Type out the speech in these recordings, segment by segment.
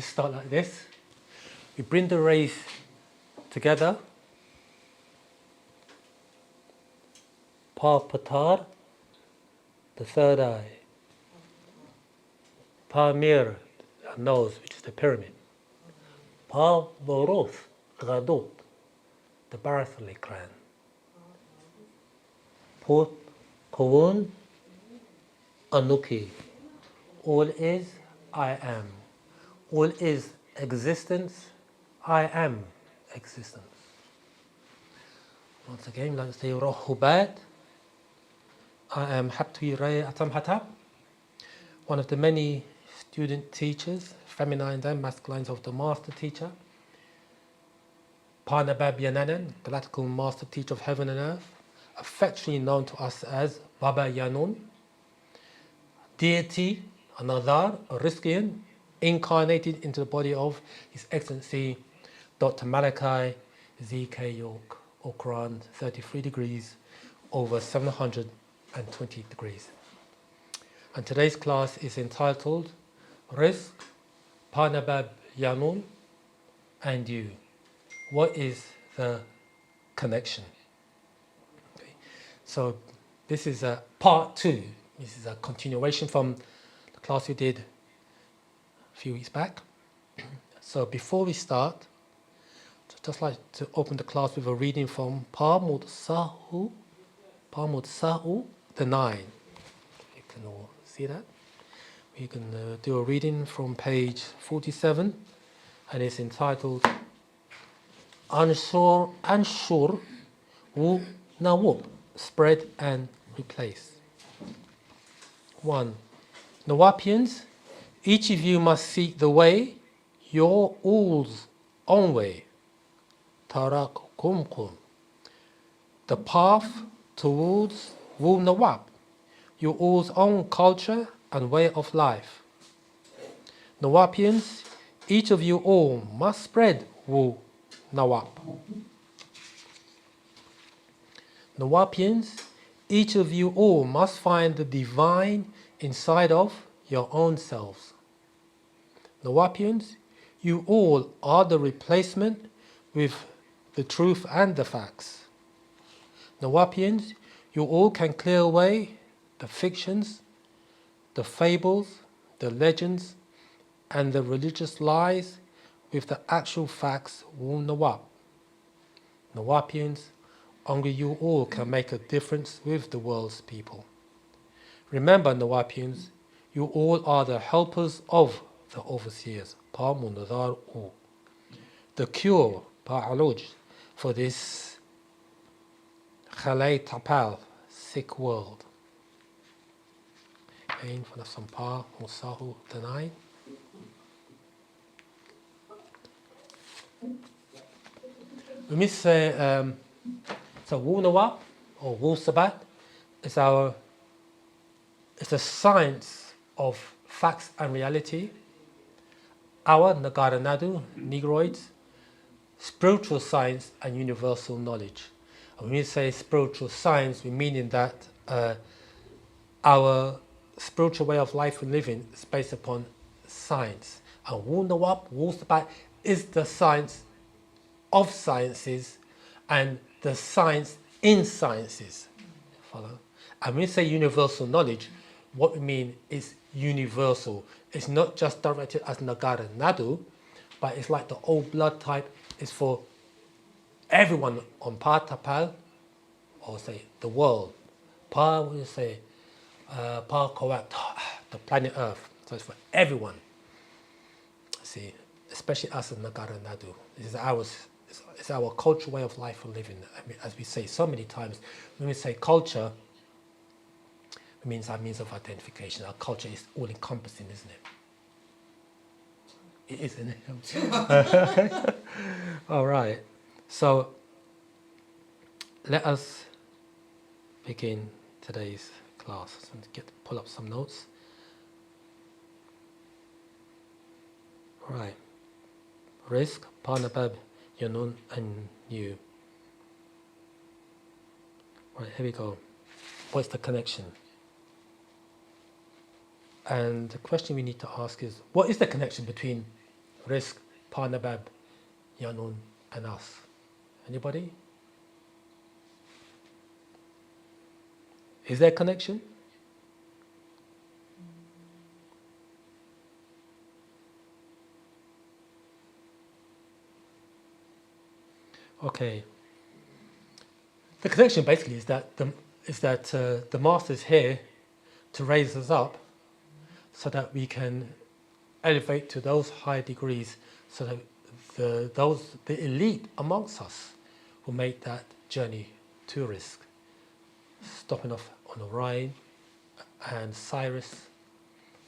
Start like this. We bring the rays together. Pa Patar, the third eye. Pa Mir, the nose, which is the pyramid. Pa Boroth, Gadot, the Barathali clan. Put Kawun, Anuki. All is, I am. All is existence, I am existence. Once again, let's say Rohubat. I am Habtui Ray Atam Hatab, one of the many student teachers, feminine and masculines of the master teacher. Pa Nabab Yaanuwn, galactical master teacher of heaven and earth, affectionately known to us as Baba Yaanuwn. Deity, a Nazar, a Rizqian, incarnated into the body of His Excellency Dr. Malachi Z.K. York, or Quran 33 degrees over 720 degrees. And today's class is entitled Rizq, Pa Nabab Yaanuwn, and you. What is the connection? Okay. So this is a part 2. This is a continuation from the class we did a few weeks back. So before we start, I'd just like to open the class with a reading from Pamud Sahu, the 9. You can all see that. We can do a reading from page 47, and it's entitled Anshur Wu Nawub, spread and replace. 1. Nawapians, each of you must seek the way, your all's own way. Tarak Kumkum, the path towards Wu Nawab, your all's own culture and way of life. Nawapians, each of you all must spread Wu Nawab. Nawapians, each of you all must find the divine inside of your own selves. Nawapians, you all are the replacement with the truth and the facts. Nawapians, you all can clear away the fictions, the fables, the legends, and the religious lies with the actual facts. Wu Nawab. Nawapians, only you all can make a difference with the world's people. Remember, Nawapians, you all are the helpers of the overseers. Pa Munadar U. The cure, Pa Aluj, for this Khalay Tapal, sick world. Again, for the Sampa Musahu the 9. When we say so Wu Nawab or Wu-Sabat is it's the science of facts and reality. Our Nagara Nadu, Negroids, spiritual science and universal knowledge. And when we say spiritual science, we mean in that our spiritual way of life and living is based upon science. And Wu Nawab, Wu-Sabat is the science of sciences and the science in sciences. Follow? And when we say universal knowledge, what we mean is universal. It's not just directed as Nagara Nadu, but it's like the old blood type is for everyone on Pa Tapal, or say the world. Pa, we say Pa Kawak, the planet Earth. So it's for everyone. See, especially us in Nagara Nadu. This is it's our cultural way of life and living. I mean, as we say so many times, when we say culture, it means our means of identification. Our culture is all-encompassing, isn't it? It is, isn't it? All right. So let us begin today's class. So pull up some notes. All right. Rizq, Pa Nabab, Yaanuwn, and you. Right, here we go. What's the connection? And the question we need to ask is, what is the connection between Rizq, Nabab, Yaanuwn, and us. Anybody? Is there a connection? Okay. The connection basically is that the master is here to raise us up, so that we can elevate to those high degrees, so that the elite amongst us will make that journey to Rizq, stopping off on Orion and Cyrus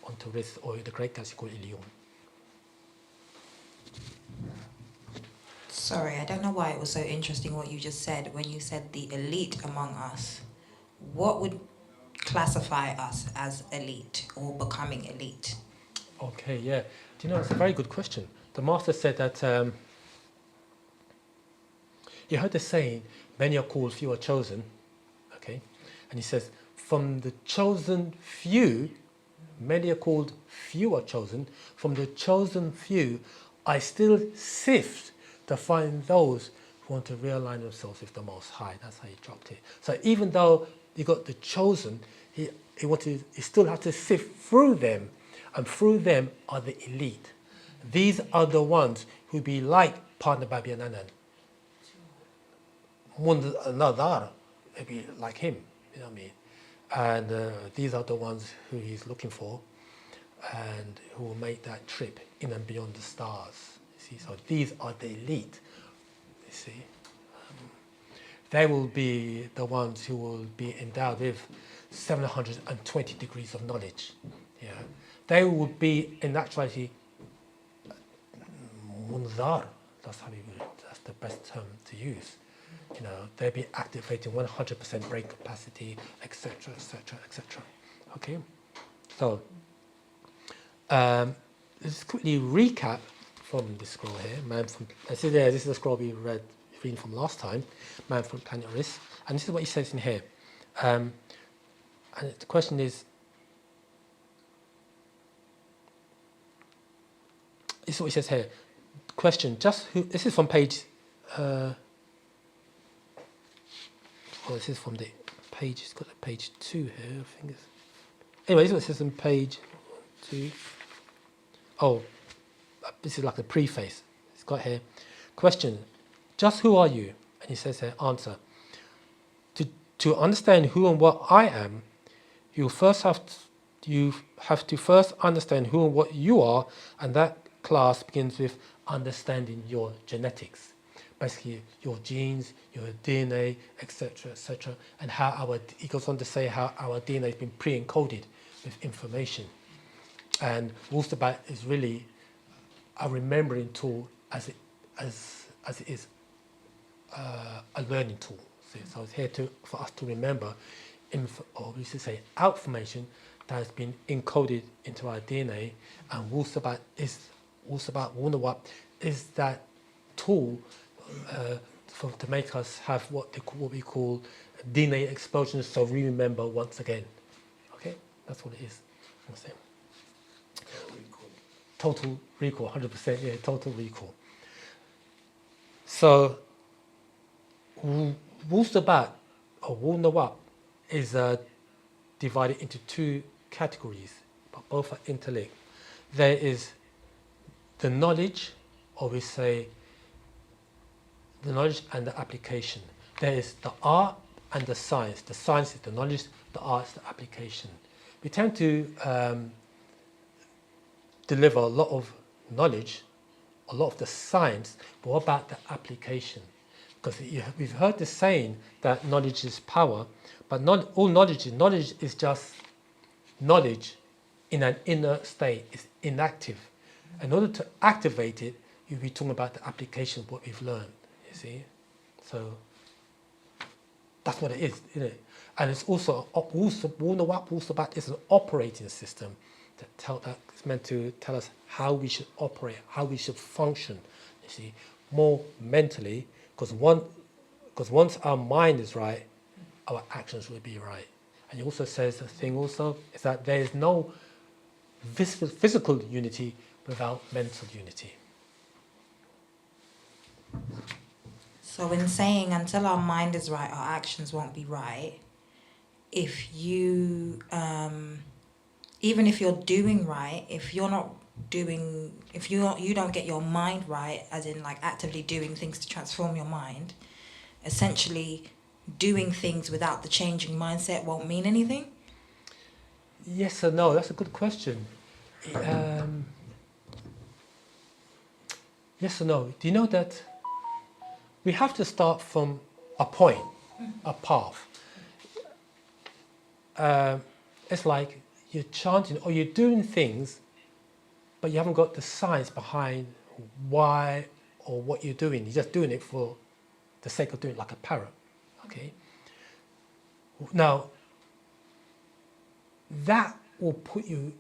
onto Rizq, or the great galaxy called Ilion. Sorry, I don't know why it was so interesting what you just said when you said the elite among us. What would classify us as elite or becoming elite? Okay, yeah. Do you know, it's a very good question. The master said that he heard the saying, many are called, few are chosen. Okay? And he says, from the chosen few, many are called, few are chosen. From the chosen few, I still sift to find those who want to realign themselves with the Most High. That's how he dropped it. So even though you got the chosen, he still had to sift through them, and through them are the elite. These are the ones who be like partner Babi and Anan. Another, maybe like him, you know what I mean? And these are the ones who he's looking for, and who will make that trip in and beyond the stars. You see, so these are the elite. You see, they will be the ones who will be endowed with 720 degrees of knowledge. Yeah, they will be in actuality munzar. That's the best term to use. You know, they'll be activating 100% brain capacity, etc., etc., etc. Okay, so let's quickly recap from this scroll here. This is the scroll we reading from last time. Man from Planet Rizq, and this is what he says in here. And the question is, this is what he says here. Question: just who? This is from page. This is from the page. It's got a page 2 here. I think it's. Anyway, this is what it says on page 2. Oh, this is like the preface. It's got here. Question: just who are you? And he says here, answer. To understand who and what I am, you have to first understand who and what you are, and that class begins with understanding your genetics. Basically, your genes, your DNA, etc., etc., and how he goes on to say how our DNA has been pre-encoded with information. And Wu-Sabat is really a remembering tool as it is a learning tool. So it's here for us to remember, or we should say, information that has been encoded into our DNA. And Wu-Sabat Wu-Nawab is that tool to make us have what we call DNA explosions, so we remember once again. Okay, that's what it is. Total recall, 100%. Yeah, total recall. So Wu-Sabat or Wu-Nawab is divided into 2 categories, but both are interlinked. There is the knowledge, or we say the knowledge and the application. There is the art and the science. The science is the knowledge, the art is the application. We tend to deliver a lot of knowledge, a lot of the science, but what about the application? Because we've heard the saying that knowledge is power, but not all knowledge is just knowledge in an inert state. It's inactive. In order to activate it, you'll be talking about the application of what we've learned, you see? So that's what it is, isn't it? And it's also, Wu-Sabat is an operating system that's meant to tell us how we should operate, how we should function, you see, more mentally, because once our mind is right, our actions will be right. And he also says the thing also is that there is no physical unity without mental unity. So in saying until our mind is right, our actions won't be right. If you, even if you're doing right, if you're not doing, if you don't get your mind right, as in like actively doing things to transform your mind, essentially doing things without the changing mindset won't mean anything. Yes or no? That's a good question. Um, yes or no? Do you know that we have to start from a point, a path? It's like you're chanting or you're doing things, but you haven't got the science behind why or what you're doing. You're just doing it for the sake of doing it, like a parrot. Okay. Now, that will put you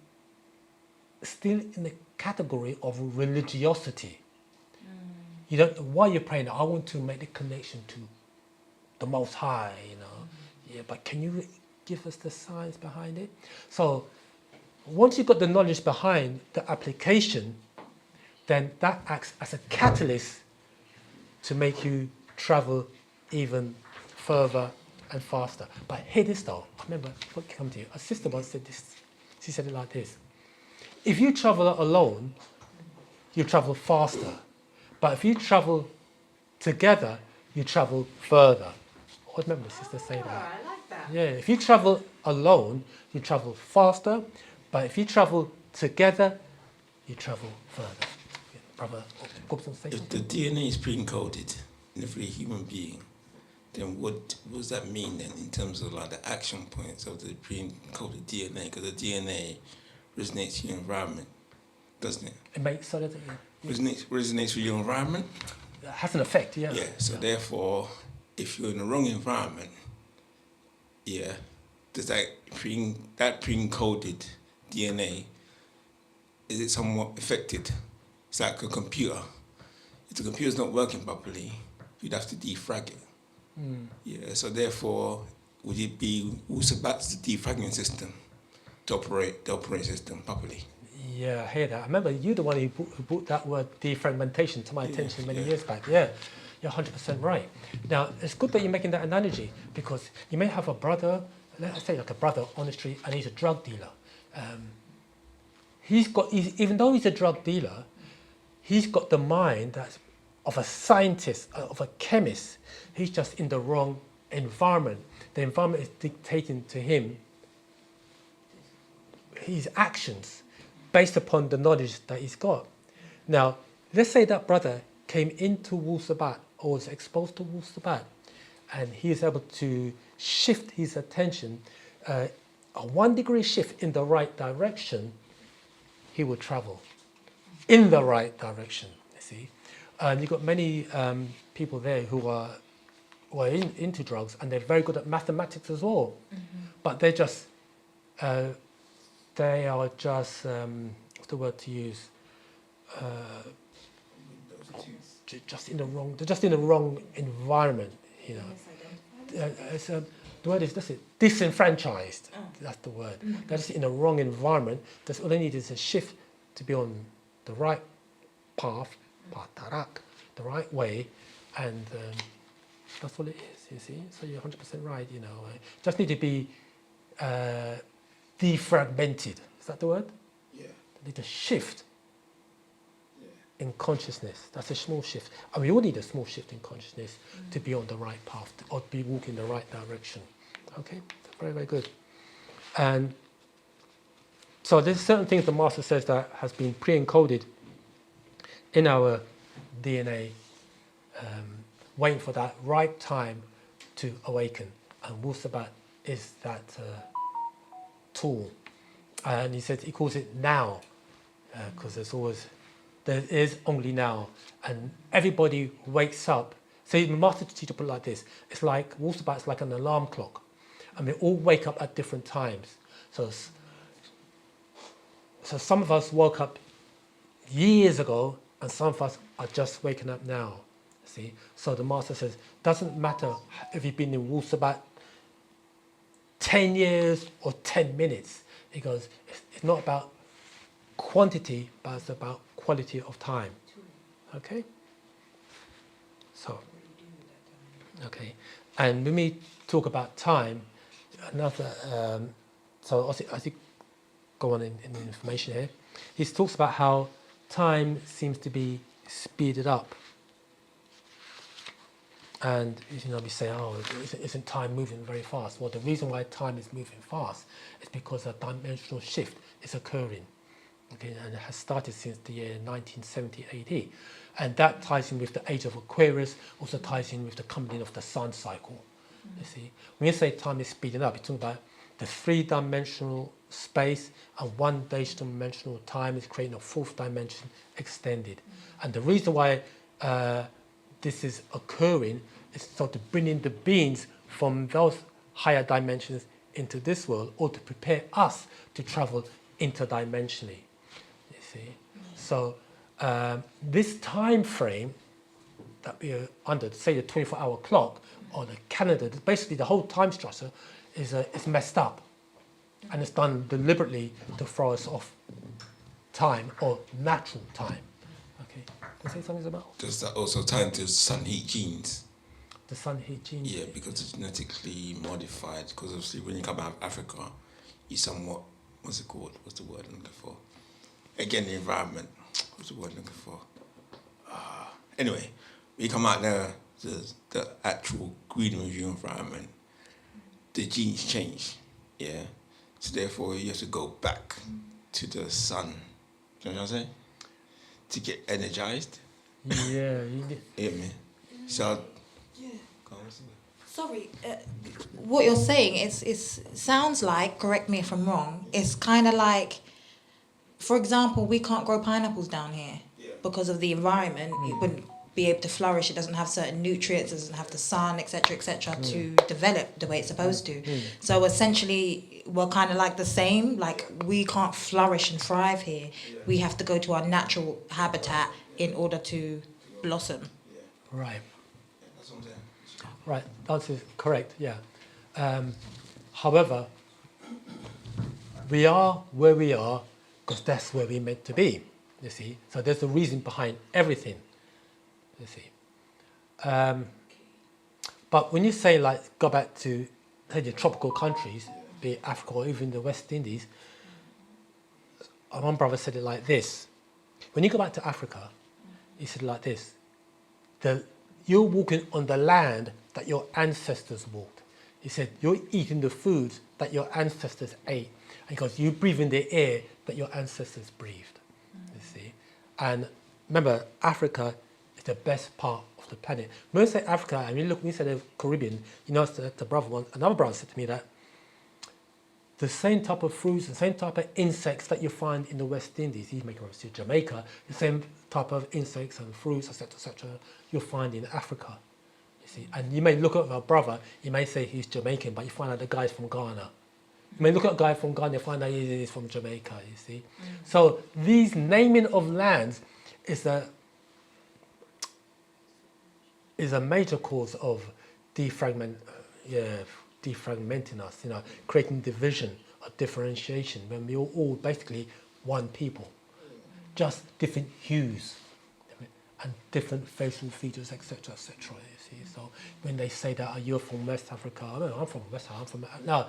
still in the category of religiosity. You don't know why you're praying. I want to make the connection to the Most High, you know. Yeah, but can you give us the science behind it? So once you've got the knowledge behind the application, then that acts as a catalyst to make you travel even further and faster. But hear this though, I remember what came to you. A sister once said this. She said it like this: if you travel alone, you travel faster. But if you travel together, you travel further. I remember the sister say that. I like that. Yeah, if you travel alone, you travel faster. But if you travel together, you travel further. Yeah, brother, Gobson, say If something. the DNA is pre-encoded in every human being, then what does that mean then in terms of like the action points of the pre-encoded DNA? Because the DNA resonates with your environment, doesn't it? It makes so that it Resonates with your environment? has an effect, yeah. Yeah, so therefore, if you're in the wrong environment, yeah, does that pre-encoded DNA, is it somewhat affected? It's like a computer. If the computer's not working properly, you'd have to defrag it. Yeah, so therefore, would it be Wu-Sabat's defragging system to operate the operating system properly? Yeah, I hear that. I remember you the one who brought that word defragmentation to my attention many yeah. years back. Yeah, you're 100% right. Now, it's good that you're making that analogy because you may have a brother, let's say like a brother on the street, and he's a drug dealer. Even though he's a drug dealer, he's got the mind that's of a scientist, of a chemist. He's just in the wrong environment. The environment is dictating to him his actions based upon the knowledge that he's got. Now, let's say that brother came into Wu-Sabat or was exposed to Wu-Sabat and he is able to shift his attention, a 1 degree shift in the right direction, he will travel in the right direction, you see. And you've got many people there who are into drugs and they're very good at mathematics as well. But they are just, what's the word to use? They're just in the wrong environment, you know. The word is, that's it, disenfranchised. That's the word. They're just in the wrong environment. That's all they need is a shift to be on the right path, the right way, and that's all it is, you see. So you're 100% right, you know. Just need to be defragmented. Is that the word? Yeah. They need to shift in consciousness. That's a small shift. And we all need a small shift in consciousness to be on the right path or to be walking in the right direction. Okay, very, very good. And so there's certain things the master says that has been pre-encoded in our DNA, waiting for that right time to awaken. And Wu-Sabat is that tool. And he calls it now, because there is only now. And everybody wakes up. See, the master teacher put it like this. It's like, Wu-Sabat's like an alarm clock. And we all wake up at different times. So some of us woke up years ago, and some of us are just waking up now. See? So the master says, doesn't matter if you've been in Wu-Sabat 10 years or 10 minutes. He goes, it's not about quantity, but it's about quality of time. Okay? So, Okay, and when we talk about time, another so I think go on in the information here. He talks about how time seems to be speeded up, and we say, oh, isn't time moving very fast? Well, the reason why time is moving fast is because a dimensional shift is occurring. Okay, and it has started since the year 1970 AD. And that ties in with the age of Aquarius, also ties in with the coming in of the sun cycle. You see, when you say time is speeding up, you're talking about the three-dimensional space and one-dimensional time is creating a fourth dimension extended. And the reason why this is occurring is so to bring in the beings from those higher dimensions into this world, or to prepare us to travel interdimensionally. You see, so this time frame that we are under, say the 24-hour clock or the calendar, basically the whole time structure is messed up, and it's done deliberately to throw us off time or natural time. Okay, can I say something about Does that also tie into sun heat genes? the sun heat gene? Yeah, because it's genetically modified. Because obviously, when you come out of Africa, you somewhat, what's it called? What's the word I'm looking for? Again, the environment. What's the word I'm looking for? Anyway, when you come out there, the actual green of your environment, the genes change. Yeah. So therefore, you have to go back to the sun. Do you know what I'm saying? To get energized. Yeah, you need, Yeah, man. So. Sorry, what you're saying is sounds like, correct me if I'm wrong, it's kind of like, for example, we can't grow pineapples down here because of the environment. It wouldn't be able to flourish. It doesn't have certain nutrients, it doesn't have the sun, etc., to develop the way it's supposed to. So essentially, we're kind of like the same. Like, we can't flourish and thrive here. We have to go to our natural habitat in order to blossom. right. Right, that is correct, yeah. However, we are where we are because that's where we're meant to be, you see. So there's a reason behind everything, you see. But when you say, like, go back to, say, the tropical countries, be it Africa or even the West Indies, one brother said it like this. When you go back to Africa, he said it like this. You're walking on the land that your ancestors walked. He said, you're eating the foods that your ancestors ate, because you breathe in the air that your ancestors breathed. You see, and remember, Africa is the best part of the planet. When I say Africa, I mean, look, when you say the Caribbean, another brother said to me that the same type of fruits, the same type of insects that you find in the West Indies, he's making reference to Jamaica, the same type of insects and fruits, etc., you'll find in Africa. You see, and you may look at a brother, you may say he's Jamaican, but you find out the guy's from Ghana. You may look at a guy from Ghana, you find out he's from Jamaica. You see, so these naming of lands is a major cause of defragmenting us, creating division or differentiation when we're all basically one people, just different hues and different facial features, etc., etc. You see, so when they say that, you're from West Africa, I'm from West Africa, no,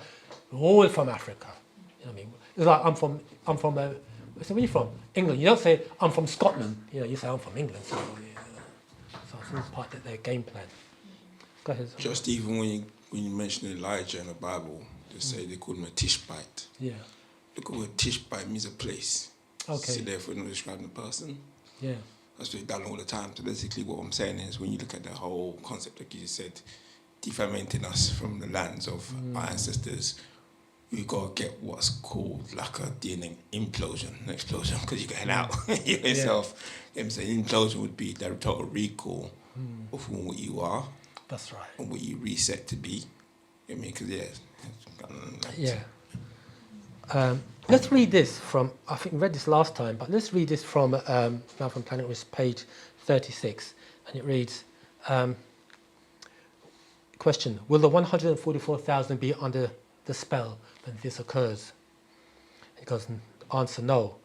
we're all from Africa. You know what I mean? It's like I'm from. I say, where are you from? England. You don't say I'm from Scotland. You say I'm from England. So it's all part of their game plan. Go ahead. Just even when you mention Elijah in the Bible, they say they call him a Tishbite. Yeah. Look at what Tishbite means, a place. Okay. So therefore, not describing a person. Yeah. That's what we've done all the time. So basically what I'm saying is, when you look at the whole concept, like you just said, defragmenting us from the lands of our ancestors, we've got to get what's called like a DNA implosion, an explosion, because you get out yourself. Yeah. So implosion would be the total recall of who you are. That's right. And what you reset to be. I mean, because let's read this from, I think we read this last time, but let's read this from now from Planet Risk, page 36. And it reads, question, will the 144,000 be under the spell when this occurs? It goes, answer, no.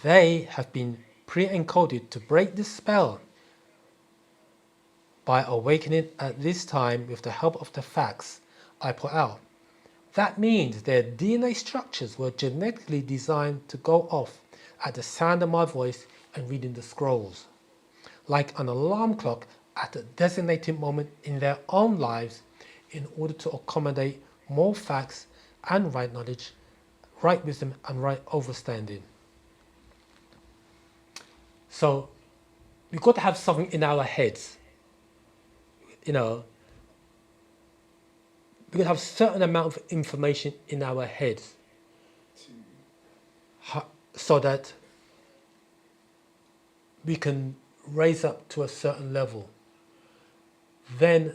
They have been pre-encoded to break this spell. by awakening at this time with the help of the facts I put out. That means their DNA structures were genetically designed to go off at the sound of my voice and reading the scrolls, like an alarm clock at a designated moment in their own lives, in order to accommodate more facts and right knowledge, right wisdom and right understanding. So we've got to have something in our heads, you know, we can have a certain amount of information in our heads so that we can raise up to a certain level. Then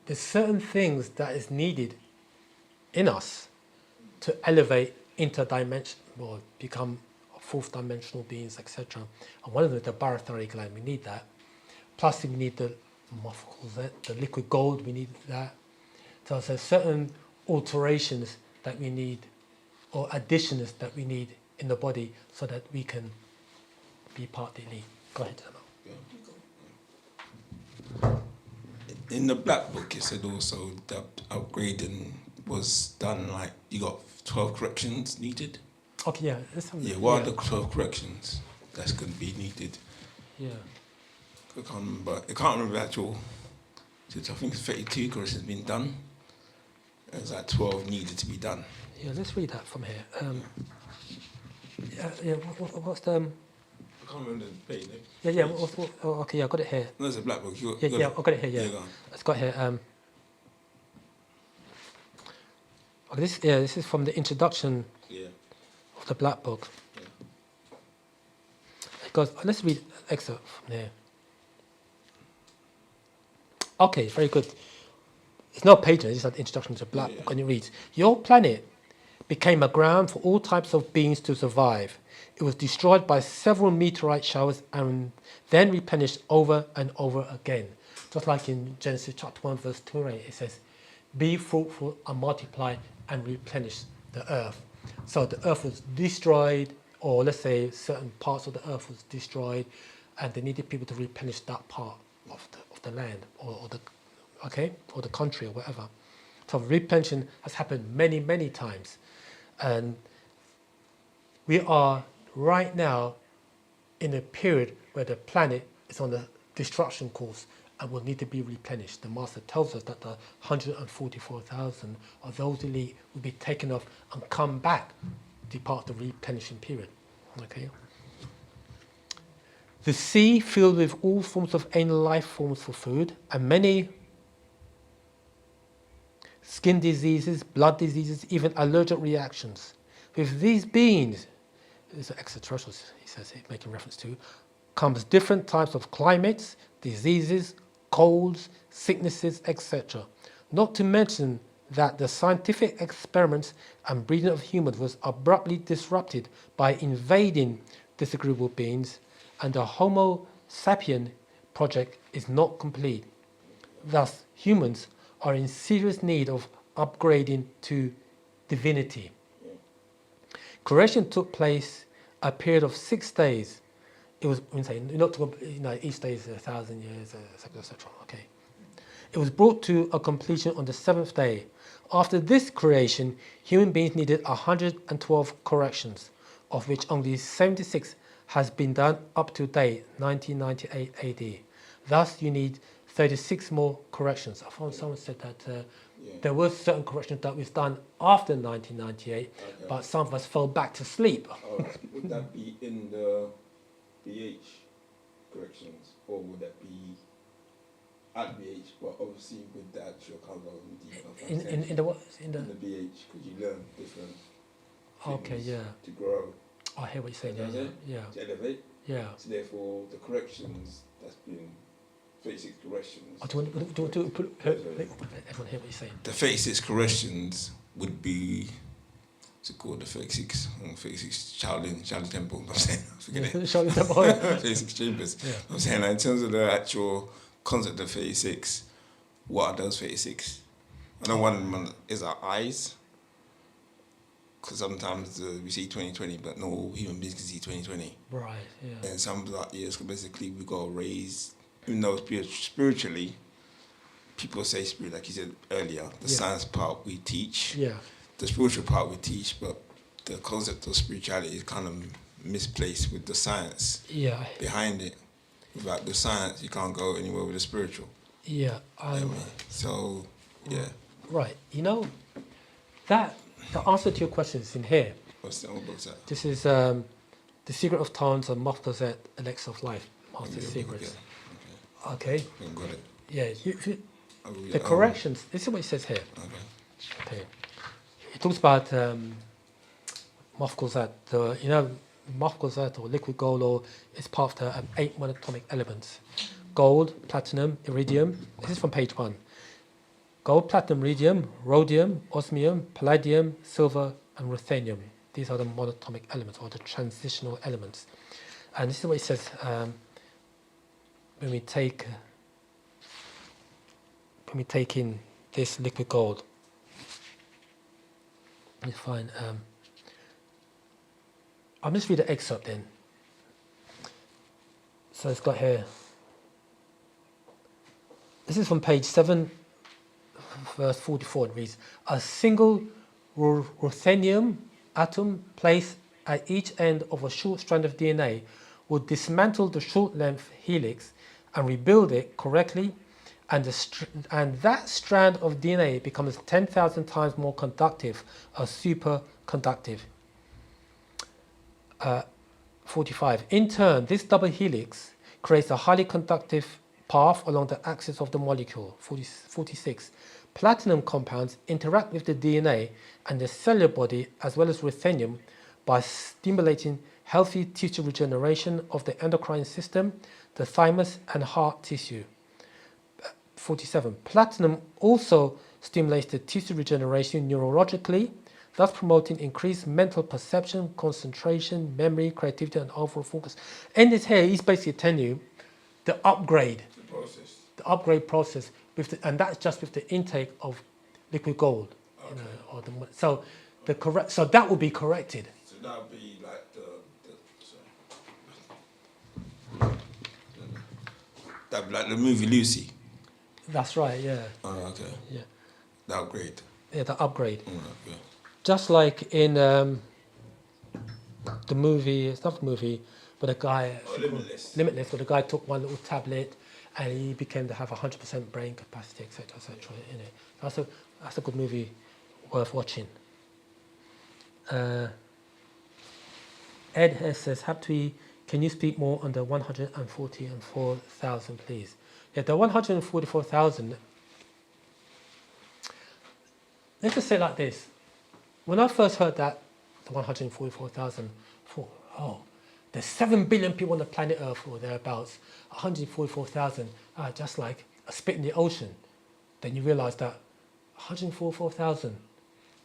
there's certain things that is needed in us to elevate interdimension or become fourth dimensional beings, etc. And one of them is the barotheric gland. We need that. Plus, we need the liquid gold. We need that. So there's certain alterations that we need, or additions that we need in the body, so that we can be part of the elite. Go ahead, Nabab. In the black book, it said also that upgrading was done, like you got 12 corrections needed. Okay, yeah. What are the 12 corrections that's going to be needed? Yeah. I can't remember the actual. I think it's 32 corrections been done. There's like 12 needed to be done. Yeah, let's read that from here. What's the? I can't remember the page. Okay, yeah, I got it here. No, it's a black book. I got it here. Yeah, go on. It's got here. This is from the introduction of the black book. Yeah. It goes. Let's read excerpt from here. Okay, very good. It's not patent, it's an introduction to the black book, and it reads, "Your planet became a ground for all types of beings to survive. It was destroyed by several meteorite showers and then replenished over and over again." Just like in Genesis chapter 1, verse 28, it says, "Be fruitful and multiply and replenish the earth." So the earth was destroyed, or let's say certain parts of the earth was destroyed, and they needed people to replenish that part of the land, or the country, or whatever. So replenishing has happened many, many times. And we are right now in a period where the planet is on the destruction course and will need to be replenished. The Master tells us that the 144,000 of those elite will be taken off and come back to part of the replenishing period. Okay. The sea filled with all forms of alien life forms for food, and many skin diseases, blood diseases, even allergic reactions. With these beings, these are extraterrestrials, he says, he's making reference to, comes different types of climates, diseases, colds, sicknesses, etc. Not to mention that the scientific experiments and breeding of humans was abruptly disrupted by invading disagreeable beings, and the Homo sapien project is not complete. Thus, humans are in serious need of upgrading to divinity. Creation took place a period of 6 days. It was, each day is 1,000 years, etc. Okay. It was brought to a completion on the 7th day. After this creation, human beings needed 112 corrections, of which only 76 has been done up to date, 1998 AD. Thus, you need 36 more corrections. I found someone said that there were certain corrections that was done after 1998, but some of us fell back to sleep. Would that be in the BH corrections, or would that be at BH, but obviously with the actual In the what? In the BH, because you learn different things to grow. I hear what you're saying. To elevate. Yeah. So therefore, the corrections that's been 36 corrections. Do you want to put everyone hear what you're saying? The 36 corrections would be, what's it called? The 36 Shaolin Temple. I'm saying, forget it. Shaolin Temple. 36 chambers. Yeah. I'm saying, like, in terms of the actual concept of 36, what are those 36? I know one of them is our eyes. Because sometimes we see 2020, but no human beings can see 2020. Right, yeah. And some basically we got to raise even though spiritually, people say spirit, like you said earlier, the Yeah. science part we teach, Yeah. the spiritual part we teach, but the concept of spirituality is kind of misplaced with the science Yeah. behind it. Without the science, you can't go anywhere with the spiritual. Yeah. So, yeah. Right. You know, that the answer to your question is in here. What book's that? This is The Secret of Tones and Moffat Elixir of Life, Master Secrets. Okay. I got it. Yeah. The Oh, corrections. This is what it says here. okay. Okay. It talks about Moffat, Moffat or liquid gold, is part of the 8 monatomic elements: gold, platinum, iridium. This is from page 1. Gold, platinum, iridium, rhodium, osmium, palladium, silver, and ruthenium. These are the monatomic elements, or the transitional elements. And this is what it says when we take in this liquid gold. Let me find. I'll just read the excerpt then. So it's got here. This is from page 7, verse 44. It reads, a single ruthenium atom placed at each end of a short strand of DNA would dismantle the short length helix and rebuild it correctly, and that strand of DNA becomes 10,000 times more conductive, a superconductive. 45. In turn, this double helix creates a highly conductive path along the axis of the molecule. 46. Platinum compounds interact with the DNA and the cellular body as well as ruthenium by stimulating healthy tissue regeneration of the endocrine system, the thymus, and heart tissue. 47. Platinum also stimulates the tissue regeneration neurologically, thus promoting increased mental perception, concentration, memory, creativity, and overall focus. In this here, he's basically telling you the upgrade process, and that's just with the intake of liquid gold. Okay. So that will be corrected. So that would be like that'd be like the movie Lucy. That's right. Yeah. Oh, okay. Yeah. The upgrade. Yeah, the upgrade. Okay. Just like in the movie, it's not the movie, but a guy, Limitless, where the guy took one little tablet and he became to have 100% brain capacity, etc., etc. In it, that's a good movie, worth watching. Ed says, can you speak more on the 144,000, please? Yeah, the 144,000. Let's just say it like this. When I first heard that, the 144,000, I thought, oh, there's 7 billion people on the planet Earth or thereabouts. 144,000 are just like a spit in the ocean. Then you realise that 144,000,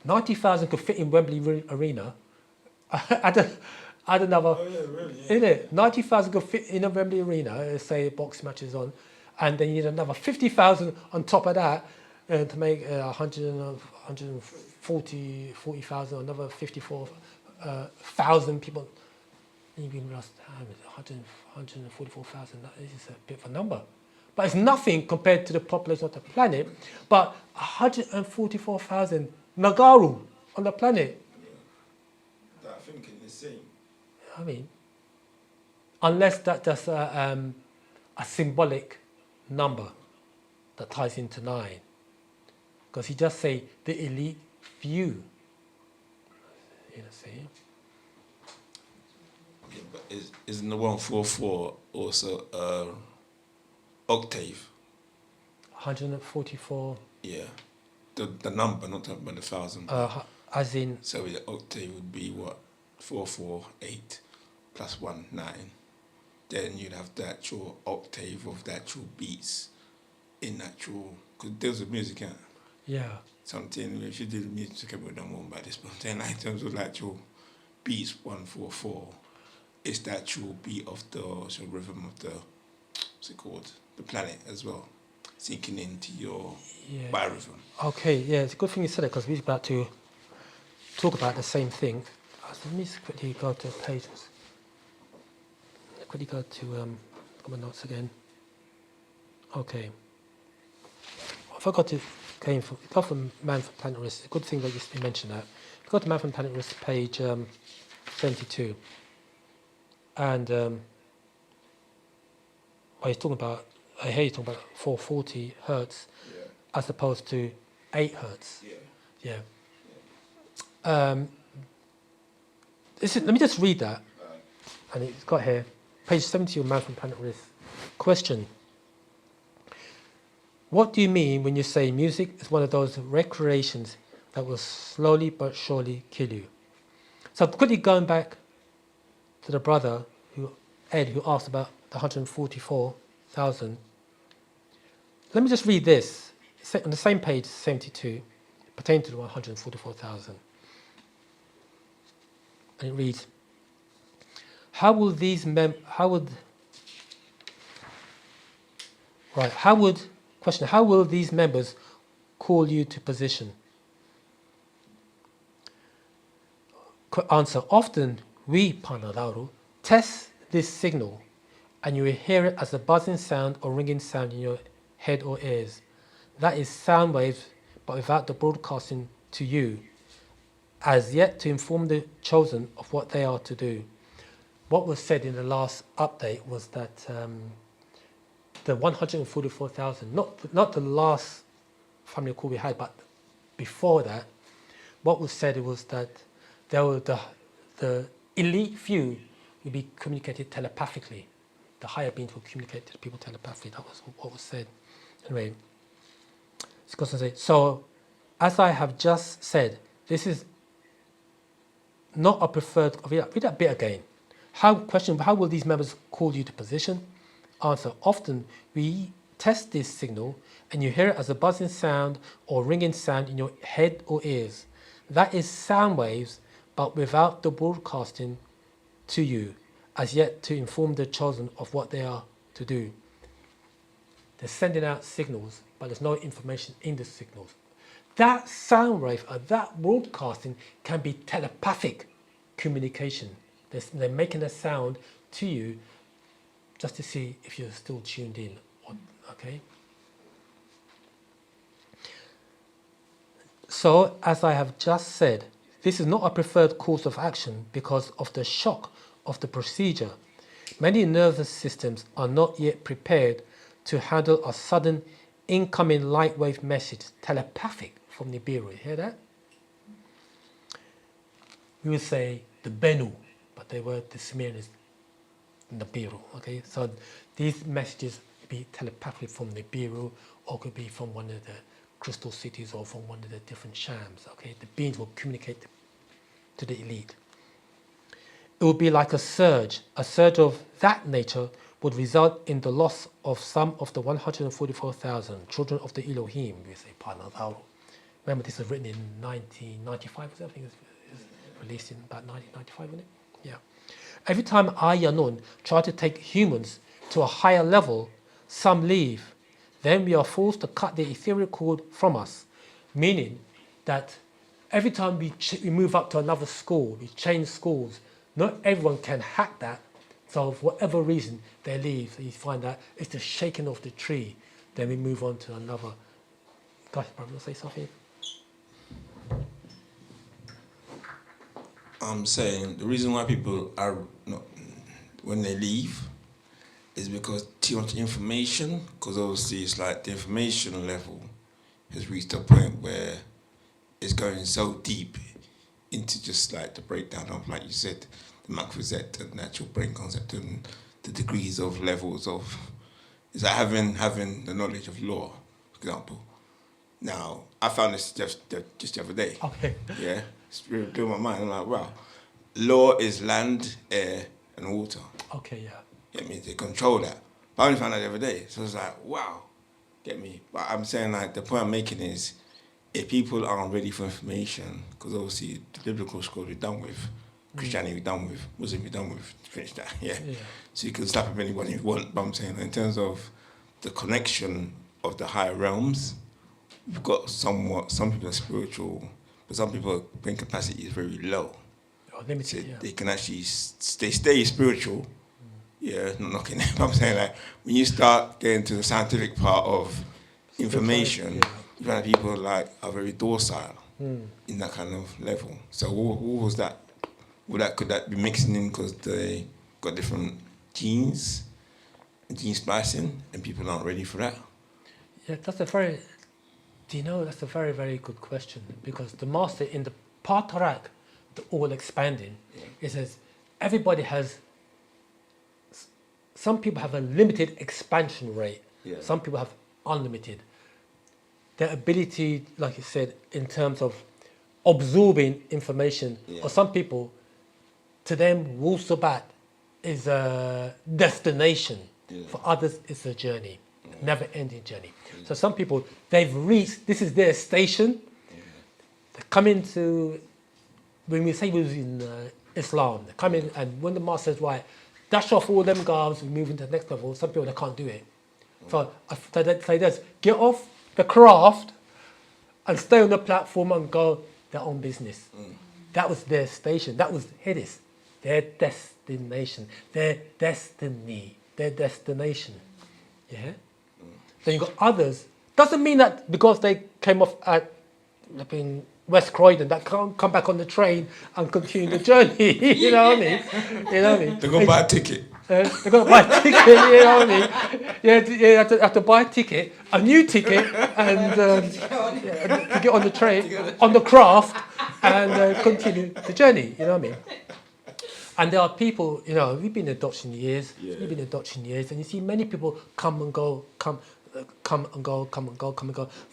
90,000 could fit in Wembley Arena. Add another, in it, 90,000 could fit in a Wembley Arena, say box matches on, and then you need another 50,000 on top of that to make 40,000, another 54,000 people. And you can realize, 144,000, that is a bit of a number. But it's nothing compared to the population of the planet. But 144,000 Nagaru on the planet. That thinking is same. I mean, unless that's just a symbolic number that ties into 9. Because he just say the elite few. See? Yeah, but isn't the 144 also octave? 144. Yeah, the number, not talking about the 1,000. As in. So the octave would be what? 448 plus 1, 9. Then you'd have the actual octave of the actual beats in actual. Because there's a music, yeah. Yeah. Something, if you did the music, I would have known about this, but then like, in terms of the actual beats 144, it's the actual beat of the rhythm of the, what's it called? The planet as well, sinking into your biorhythm. Okay, yeah, it's a good thing you said it because we're about to talk about the same thing. Let me just quickly go to pages. Quickly go to my notes again. Okay. I forgot to go from Man from Planet Risk. A good thing that you mentioned that. Go to Man from Planet Risk, page 72. And he's talking about, I hear you talking about 440 hertz as opposed to 8 hertz. Yeah. Let me just read that. And it's got here, page 70 of Man from Planet Risk. Question. What do you mean when you say music is one of those recreations that will slowly but surely kill you? So quickly going back to the brother, Ed, who asked about the 144,000. Let me just read this on the same page, 72, pertaining to the 144,000. And it reads, how will these members call you to position? Answer, often we, Panadaru, test this signal and you will hear it as a buzzing sound or ringing sound in your head or ears. That is sound waves, but without the broadcasting to you, as yet to inform the chosen of what they are to do. What was said in the last update was that the 144,000, not the last family call we had, but before that, what was said was that there were the elite few will be communicated telepathically. The higher beings will communicate to people telepathically. That was what was said. Anyway, so as I have just said, this is not a preferred. Read that bit again. How will these members call you to position? Answer, often we test this signal and you hear it as a buzzing sound or ringing sound in your head or ears. That is sound waves, but without the broadcasting to you, as yet to inform the chosen of what they are to do. They're sending out signals, but there's no information in the signals. That sound wave, that broadcasting can be telepathic communication. They're making a sound to you just to see if you're still tuned in. Okay? So, as I have just said, this is not a preferred course of action because of the shock of the procedure. Many nervous systems are not yet prepared to handle a sudden incoming light wave message, telepathic from Nibiru. You hear that? We would say the Benu, but they were the Sumerians, Nibiru. Okay, so these messages could be telepathic from Nibiru, or could be from one of the crystal cities, or from one of the different shams. Okay, the beings will communicate to the elite. It would be like a surge. A surge of that nature would result in the loss of some of the 144,000 children of the Elohim. We say Panadaru. Remember, this was written in 1995. I think it was released in about 1995, wasn't it? Yeah. Every time I, Yaanuwn, try to take humans to a higher level, some leave. Then we are forced to cut the ethereal cord from us, meaning that every time we move up to another school, we change schools, not everyone can hack that. So for whatever reason, they leave. So you find that it's the shaking of the tree. Then we move on to another. Guys, brother, say something? I'm saying the reason why people are not, when they leave, is because too much information. Because obviously it's like the information level has reached a point where it's going so deep into just like the breakdown of, like you said, the macrosette, the natural brain concept, and the degrees of levels of. It's like having the knowledge of law, for example. Now I found this just the other day. Okay. Yeah, it's really blew my mind. I'm like, wow, law is land, air, and water. Okay, yeah. Get me? They control that. But I only found out the other day, so it's like, wow, get me? But I'm saying, like, the point I'm making is, if people aren't ready for information, because obviously the biblical scroll we're done with, Christianity we're done with, Muslim we're done with, finish that, yeah. So you can slap up anyone you want, but I'm saying in terms of the connection of the higher realms, we've got some people are spiritual, but some people's brain capacity is very low. Or limited, so they can actually, they stay spiritual, Yeah, not knocking it. I'm saying like when you start getting to the scientific part of information, Yeah. you find people like are very docile in that kind of level. So what was that? Could that be mixing in because they got different genes, gene splicing, and people aren't ready for that? Yeah, that's a very, very good question, because the master in the Patarak, the all expanding, it says everybody has, some people have a limited expansion rate, Yeah. some people have unlimited. Their ability, like you said, in terms of absorbing information, Yeah. or some people, to them, Wu-Sabat is a destination. Yeah. For others, it's a journey, never-ending journey. So some people, they've reached, this is their station. They come into, when we say we was in Islam, they come in, and when the master says, right, dash off all them guards, we move into the next level, some people, they can't do it. So they say this, get off the craft and stay on the platform and go their own business. That was their station. That was Hidis, their destination, their destiny, their destination. Yeah. Then you got others. Doesn't mean that because they came off at in West Croydon, that can't come back on the train and continue the journey. You know what I mean? You know what I mean? They're gonna buy a ticket. They're going to buy a ticket, you know what I mean? You have to buy a ticket, a new ticket, and to get on the train, on the craft, and continue the journey, you know what I mean? And there are people, we've been adoption years, and you see many people come and go, come and go.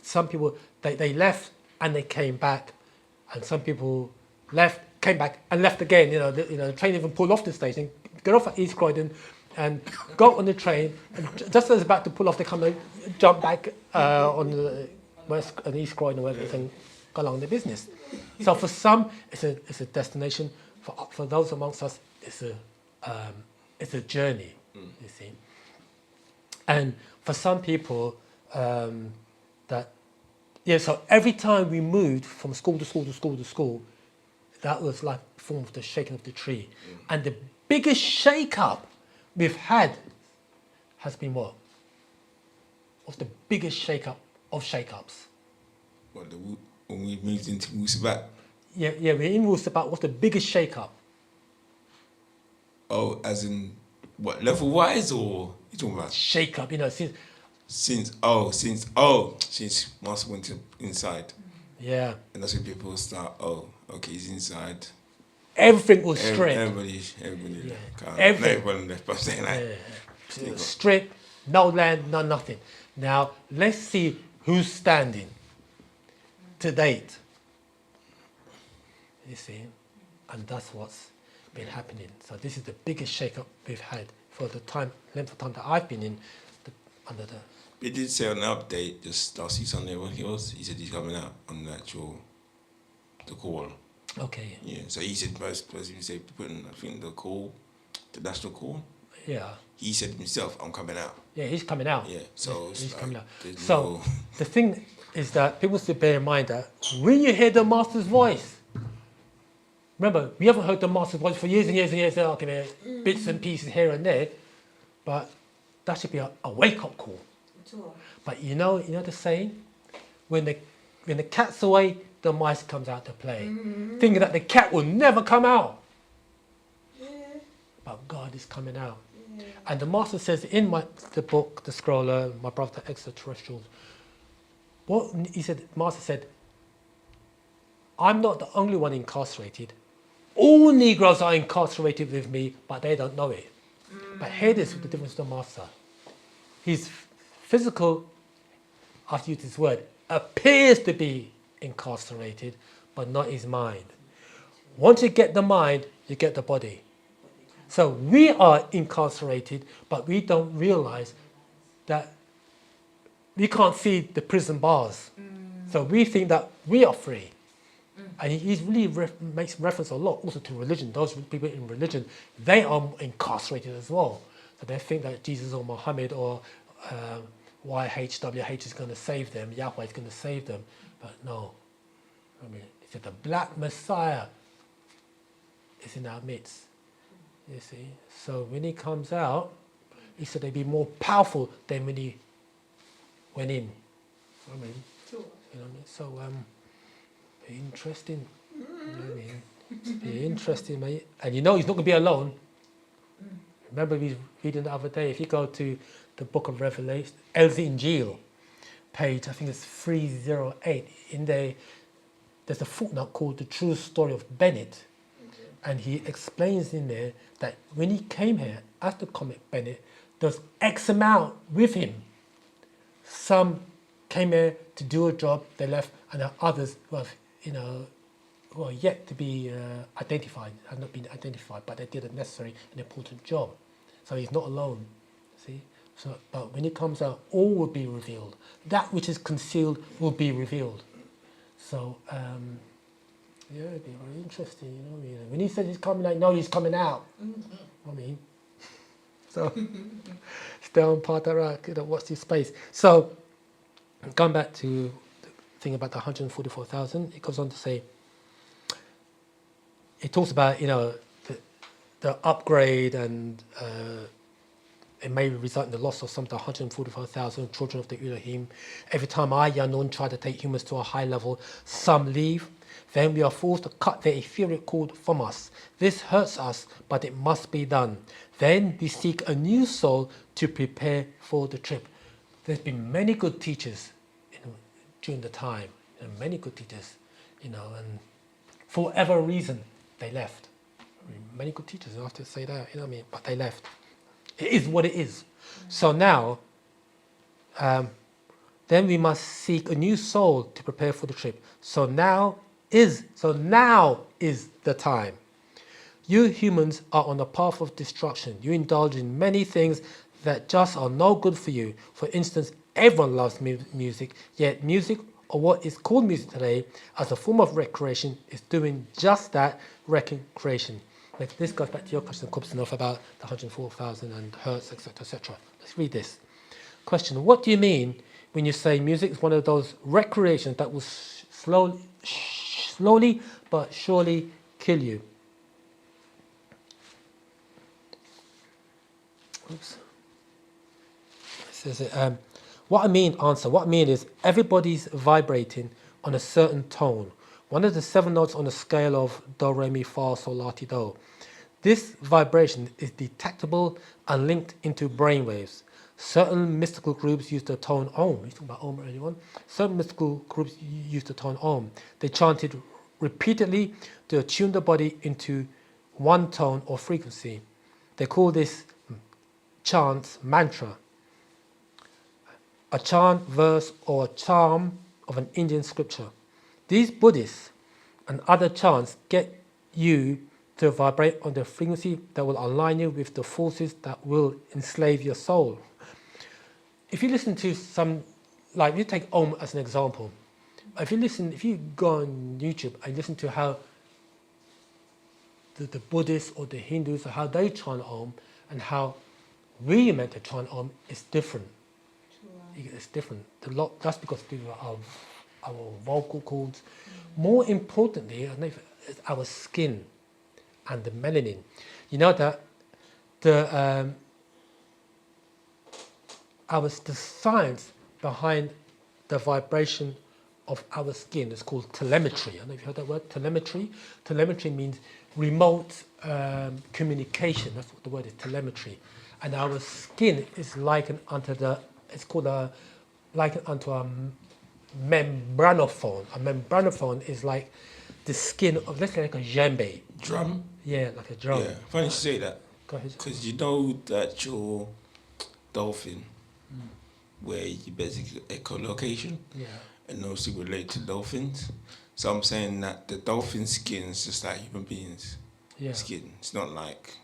Some people, they left and they came back, and some people left, came back, and left again. The train even pulled off the station, get off at East Croydon, and go on the train. And just as it's about to pull off, they come and jump back on the West and East Croydon, wherever they can go along their business. So for some, it's a destination. For those amongst us, it's a journey. You see, and for some people, so every time we moved from school to school to school to school, that was like a form of the shaking of the tree. And the biggest shake-up we've had has been what? What's the biggest shake-up of shake-ups? What, when we moved into Wu-Sabat? Yeah, we're in Wu-Sabat. What's the biggest shake-up? Oh, as in what, level-wise, or you talking about? Shake-up, since Master went inside. Yeah. And that's when people start, okay, he's inside. Everything was stripped. Everybody Everything. not everyone left, but I'm saying like... Stripped, no land, no nothing. Now, let's see who's standing to date. You see? And that's what's been happening. So this is the biggest shake-up we've had for the length of time that I've been in under the... He did say on the update, just last see Sunday when he said he's coming out on the call. Okay. Yeah, so he said, he said, putting, I think, the national call. Yeah. He said himself, I'm coming out. Yeah, he's coming out. Yeah, so he's coming out. So the thing is that people should bear in mind that when you hear the master's voice, remember, we haven't heard the master's voice for years and years and years. Okay, bits and pieces here and there, but that should be a wake-up call. But you know the saying, when the cat's away, the mice comes out to play. Thinking that the cat will never come out. Yeah. But God is coming out. Yeah. And the master says in the book, The Scroller, My Brother Extraterrestrials, master said, I'm not the only one incarcerated. All Negroes are incarcerated with me, but they don't know it. But here is the difference to the master. His physical, I've used this word, appears to be incarcerated, but not his mind. Once you get the mind, you get the body. So we are incarcerated, but we don't realize that we can't see the prison bars. So we think that we are free. And he really makes reference a lot also to religion. Those people in religion, they are incarcerated as well. So they think that Jesus or Muhammad or YHWH is going to save them, Yahweh is going to save them. But no. I mean, he said the black Messiah is in our midst. You see, so when he comes out, he said they'd be more powerful than when he went in. I mean, Sure. you know what I mean? So be interesting. You know what I mean? Be interesting, mate. And you know he's not gonna be alone. Remember we reading the other day. If you go to the Book of Revelation, Injil, page I think it's 308. In there, there's a footnote called "The True Story of Bennett," and he explains in there that when he came here as the comic Bennett, there's X amount with him. Some came here to do a job, they left, and there are others who have, you know, who are yet to be identified, have not been identified, but they did a necessary and important job. So he's not alone, see? So, but when he comes out, all will be revealed. That which is concealed will be revealed. So, yeah, it'd be very interesting, you know. You know, when he said he's coming out, no, he's coming out. I mean, so stay on Patarak, you know, watch this space. So, going back to the thing about the 144,000, it goes on to say, it talks about, you know, the upgrade and it may result in the loss of some of the 145,000 children of the Elohim. Every time I, Yaanuwn, try to take humans to a high level, some leave. Then we are forced to cut the etheric cord from us. This hurts us, but it must be done. Then we seek a new soul to prepare for the trip. There's been many good teachers, you know, during the time, you know, many good teachers, you know, and for whatever reason, they left. I mean, many good teachers, I have to say that, you know what I mean, but they left. It is what it is. So now, then we must seek a new soul to prepare for the trip. So now is the time. You humans are on the path of destruction. You indulge in many things that just are no good for you. For instance, everyone loves music, yet music, or what is called music today, as a form of recreation, is doing just that, recreation. Like this goes back to your question, Kubsanov, about the 104,000 and hertz, etc., etc. Let's read this. Question: what do you mean when you say music is one of those recreations that will slowly but surely kill you? Oops. This is it. What I mean is everybody's vibrating on a certain tone. One of the 7 notes on the scale of do, re, mi, fa, sol, la, ti, do. This vibration is detectable and linked into brainwaves. Certain mystical groups use the tone Om. You talking about Om earlier on? Certain mystical groups use the tone Om. They chanted repeatedly to attune the body into one tone or frequency. They call this chant mantra. A chant, verse, or a charm of an Indian scripture. These Buddhists and other chants get you to vibrate on the frequency that will align you with the forces that will enslave your soul. If you listen to some, like you take Om as an example, if you go on YouTube and listen to how the Buddhists or the Hindus, how they chant Om and how we meant to chant Om is different. It's different. That's because of our vocal cords. More importantly, is our skin and the melanin. You know that the science behind the vibration of our skin is called telemetry. I don't know if you heard that word, telemetry. Telemetry means remote communication. That's what the word is, telemetry. And our skin is likened unto likened unto a membranophone. A membranophone is like the skin of, let's say, like a djembe. Drum? Yeah, like a drum. Yeah, funny you say that. Go ahead. Because you know that your dolphin, where you basically echolocation, Yeah. and also relate to dolphins. So I'm saying that the dolphin skin is just like human beings' skin. It's not like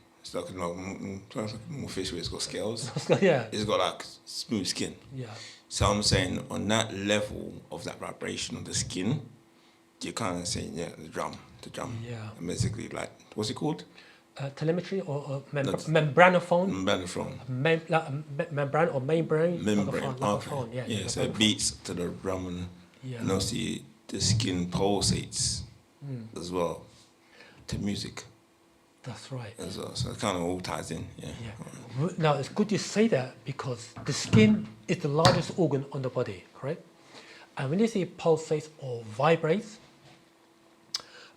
more fish where it's got scales. Yeah. It's got like smooth skin. Yeah. So I'm saying on that level of that vibration of the skin, you kind of saying the drum. Yeah. And basically like, what's it called? Telemetry or That's- membranophone. Membranophone. Membran or membrane. Membrane. Like a Okay. phone. Yeah. Yeah, so it beats to the drum and also the skin pulsates as well to music. That's right. as well. So it kind of all ties in. Yeah. Yeah. Now, it's good you say that because the skin is the largest organ on the body, correct? And when you say pulsates or vibrates,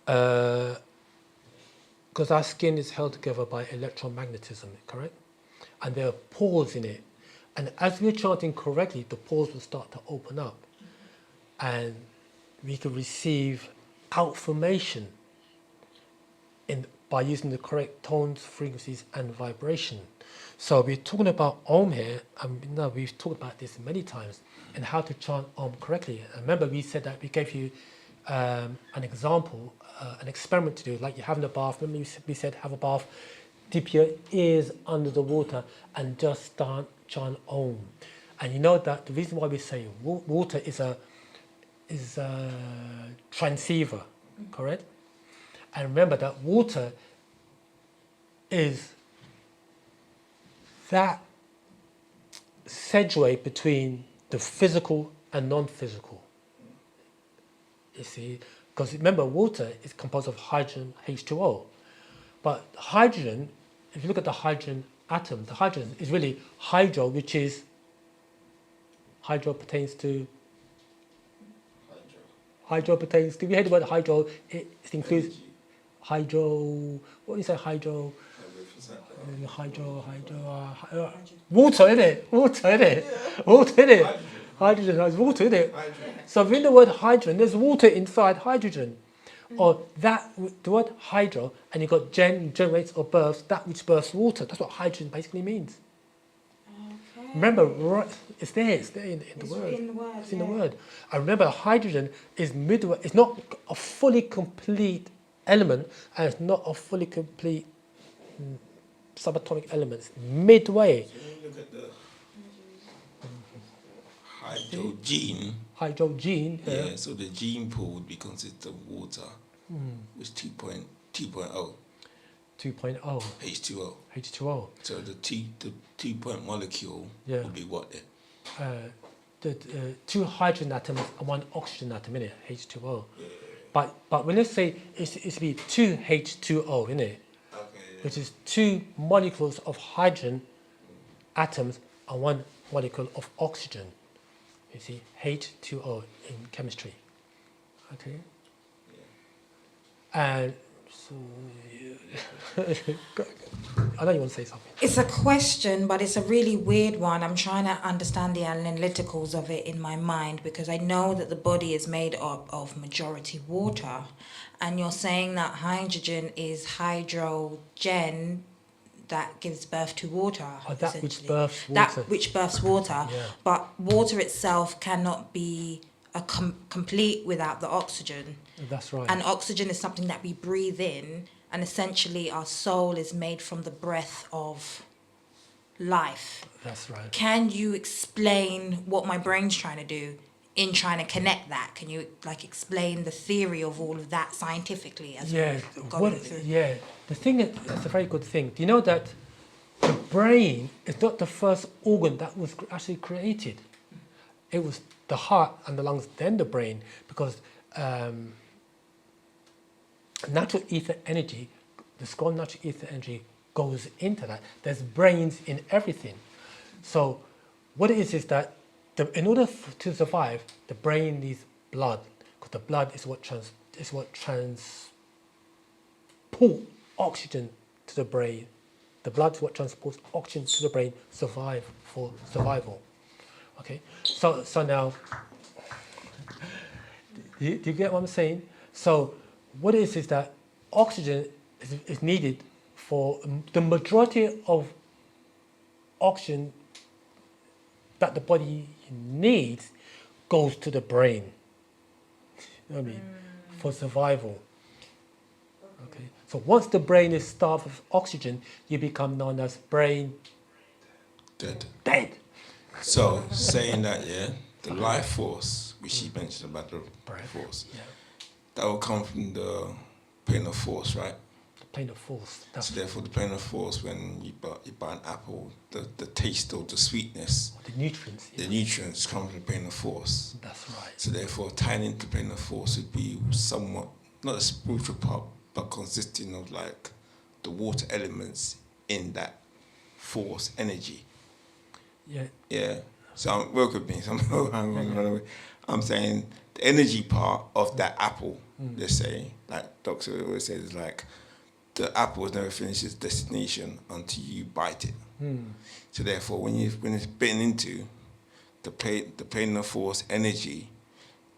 because our skin is held together by electromagnetism, correct? And there are pores in it. And as we're chanting correctly, the pores will start to open up. And we can receive information by using the correct tones, frequencies, and vibration. So we're talking about Om here, and we've talked about this many times, and how to chant Om correctly. And remember, we said that we gave you an example, an experiment to do, like you're having a bath. Remember, we said have a bath, dip your ears under the water, and just start chant Om. And you know that the reason why we say water is a transceiver, correct? And remember that water is that segue between the physical and non-physical. You see, because remember, water is composed of hydrogen, H2O. But hydrogen, if you look at the hydrogen atom, the hydrogen is really hydro, which is hydro pertains to. Hydro pertains to. We heard the word hydro. It includes. Energy. Hydro, what do you say, hydro, water, innit? Water, innit? Water, innit? Hydrogen has water, innit? So in the word hydrogen, there's water inside hydrogen. Or that, the word hydro, and you've got generates or births, that which births water. That's what hydrogen basically means. Okay. Remember, it's there in the word. It's in the word. And remember, hydrogen is midway, it's not a fully complete element, and it's not a fully complete subatomic element. It's midway. So when you look at the hydrogen. Yeah, so the gene pool would be consist of water, which 2.0. 2.0. H2O. H2O. So the 2 point molecule would be what then? The two hydrogen atoms and one oxygen atom in it, H2O. Yeah. But when they say it's to be 2 H2O, in it, which is 2 molecules of hydrogen atoms and 1 molecule of oxygen. You see, H2O in chemistry. Okay. Yeah. And so, I know you want to say something. It's a question, but it's a really weird one. I'm trying to understand the analyticals of it in my mind because I know that the body is made up of majority water, and you're saying that hydrogen is hydrogen that gives birth to water. That which births water. That which births water. Yeah. But water itself cannot be a complete without the oxygen. That's right. And oxygen is something that we breathe in, and essentially our soul is made from the breath of life. That's right. Can you explain what my brain's trying to do in trying to connect that? Can you explain the theory of all of that scientifically as we're going through? Yeah, the thing that's a very good thing. Do you know that the brain is not the first organ that was actually created? It was the heart and the lungs, then the brain, because natural ether energy, the strong natural ether energy goes into that. There's brains in everything. So what it is that in order to survive, the brain needs blood, because the blood is what transport oxygen to the brain. The blood is what transports oxygen to the brain for survival. Okay, so now, do you get what I'm saying? So what it is that oxygen is needed for the majority of oxygen that the body needs goes to the brain. You know what I mean? For survival. Okay. So once the brain is starved of oxygen, you become known as brain dead. So saying that, the life force, which she mentioned about the force, that will come from the plane of force, right? The plane of force. So therefore, the plane of force, when you buy an apple, the taste or the sweetness, the nutrients. The nutrients come from the plane of force. That's right. So therefore, tying into the plane of force would be somewhat, not a spiritual part, but consisting of like the water elements in that force energy. Yeah. Yeah. So work with me. So I'm saying the energy part of that apple. Let's say, like Doctor always says, like the apple never finishes its destination until you bite it. So therefore, when it's bitten into the plane of force energy,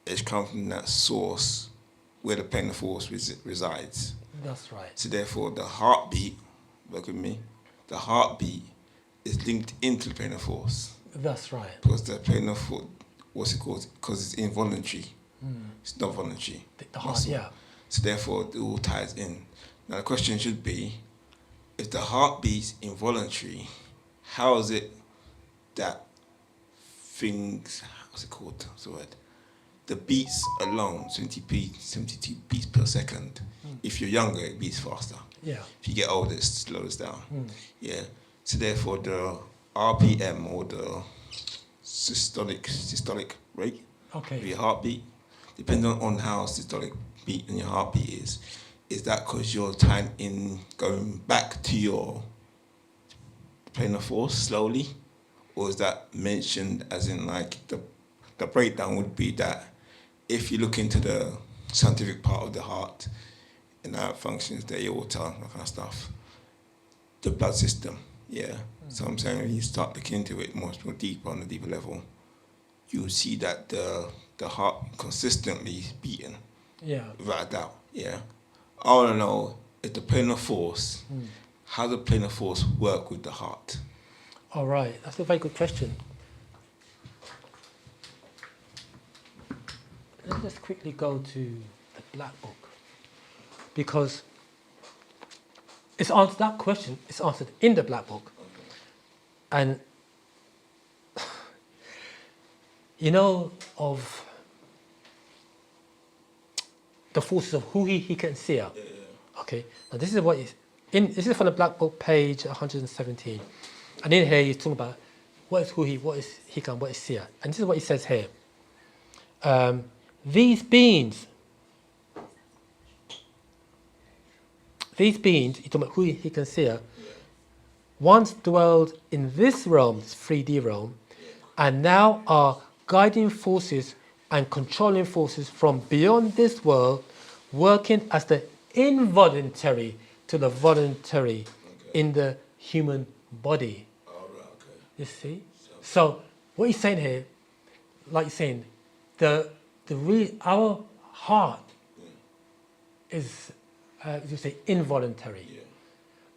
it's come from that source where the plane of force resides. That's right. So therefore, the heartbeat, look at me, the heartbeat is linked into the plane of force. That's right. Because the plane of force, what's it called? Because it's involuntary. It's not voluntary. The heart, muscle. yeah. So therefore, it all ties in. Now the question should be, if the heartbeat's involuntary, how is it that things, what's it called? What's the word? The beats alone, 72 beats per second. If you're younger, it beats faster. Yeah. If you get older, it slows down. Yeah. So therefore, the RPM, or the systolic rate of your heartbeat, depending on how systolic beat in your heartbeat is that because you're time in going back to your plane of force slowly, or is that mentioned as in like the breakdown would be that if you look into the scientific part of the heart and how it functions, the aorta, that kind of stuff, the blood system, yeah. So I'm saying when you start looking into it more deeper, on a deeper level, you'll see that the heart consistently is beating, without a doubt, yeah. I want to know if the plane of force, how does the plane of force work with the heart? All right, that's a very good question. Let's just quickly go to the Black Book, because it's answered, that question is answered in the Black Book. And you know of the forces of Hui, Hika, and Sia. Okay, now this is what is in. This is from the Black Book, page 117, and in here he's talking about what is Hui, what is Hika, and what is Sia. And this is what he says here. These beings, he's talking about Hui, Hika, and Sia, once dwelled in this realm, this 3D realm, and now are guiding forces and controlling forces from beyond this world, working as the involuntary to the voluntary in the human body. You see? So what he's saying here, like he's saying, our heart is, you say, involuntary,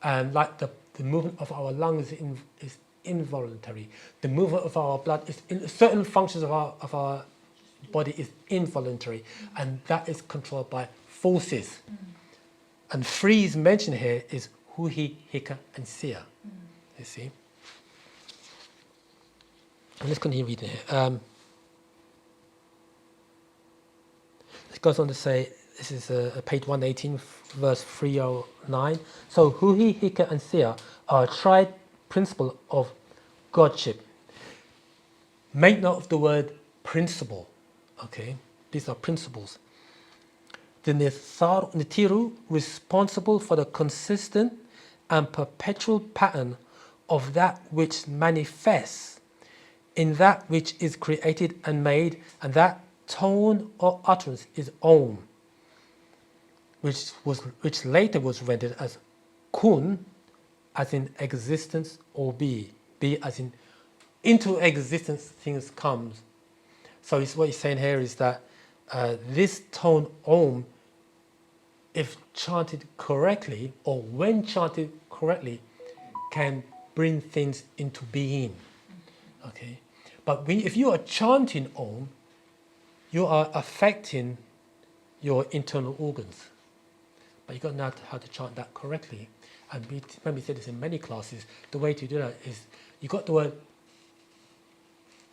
and like the movement of our lungs is involuntary. The movement of our blood is in certain functions of our body is involuntary, and that is controlled by forces. And three's mentioned here is Hui, Hika, and Sia. You see? And let's continue reading here. It goes on to say, this is page 118, verse 309. So Hui, Hika, and Sia are a tried principle of Godship. Make note of the word principle. Okay, these are principles. The Nitiru, responsible for the consistent and perpetual pattern of that which manifests in that which is created and made, and that tone or utterance is Om, which later was rendered as Kun, as in existence, or be as in into existence things comes. So what he's saying here is that this tone Om, if chanted correctly, or when chanted correctly, can bring things into being. Okay, but if you are chanting Om, you are affecting your internal organs. But you got to know how to chant that correctly. And when we said this in many classes, the way to do that is you got the word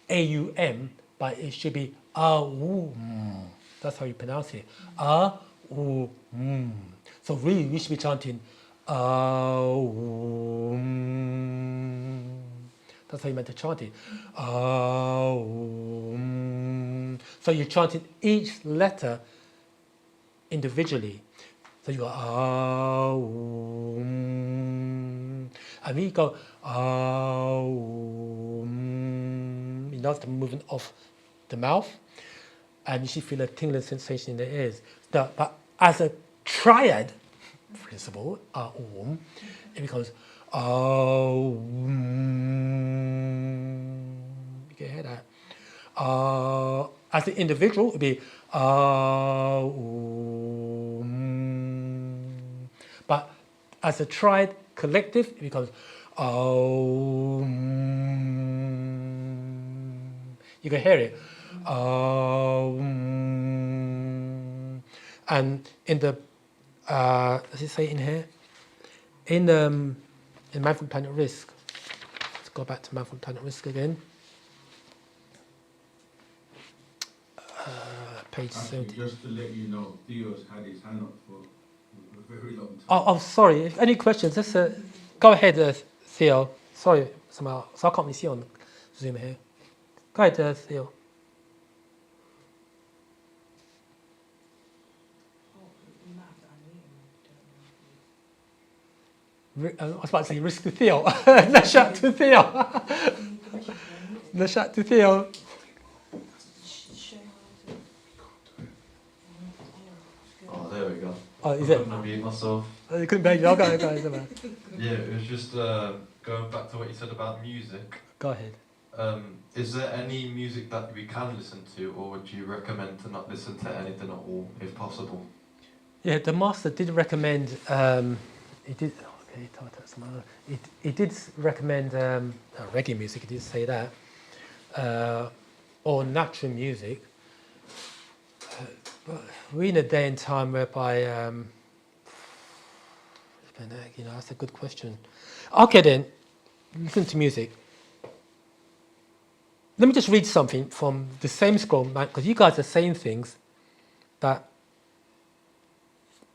A-U-M, but it should be A-U-M. That's how you pronounce it. A-U-M. So really, we should be chanting A-U-M. That's how you meant to chant it. A-U-M. So you're chanting each letter individually. So you go Aum. And when you go Aum, you notice the movement of the mouth, and you should feel a tingling sensation in the ears. But as a triad principle, Aum, it becomes Aum. You can hear that. As an individual, it'd be but as a triad collective, it becomes you can hear it. And in the does it say in here? In Mindful Planet Rizq. Let's go back to Mindful Planet Rizq again. Page 70. Just to let you know, Theo's had his hand up for a very long time. Oh, sorry. If any questions, just go ahead, Theo. Sorry, somehow. So I can't really see on Zoom here. Go ahead, Theo. I was about to say risk to Theo. Nashat to Theo. Nashat to Theo. Oh, there we go. Oh, is I it? couldn't unmute myself. You couldn't bear you. Go. Yeah, it was just going back to what you said about music. Go ahead. Is there any music that we can listen to, or would you recommend to not listen to anything at all, if possible? Yeah, the master did recommend. He did. Okay, he did recommend reggae music. He did say that, or natural music. But we're in a day and time whereby, that's a good question. Okay, then, listen to music. Let me just read something from the same scroll, because you guys are saying things that.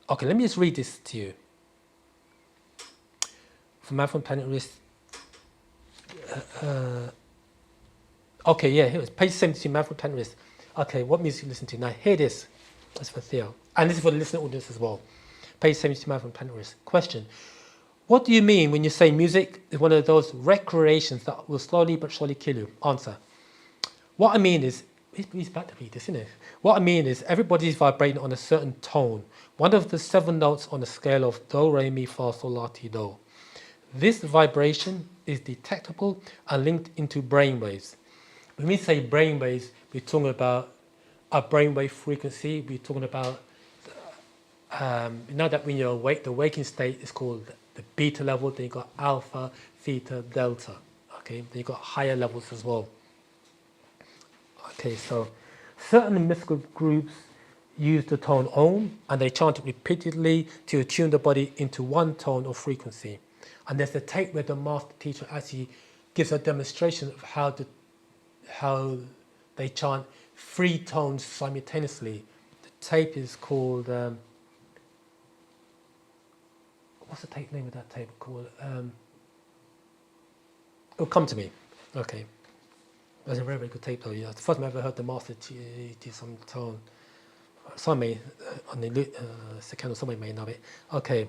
Okay, let me just read this to you. From Man from Planet Rizq. Okay, yeah, here it is. Page 72, Man from Planet Rizq. Okay, what music you listen to? Now, hear this. That's for Theo. And this is for the listening audience as well. Page 72, Man from Planet Rizq. Question. What do you mean when you say music is one of those recreations that will slowly but surely kill you? Answer. What I mean is, he's about to read this, isn't it? What I mean is, everybody's vibrating on a certain tone, one of the 7 notes on the scale of do, re, mi, fa, sol, la, ti, do. This vibration is detectable and linked into brainwaves. When we say brainwaves, we're talking about a brainwave frequency. We're talking about, that when you're awake, the waking state is called the beta level. Then you've got alpha, theta, delta. Okay, then you've got higher levels as well. Okay, so certain mystical groups use the tone Om, and they chant it repeatedly to attune the body into one tone or frequency. And there's a tape where the master teacher actually gives a demonstration of how they chant 3 tones simultaneously. The tape is called, what's the tape name of that tape called? It'll come to me. Okay. That's a very, very good tape though. Yeah. It's the first time I ever heard the master teach some tone. Some may, on the second, somebody may know it. Okay.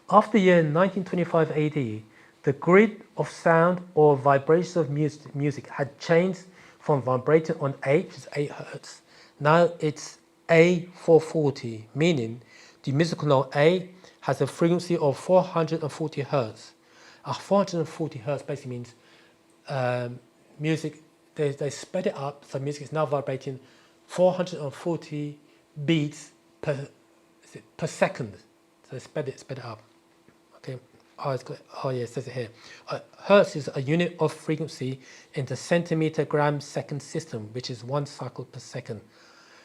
After the year 1925 AD, the grid of sound or vibrations of music had changed from vibrating on 8, which is 8 hertz. Now it's A440, meaning the musical note A has a frequency of 440 hertz. 440 hertz basically means music, they sped it up, so music is now vibrating 440 beats per second. So they sped it up. Okay. Oh yeah, it says it here. Hertz is a unit of frequency in the centimeter gram second system, which is 1 cycle per second.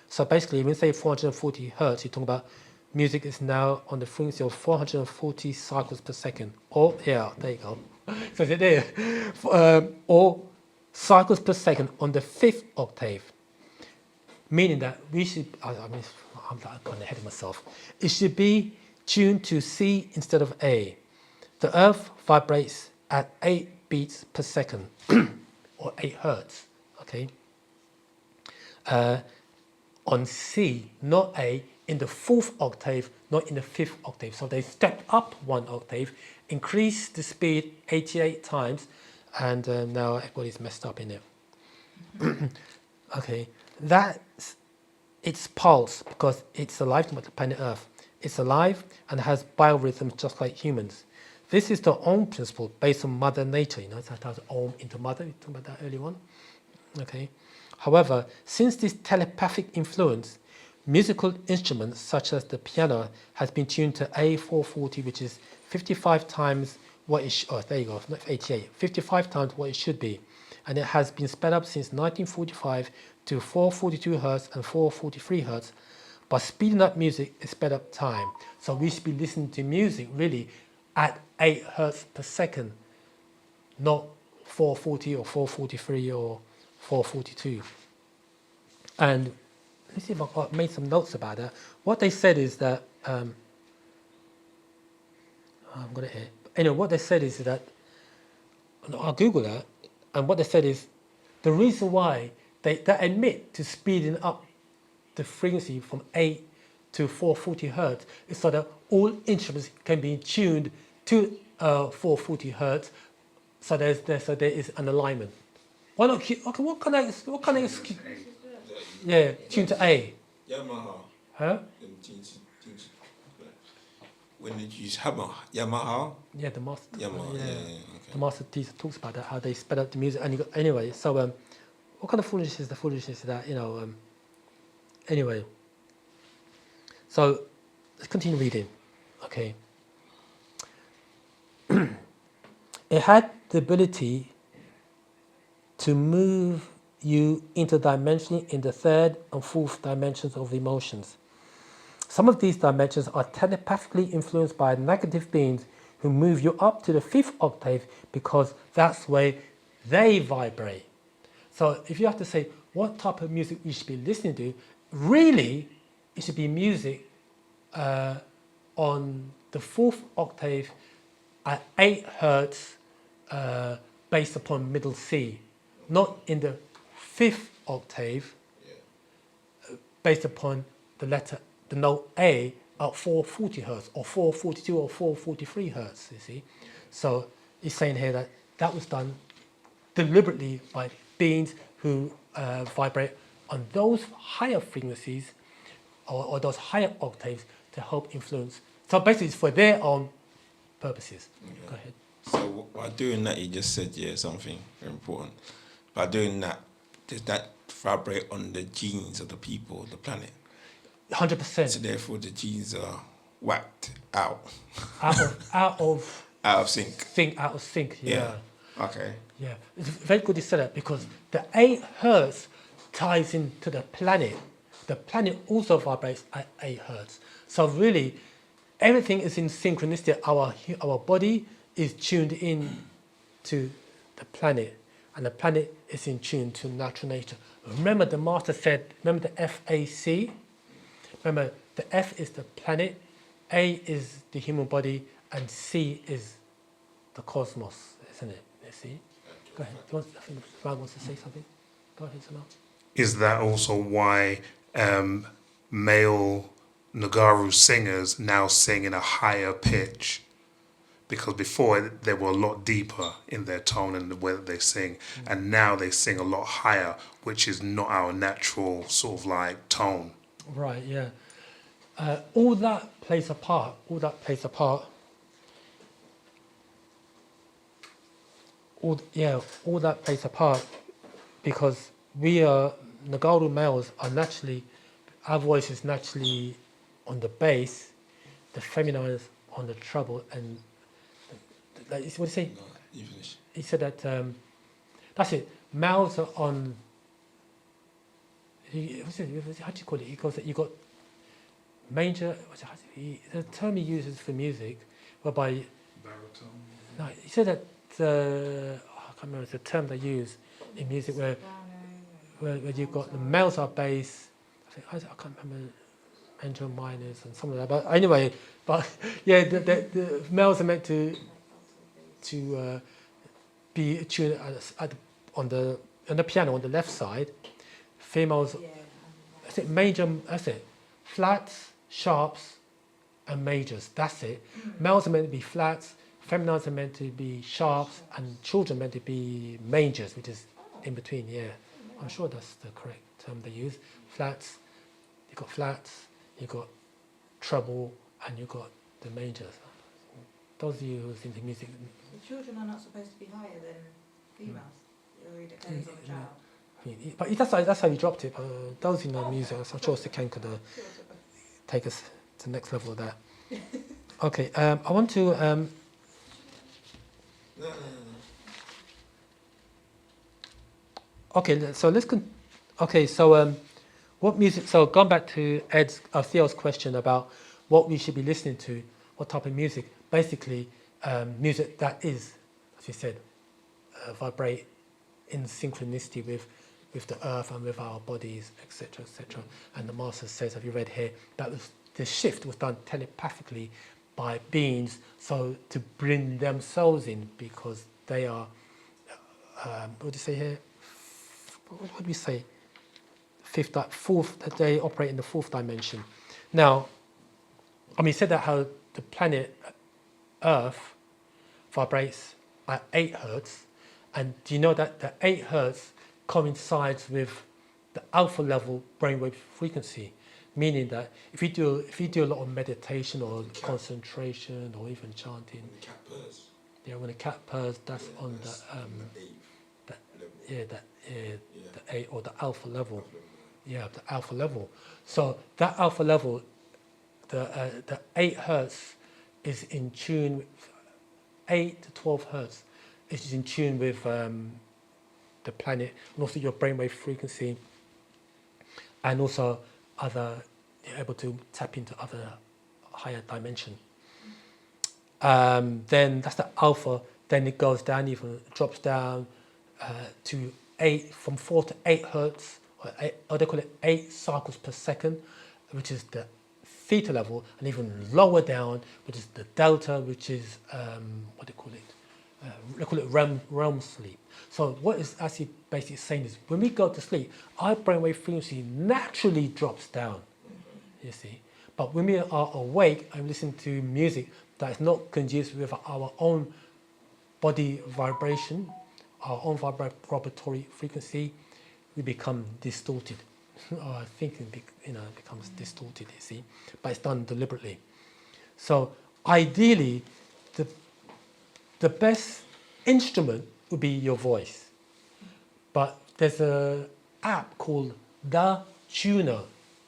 So basically, when you say 440 hertz, you're talking about music is now on the frequency of 440 cycles per second. Or, yeah, there you go. So it's there. Or cycles per second on the 5th octave. Meaning that we should, I'm going ahead of myself. It should be tuned to C instead of A. The Earth vibrates at 8 beats per second, or 8 hertz, okay? On C, not A, in the 4th octave, not in the 5th octave. So they stepped up 1 octave, increased the speed 88 times, and now everybody's messed up in it. Okay, that's its pulse because it's alive like the planet Earth. It's alive and has biorhythms just like humans. This is the Om principle based on Mother Nature. You know, that has Om into Mother. We talked about that earlier on. Okay. However, since this telepathic influence, musical instruments such as the piano has been tuned to A440, which is 55 times what it there you go, not 88, 55 times what it should be. And it has been sped up since 1945 to 442 hertz and 443 hertz. But speeding up music is sped up time. So we should be listening to music really at 8 hertz per second, not 440 or 443 or 442. And let's see if I've made some notes about that. What they said is that, I've got it here. Anyway, what they said is that, I'll Google that, and what they said is the reason why they admit to speeding up the frequency from 8 to 440 hertz is so that all instruments can be tuned to 440 hertz, so there is an alignment. Why not? Okay, what kind of yeah, tuned to A. Yamaha. Huh? When they use hammer, Yamaha. Yeah, the master. Yamaha. Yeah. Okay. The master teacher talks about that, how they sped up the music. And you got, anyway, so what kind of foolishness is the foolishness of that? You know. Anyway. So let's continue reading. Okay. It had the ability to move you interdimensionally in the 3rd and 4th dimensions of emotions. Some of these dimensions are telepathically influenced by negative beings who move you up to the 5th octave because that's where they vibrate. So if you have to say what type of music you should be listening to, really it should be music on the 4th octave at 8 hertz based upon middle C, not in the 5th octave based upon the note A at 440 hertz or 442 or 443 hertz, you see. So he's saying here that that was done deliberately by beings who vibrate on those higher frequencies or those higher octaves to help influence. So basically it's for their own purposes. Okay. Go ahead. So by doing that, you just said something very important. By doing that, does that vibrate on the genes of the people, the planet? 100%. So therefore, the genes are whacked out. out of sync. Out of sync. Yeah. Okay. Yeah. It's very good you said that because the 8 hertz ties into the planet. The planet also vibrates at 8 hertz. So really, everything is in synchronicity. Our body is tuned in to the planet, and the planet is in tune to natural nature. Remember the master said, remember the FAC? Remember, the F is the planet, A is the human body, and C is the cosmos, isn't it? You see? Go ahead. I think Ryan wants to say something. Go ahead, Samal. Is that also why male Nagaru singers now sing in a higher pitch? Because before they were a lot deeper in their tone and the way that they sing, and now they sing a lot higher, which is not our natural sort of like tone. Right, yeah. All that plays a part. All that plays a part. All that plays a part because we are, Nagaru males are naturally, our voice is naturally on the bass, the feminine is on the treble, and like, what did he say? No, you finish. He said that, that's it, males are on, how do you call it? He calls it, you got major, the term he uses for music, whereby, Baritone. no, he said that, I can't remember the term they use in music where you've got the males are bass, I can't remember, major minors and something like that. But anyway, yeah, the males are meant to be tuned on the piano on the left side. Females, I think major, flats, sharps, and majors. That's it. Males are meant to be flats, feminines are meant to be sharps, and children are meant to be majors, which is in between. Yeah, I'm sure that's the correct term they use. Flats. You got flats. You got treble, and you got the majors. Those of you who listen to music. The children are not supposed to be higher than females. It really depends on the child. But that's how you dropped it. Those who know music, I'm sure Sikan could take us to the next level of that. Okay, I want to. Okay, so let's. Okay, so what music? So going back to Theo's question about what we should be listening to, what type of music? Basically, music that is, as you said, vibrate in synchronicity with the earth and with our bodies, etc., etc. And the master says, have you read here, that the shift was done telepathically by beings, so to bring themselves in, because they are, what do you say here? What do we say? That they operate in the fourth dimension. Now, I mean, he said that how the planet Earth vibrates at 8 hertz, and do you know that the 8 hertz coincides with the alpha level brainwave frequency, meaning that if you do a lot of meditation or concentration or even chanting, When the cat purrs. yeah, when a cat purrs, that's on the 8 or the alpha level. Yeah, the alpha level. So that alpha level, the 8 hertz is in tune with 8 to 12 hertz is in tune with the planet, and also your brainwave frequency, and also you're able to tap into other higher dimension. Then that's the alpha. Then it goes down, even drops down to 8, from 4 to 8 hertz, or they call it 8 cycles per second, which is the theta level, and even lower down, which is the delta, which is what do they call it? They call it realm sleep. So what is actually basically saying is, when we go to sleep, our brainwave frequency naturally drops down. You see, but when we are awake and listen to music that is not conducive with our own body vibration, our own vibratory frequency, we become distorted. Our thinking becomes distorted, you see, but it's done deliberately. So ideally, the best instrument would be your voice. But there's an app called The Tuner.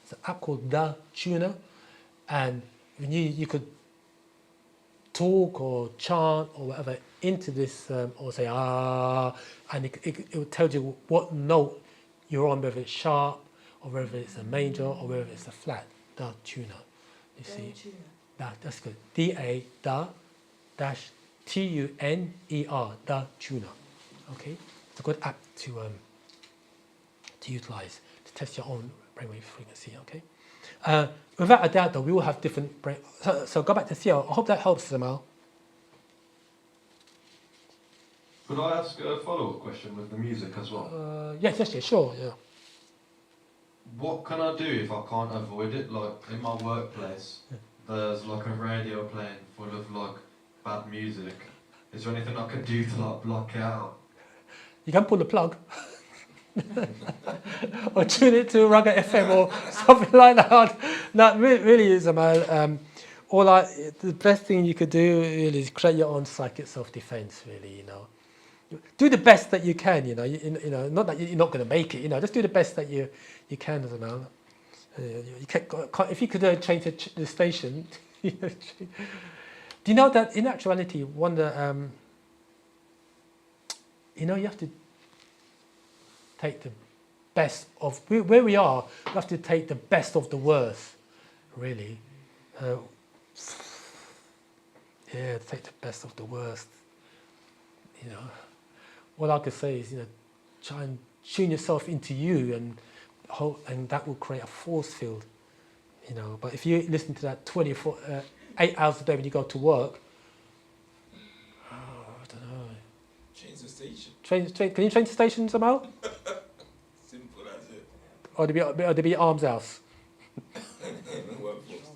It's an app called The Tuner, and you could talk or chant or whatever into this, or say and it will tell you what note you're on, whether it's sharp or whether it's a major or whether it's a flat. The Tuner, you see. That's good. Da dash TUNER, The Tuner. Okay, it's a good app to utilize to test your own brainwave frequency. Okay. Without a doubt, though, we will have different brain. So go back to Theo. I hope that helps, Zamal. Could I ask a follow-up question with the music as well? Yes, sure, yeah. What can I do if I can't avoid it? Like in my workplace, there's like a radio playing full of like bad music. Is there anything I can do to like block it out? You can pull the plug. Or tune it to Rugger FM or something like that. No, really is, man. The best thing you could do really is create your own psychic self-defense. Really, do the best that you can. Not that you're not going to make it. Just do the best that you can, as a man. You can't, if you could change the station. Do you know that in actuality, you have to take the best of where we are. We have to take the best of the worst, really. Take the best of the worst. What I could say is, try and tune yourself into you, and that will create a force field. But if you listen to that 8 hours a day when you go to work, I don't know. Change the station. Can you change the station somehow? Simple as it. Or there be arms house? Workforce.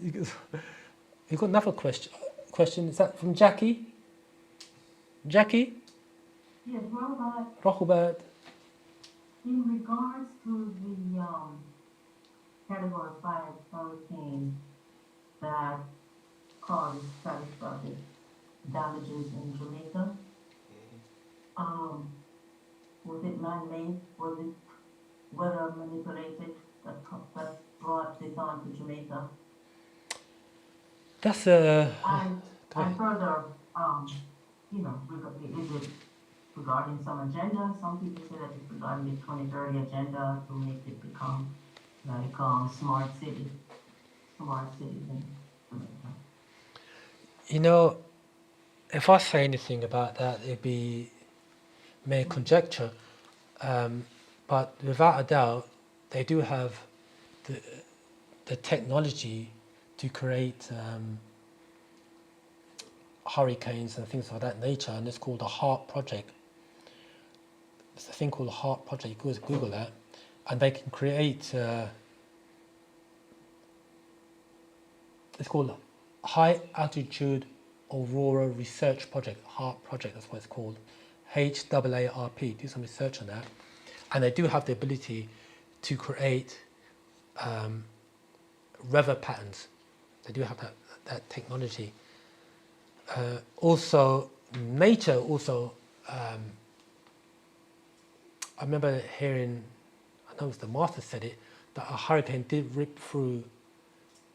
You've got another question. Is that from Jackie? Jackie? Yes, Robert, Rohbert? in regards to the Category 5 hurricane that caused catastrophic damages in Jamaica, was it man-made? Was it weather manipulated that brought this on to Jamaica? That's a... And further, is it regarding some agenda? Some people say that it's regarding the 2030 agenda to make it become like smart cities in Jamaica. You know, if I say anything about that, it'd be mere conjecture. But without a doubt, they do have the technology to create hurricanes and things of that nature, and it's called the HARP project. It's a thing called the HARP project. You can Google that, and they can create. It's called High Altitude Aurora Research Project. HARP project. That's what it's called. HAARP. Do some research on that, and they do have the ability to create weather patterns. They do have that technology. Also, nature also. I remember hearing, I know it was the master said it, that a hurricane did rip through.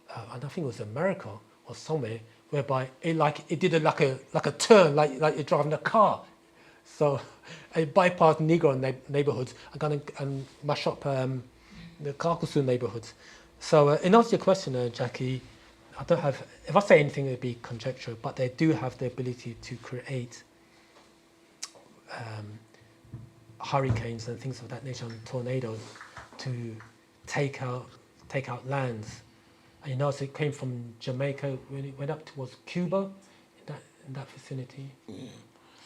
I don't think it was America or somewhere, whereby it did like a turn, like you're driving a car. So it bypassed Negro neighborhoods and mash up the Kakusu neighborhoods. So in answer to your question, Jackie, I don't have. If I say anything, it'd be conjecture, but they do have the ability to create hurricanes and things of that nature, and tornadoes to take out lands. And you notice it came from Jamaica when it went up towards Cuba, in that vicinity. Yeah.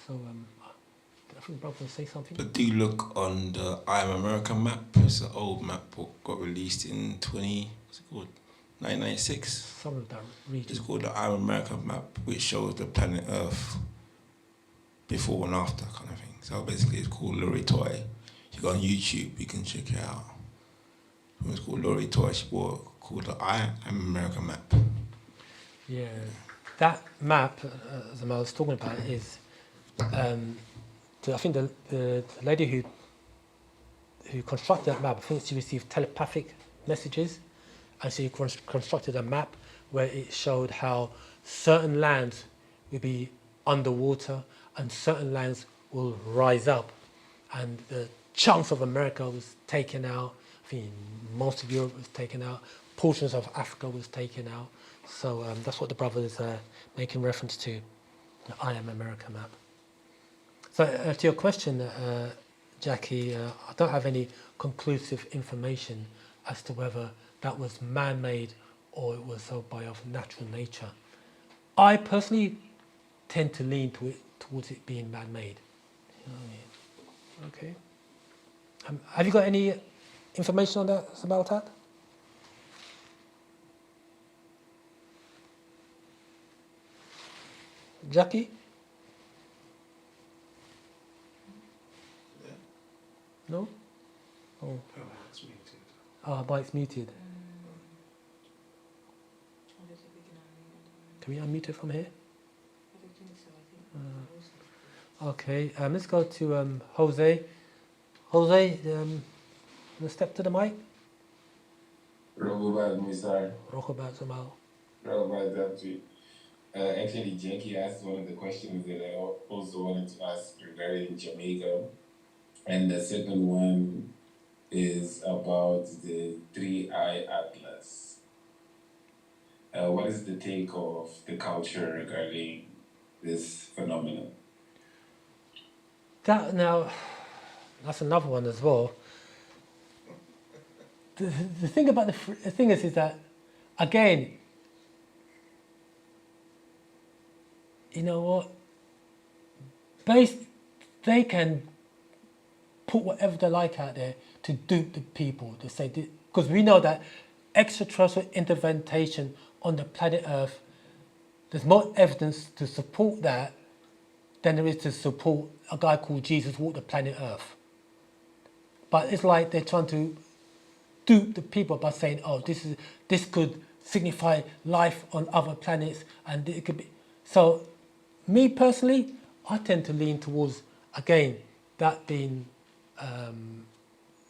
So I think brother will say something. But do look on the I Am America map. It's an old map book, got released in 1996. Some of that region. It's called the I Am America map, which shows the planet Earth before and after kind of thing. So basically it's called Lori Toy. You go on YouTube, you can check it out. It's called Lori Toy. She called the I Am America map. Yeah, that map, as I was talking about, is I think the lady who constructed that map, I think she received telepathic messages, and she constructed a map where it showed how certain lands will be underwater and certain lands will rise up, and the chunks of America was taken out. I think most of Europe was taken out. Portions of Africa was taken out. So that's what the brother is making reference to, the I Am America map. So to your question, Jackie, I don't have any conclusive information as to whether that was man-made or it was by of natural nature. I personally tend to lean towards it being man-made. You know what I mean? Okay. Have you got any information on that, about that? Jackie? Yeah. No? Oh. It's muted. Mike's muted. Can we unmute it from here? I don't think so. I think Okay, let's go to Jose. Jose, let's step to the mic. Rogobat Mr. Rokobat Zamal. Rogobat Dabji. Actually, Jackie asked one of the questions that I also wanted to ask regarding Jamaica. And the second one is about the 3-Eye Atlas. What is the take of the culture regarding this phenomenon? That's another one as well. The thing about the thing is that, again, you know what? They can put whatever they like out there to dupe the people, to say, because we know that extraterrestrial intervention on the planet Earth, there's more evidence to support that than there is to support a guy called Jesus walked the planet Earth. But it's like they're trying to dupe the people by saying, oh, this could signify life on other planets, and it could be. So, me personally, I tend to lean towards, again, that being,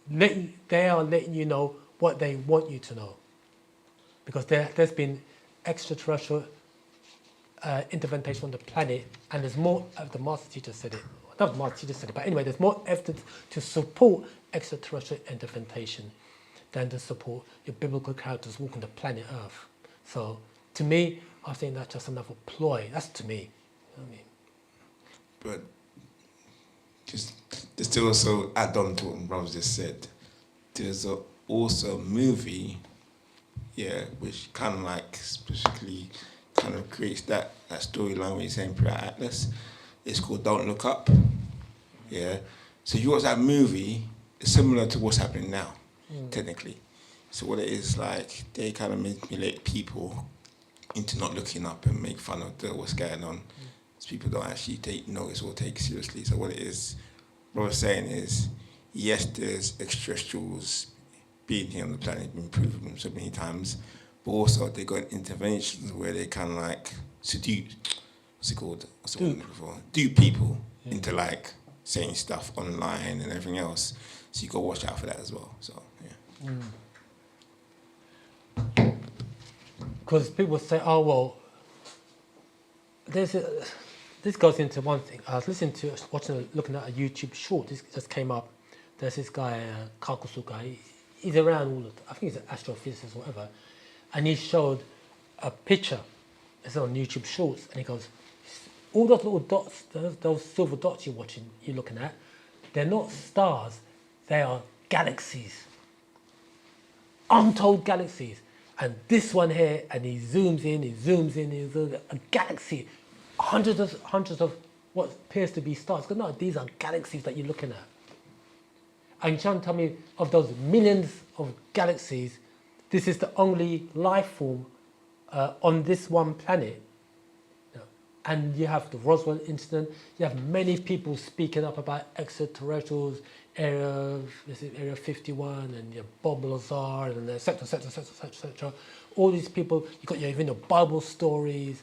they are letting you know what they want you to know. Because there's been extraterrestrial intervention on the planet, and there's more, the master teacher said it, not the master teacher said it, but anyway, there's more evidence to support extraterrestrial intervention than to support your biblical characters walking the planet Earth. So, to me, I think that's just another ploy. That's to me. You know what I mean? But just to also add on to what Rob just said, there's also a movie, which kind of like specifically kind of creates that storyline where you're saying Pirate Atlas. It's called Don't Look Up. Yeah. So you watch that movie, it's similar to what's happening now, technically. So what it is like, they kind of manipulate people into not looking up and make fun of what's going on. So people don't actually take notice or take it seriously. So what it is, what we're saying is, yes, there's extraterrestrials being here on the planet, been proven so many times, but also they got interventions where they kind of like seduce, what's it called? What's the word before? Dupe people into like saying stuff online and everything else. So you got to watch out for that as well. So yeah. Because people say, oh well, this goes into one thing. I was looking at a YouTube short. This just came up. There's this guy, Kakusu guy. He's around all the. I think he's an astrophysicist or whatever, and he showed a picture. It's on YouTube Shorts, and he goes, all those little dots, those silver dots you're looking at, they're not stars. They are galaxies. Untold galaxies. And this one here, and he zooms in, he zooms in, a galaxy, hundreds of what appears to be stars. Because no, these are galaxies that you're looking at. And you're trying to tell me of those millions of galaxies, this is the only life form on this one planet. And you have the Roswell incident, you have many people speaking up about extraterrestrials, Area 51, and you have Bob Lazar, and etc. All these people, you got your even the Bible stories.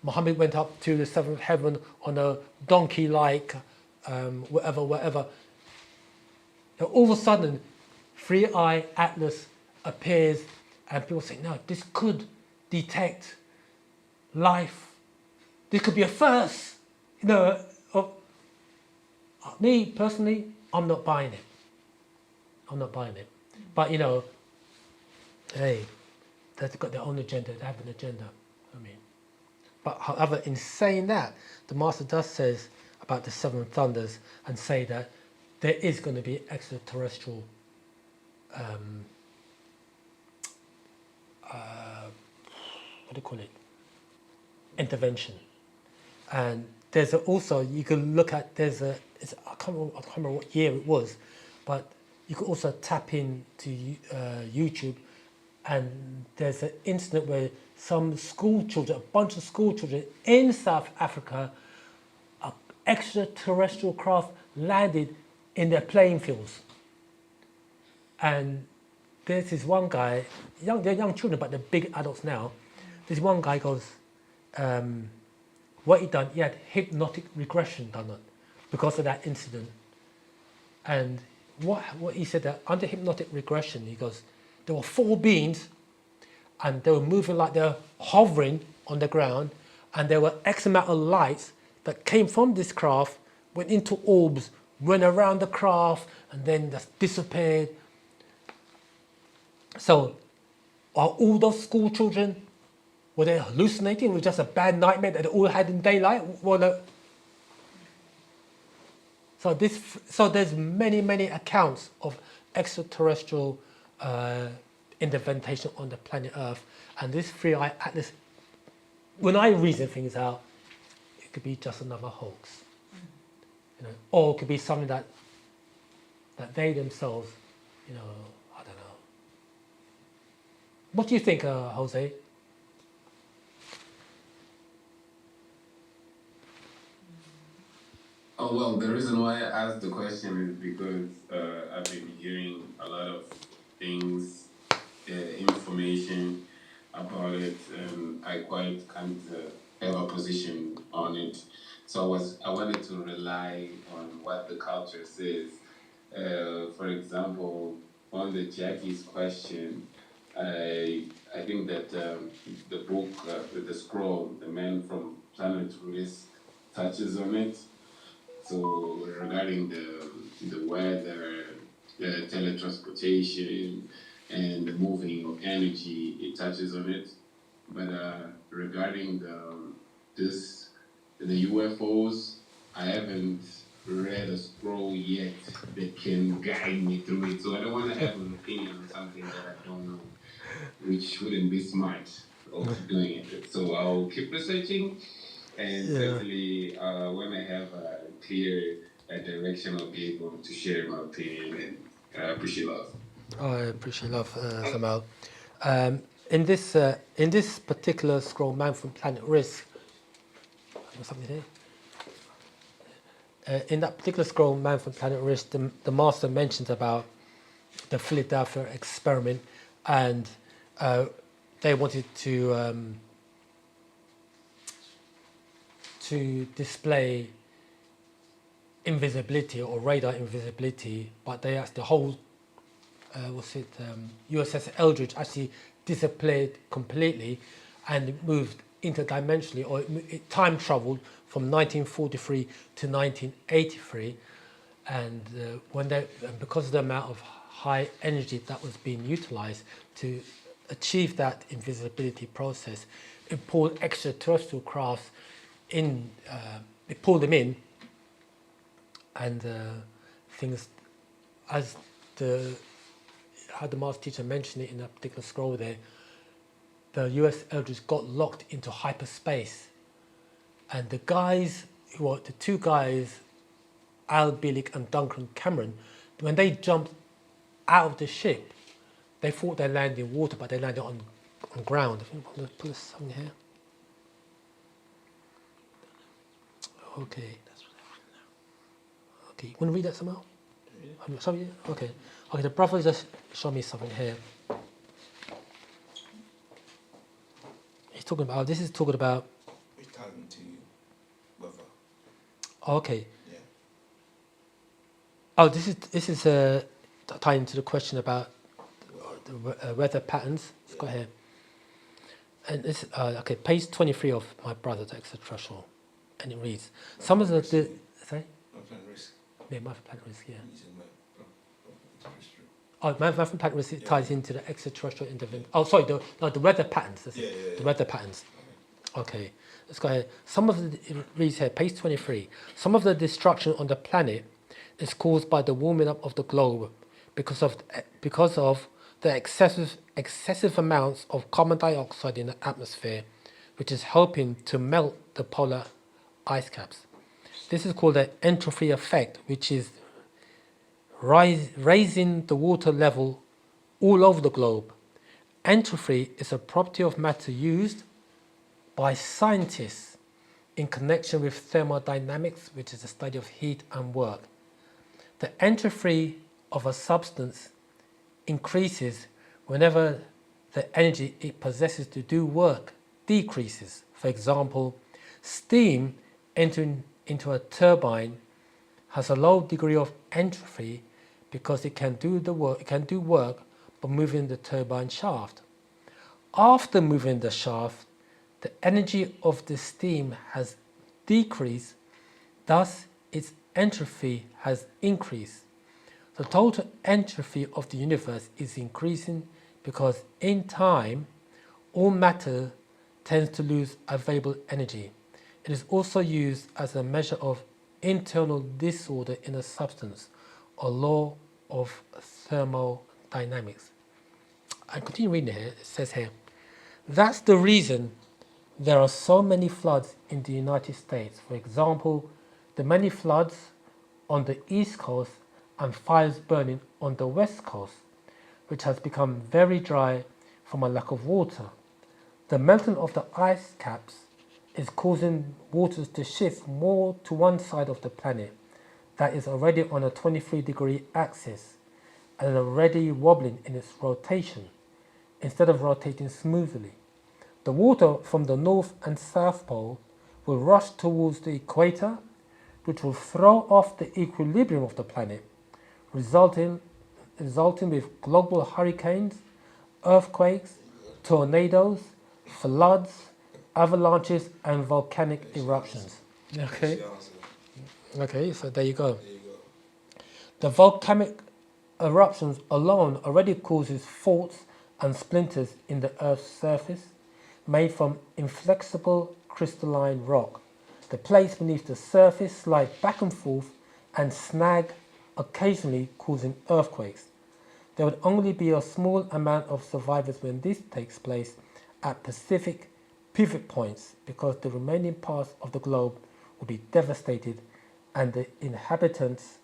Muhammad went up to the seventh heaven on a donkey-like, whatever. Now, all of a sudden, Three-Eye Atlas appears, and people say, no, this could detect life. This could be a first. Me personally, I'm not buying it. But hey, they've got their own agenda. They have an agenda. I mean, but however, in saying that, the Master does says about the seven thunders and say that there is going to be extraterrestrial. What do you call it? Intervention. And there's also, you can look at, I can't remember what year it was, but you can also tap into YouTube, and there's an incident where some school children, a bunch of school children in South Africa, an extraterrestrial craft landed in their playing fields. And there's this one guy, they're young children, but they're big adults now. This one guy goes, what he done, he had hypnotic regression done on because of that incident. And what he said that under hypnotic regression, he goes, there were four beings and they were moving like they're hovering on the ground, and there were X amount of lights that came from this craft, went into orbs, went around the craft, and then just disappeared. So are all those school children, were they hallucinating? It was just a bad nightmare that they all had in daylight? So there's many accounts of extraterrestrial intervention on the planet Earth, and this Three-Eye Atlas, when I reason things out, it could be just another hoax, or it could be something that they themselves, I don't know. What do you think, Jose? Oh, well, the reason why I asked the question is because I've been hearing a lot of things, information about it, and I quite can't have a position on it. So I wanted to rely on what the culture says. For example, on the Jackie's question, I think that the book, the scroll, The Man from Planet Risk, touches on it. So regarding the weather, the teletransportation, and the moving energy, it touches on it. But regarding the UFOs, I haven't read a scroll yet that can guide me through it. So I don't want to have an opinion on something that I don't know, which wouldn't be smart of doing it. So I'll keep researching, and certainly when I have a clear direction, I'll be able to share my opinion, and I appreciate love. I appreciate love, Samuel. In this particular scroll, Man from Planet Risk, something here. In that particular scroll, Man from Planet Risk, the master mentions about the Philadelphia experiment, and they wanted to display invisibility or radar invisibility, but they asked the whole USS Eldridge actually disappeared completely, and it moved interdimensionally, or it time traveled from 1943 to 1983, and because of the amount of high energy that was being utilized to achieve that invisibility process, it pulled extraterrestrial crafts in. It pulled them in, and things as how the master teacher mentioned it in that particular scroll there, the US Eldridge got locked into hyperspace, and the two guys, Al Bielek and Duncan Cameron, when they jumped out of the ship, they thought they landed in water, but they landed on ground. I think I'm going to put something here. Okay. Okay, you want to read that somehow? Sorry, okay. Okay, the brother just showed me something here. He's talking about, this is talking about. Which ties into weather. Okay. Yeah. Oh, this is tying into the question about the weather patterns. It's got here. And this, okay, page 23 of my brother's extraterrestrial, and it reads, some of the, sorry? Planet Risk. Yeah, Man from Planet Risk, yeah. You said extraterrestrial. Oh, Man from Planet Risk ties into the extraterrestrial intervention. Oh, sorry, the weather patterns. That's it. The weather patterns. Okay, let's go ahead. It reads here, page 23. Some of the destruction on the planet is caused by the warming up of the globe because of the excessive amounts of carbon dioxide in the atmosphere, which is helping to melt the polar ice caps. This is called the entropy effect, which is raising the water level all over the globe. Entropy is a property of matter used by scientists in connection with thermodynamics, which is the study of heat and work. The entropy of a substance increases whenever the energy it possesses to do work decreases. For example, steam entering into a turbine has a low degree of entropy because it can do work by moving the turbine shaft. After moving the shaft, the energy of the steam has decreased, thus its entropy has increased. The total entropy of the universe is increasing because in time, all matter tends to lose available energy. It is also used as a measure of internal disorder in a substance, a law of thermodynamics. I continue reading here. It says here, that's the reason there are so many floods in the United States. For example, the many floods on the East Coast and fires burning on the West Coast, which has become very dry from a lack of water. The melting of the ice caps is causing waters to shift more to one side of the planet that is already on a 23-degree axis and already wobbling in its rotation instead of rotating smoothly. The water from the North and South Pole will rush towards the equator, which will throw off the equilibrium of the planet, resulting with global hurricanes, earthquakes, tornadoes, floods, avalanches, and volcanic eruptions. Okay. Okay, so there you go. The volcanic eruptions alone already causes faults and splinters in the Earth's surface, made from inflexible crystalline rock. The plates beneath the surface slide back and forth and snag, occasionally causing earthquakes. There would only be a small amount of survivors when this takes place at Pacific pivot points, because the remaining parts of the globe will be devastated and the inhabitants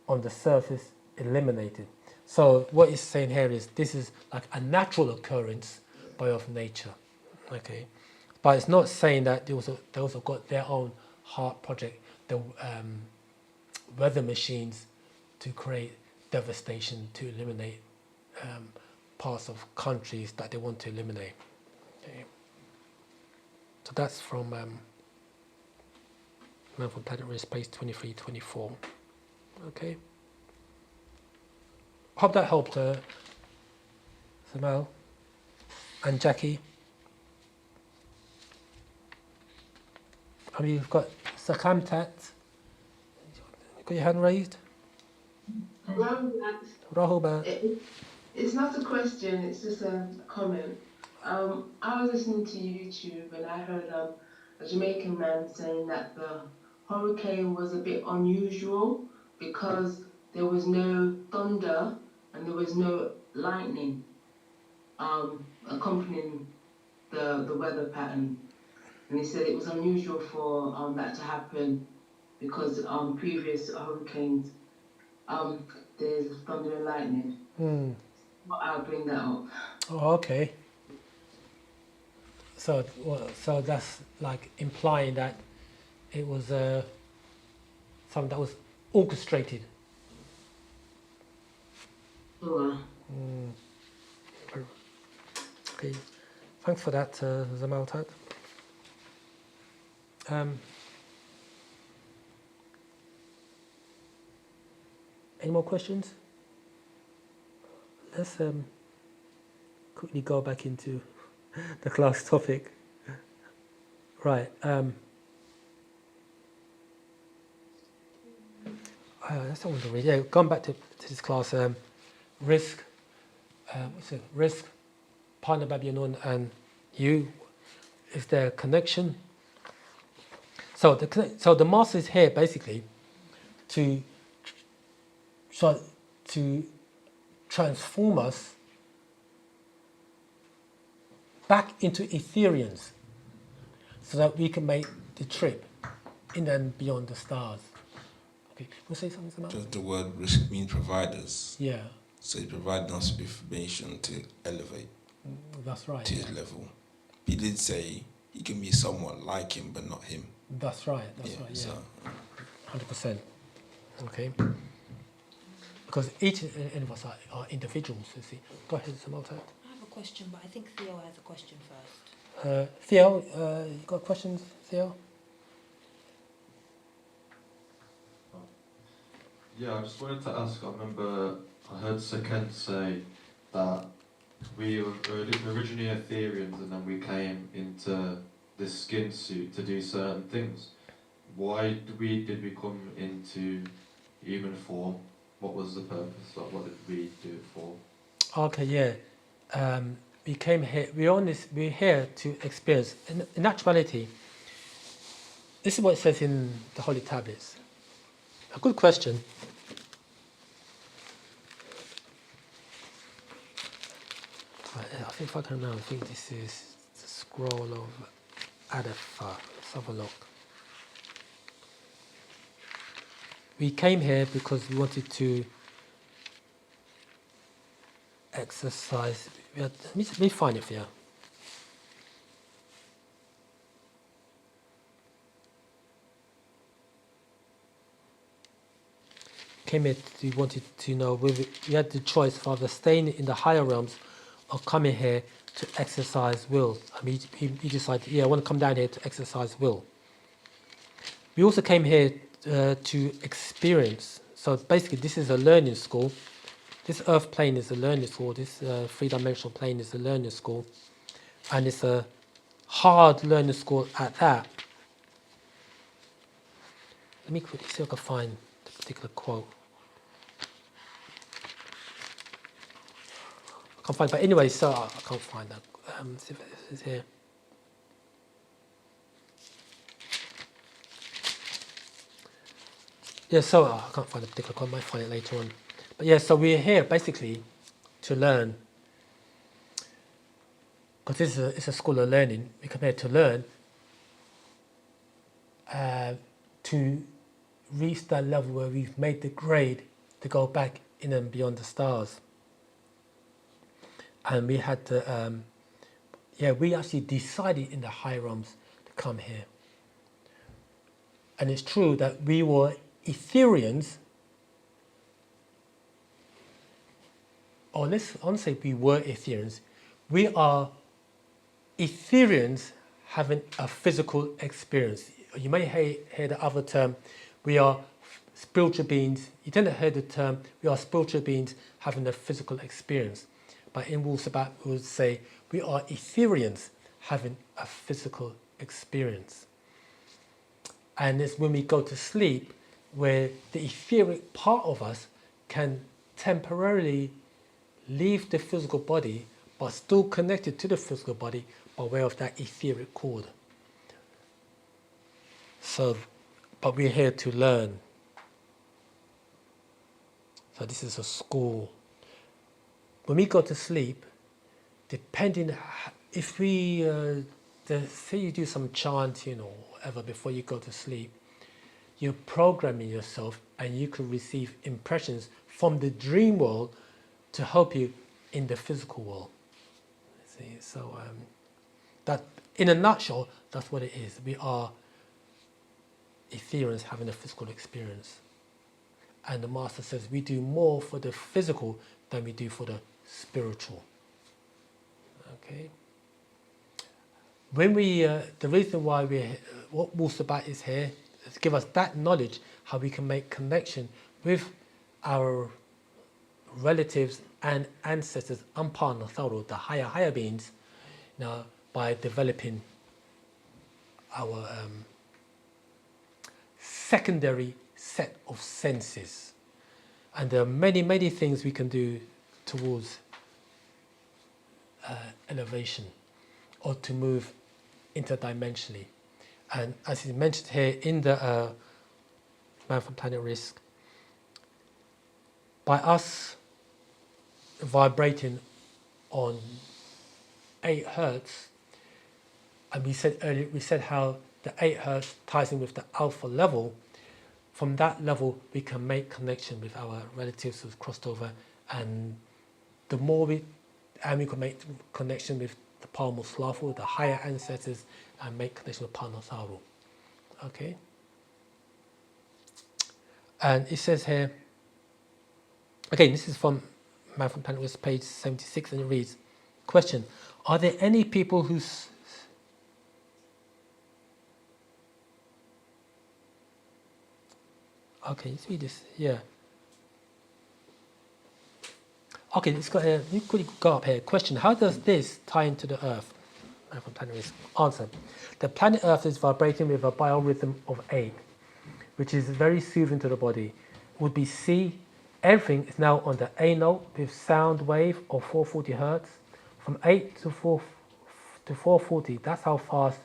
on the surface eliminated. So what it's saying here is this is like a natural occurrence by of nature. Okay, but it's not saying that they also got their own heart project, the weather machines to create devastation, to eliminate parts of countries that they want to eliminate. Okay. So that's from Man from Planet Rizq, Space 2324. Okay. Hope that helped Samal and Jackie. And you've got Sakamtat. You got your hand raised? Rahubat. It's not a question, it's just a comment. I was listening to YouTube and I heard a Jamaican man saying that the hurricane was a bit unusual because there was no thunder and there was no lightning accompanying the weather pattern. And he said it was unusual for that to happen because previous hurricanes there's thunder and lightning. I'll bring that up. Oh, okay. So that's like implying that it was something that was orchestrated. Sure. Okay, thanks for that, Zamaltat. Any more questions? Let's quickly go back into the class topic. Right. That's not one. Yeah, going back to this class. Rizq. What's it? Rizq, partner Yaanuwn, and you. Is there a connection? So the master is here basically to transform us back into Ethereans so that we can make the trip in and beyond the stars. Okay, we'll say something about Just the word risk means providers. Yeah. So he's providing us with information to elevate That's right. to his level. He did say he can be somewhat like him, but not him. That's right. That's right. Yeah. So 100%. Okay. Because each of us are individuals. You see. Go ahead, Samalta. I have a question, but I think Theo has a question first. Theo, you got questions, Theo? Yeah, I just wanted to ask, I remember I heard Saken say that we were originally Ethereans and then we came into this skin suit to do certain things. Why did we come into human form? What was the purpose? Like, what did we do it for? Okay, yeah. We came here. We're here to experience. In actuality, this is what it says in the Holy Tablets. A good question. I think if I can remember, I think this is the scroll of Adapha. Let's have a look. We came here because we wanted to exercise. Let me find it for you. Came here, he wanted to know whether we had the choice of either staying in the higher realms or coming here to exercise will. I mean, he decided, yeah, I want to come down here to exercise will. We also came here to experience. So basically, this is a learning school. This earth plane is a learning school. This three-dimensional plane is a learning school. And it's a hard learning school at that. Let me quickly see if I can find the particular quote. I can't find, but anyway, so I can't find that. See if it is here. Yeah, so I can't find a particular quote. I might find it later on. But yeah, so we're here basically to learn. Because it's a school of learning. We come here to learn, to reach that level where we've made the grade to go back in and beyond the stars. And we had to, we actually decided in the high realms to come here. And it's true that we were Ethereans, or let's say we were Ethereans. We are Ethereans having a physical experience. You may hear the other term, we are spiritual beings. You tend to hear the term, we are spiritual beings having a physical experience. But in Wu-Sabat, we would say, we are Ethereans having a physical experience. And it's when we go to sleep where the etheric part of us can temporarily leave the physical body, but still connected to the physical body by way of that etheric cord. So, but we're here to learn. So this is a school. When we go to sleep, depending, if we, say you do some chanting or whatever before you go to sleep, you're programming yourself and you can receive impressions from the dream world to help you in the physical world. See, so that, in a nutshell, that's what it is. We are Ethereans having a physical experience. And the Master says we do more for the physical than we do for the spiritual. Okay. When we, the reason why what Wu-Sabat is here is to give us that knowledge how we can make connection with our relatives and ancestors, Ampan Thoro, the higher beings, by developing our secondary set of senses. And there are many things we can do towards elevation or to move interdimensionally. And as is mentioned here in the Man from Planet Rizq, by us vibrating on 8 hertz, and we said earlier, how the 8 hertz ties in with the alpha level. From that level, we can make connection with our relatives who've crossed over, and the more we can make connection with the Palmo Slafu, the higher ancestors, and make connection with Palmo Saru. Okay? And it says here, again, this is from Man from Planet Rizq, page 76, and it reads, question, are there any people who okay, let's read this. Yeah. Okay, it's got here. You could go up here. Question: how does this tie into the Earth? From Planet Rizq. Answer: the planet Earth is vibrating with a biorhythm of 8, which is very soothing to the body. Would be C. Everything is now on the A note with sound wave of 440 hertz, from 8 to 440. That's how fast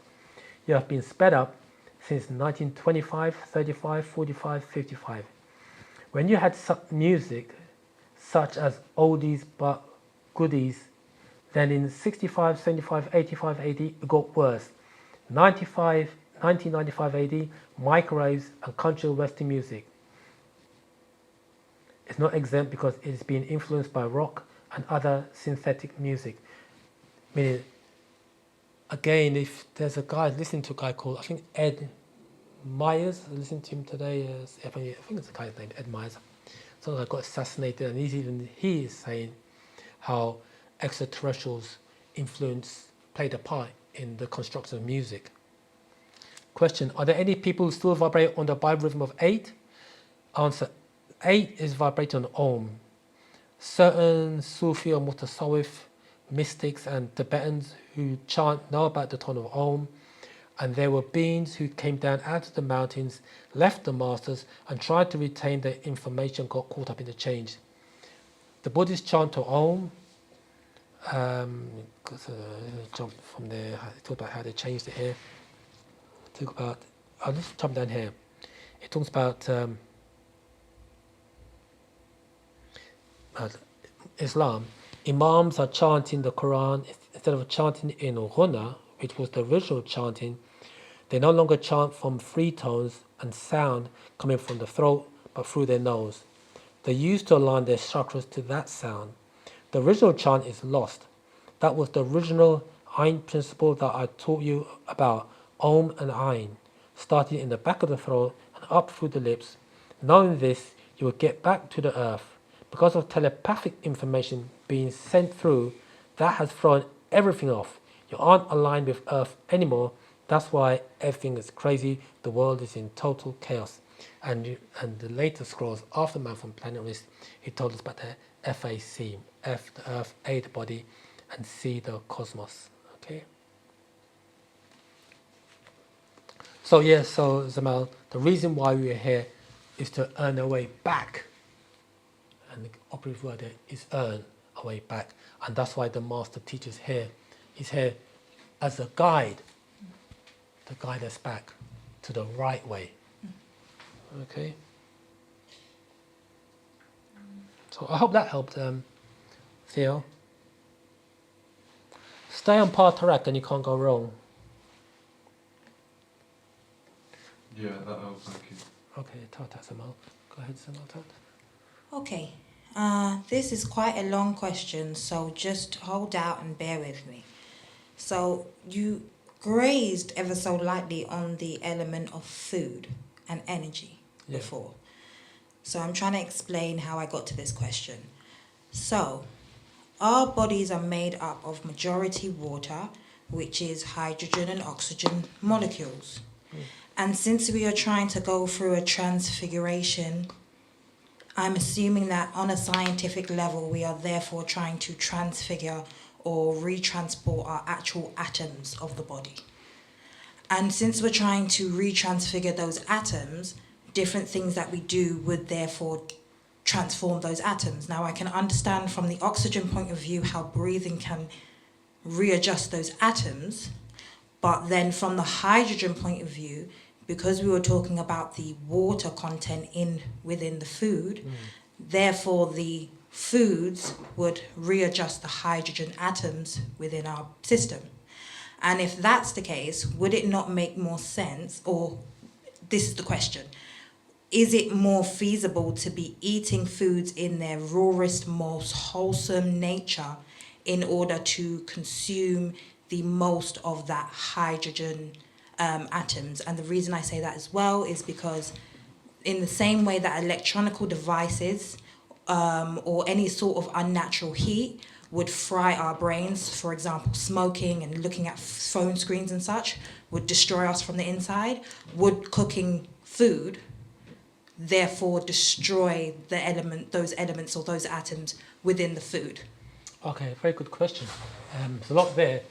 you have been sped up since 1925, 35, 45, 55. When you had music such as oldies but goodies, then in 65, 75, 85 AD it got worse. 1995 AD, microwaves and country western music. It's not exempt because it is being influenced by rock and other synthetic music. Meaning, again, if there's a guy, listening to a guy called, I think Ed Myers, I listened to him today, I think it's a guy's name, Ed Myers. So I got assassinated, and he is saying how extraterrestrials played a part in the construction of music. Question, are there any people who still vibrate on the biorhythm of 8? Answer, 8 is vibrating on Om. Certain Sufi or Mutasawwif mystics and Tibetans who chant know about the tone of Om, and there were beings who came down out of the mountains, left the masters, and tried to retain their information, got caught up in the change. The Buddhists chant to Om. Jump from there, talk about how they changed it here. Talk about, let's jump down here. It talks about Islam. Imams are chanting the Quran instead of chanting in Ghuna, which was the original chanting. They no longer chant from free tones and sound coming from the throat, but through their nose. They used to align their chakras to that sound. The original chant is lost. That was the original Ain principle that I taught you about, Om and Ain, starting in the back of the throat and up through the lips. Knowing this, you will get back to the earth. Because of telepathic information being sent through, that has thrown everything off. You aren't aligned with earth anymore. That's why everything is crazy. The world is in total chaos. And the later scrolls after Man from Planet Rizq, he told us about the FAC, F the earth, A the body, and C the cosmos. Okay. So so Zamal, the reason why we are here is to earn our way back. And the operative word there is earn our way back. And that's why the master teacher's here. He's here as a guide to guide us back to the right way. Okay. So I hope that helped, Theo. Stay on par track and you can't go wrong. Yeah, that helps, thank you. Okay, Tata Samal. Go ahead, Samal Tata. Okay. This is quite a long question, so just hold out and bear with me. So you grazed ever so lightly on the element of food and energy before. So I'm trying to explain how I got to this question. So our bodies are made up of majority water, which is hydrogen and oxygen molecules. And since we are trying to go through a transfiguration, I'm assuming that on a scientific level, we are therefore trying to transfigure or retransport our actual atoms of the body. And since we're trying to retransfigure those atoms, different things that we do would therefore transform those atoms. Now, I can understand from the oxygen point of view how breathing can readjust those atoms, but then from the hydrogen point of view, because we were talking about the water content within the food, therefore the foods would readjust the hydrogen atoms within our system. And if that's the case, would it not make more sense, or this is the question, is it more feasible to be eating foods in their rawest, most wholesome nature in order to consume the most of that hydrogen atoms? And the reason I say that as well is because in the same way that electronical devices or any sort of unnatural heat would fry our brains, for example, smoking and looking at phone screens and such would destroy us from the inside, would cooking food therefore destroy those elements or those atoms within the food? Okay, very good question. There's a lot there.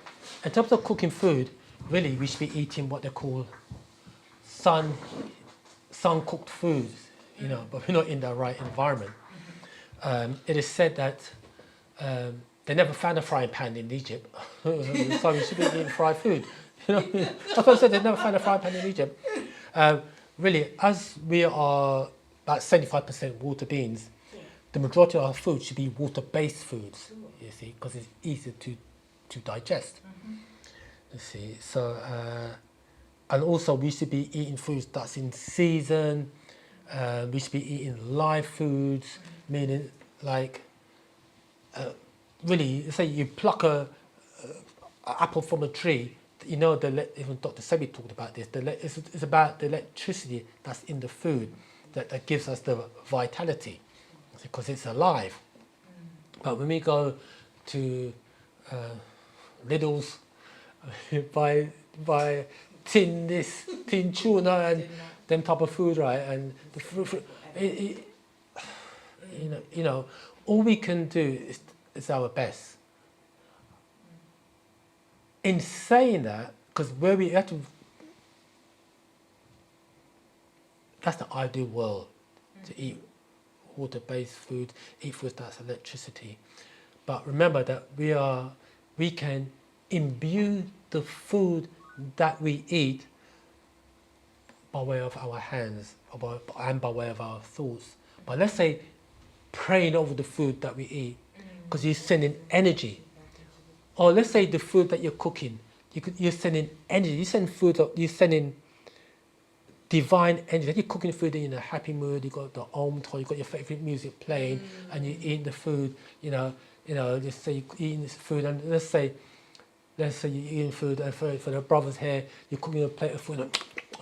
In terms of cooking food, really we should be eating what they call sun-cooked foods, but we're not in the right environment. It is said that they never found a frying pan in Egypt, so we should be eating fried food. That's what I said, they never found a frying pan in Egypt. Really, as we are about 75% water beings, the majority of our food should be water-based foods, you see, because it's easier to digest. You see, so and also we should be eating foods that's in season. We should be eating live foods, meaning like really, say you pluck a apple from a tree, you know, even Dr. Sebi talked about this, it's about the electricity that's in the food that gives us the vitality, because it's alive. But when we go to Lidl's, buy tin tuna and them type of food, right? And the fruit you know, all we can do is our best. In saying that, because where we have to, that's the ideal world, to eat water-based food, eat food that's electricity. But remember that we can imbue the food that we eat by way of our hands and by way of our thoughts. But let's say praying over the food that we eat, because you're sending energy. Or let's say the food that you're cooking, you're sending energy. You send food, you're sending divine energy. You're cooking food in a happy mood. You got the toy, you got your favorite music playing, and you eat the food. You know. Just say you're eating this food, and let's say you're eating food, and for the brothers here, you're cooking a plate of food. And,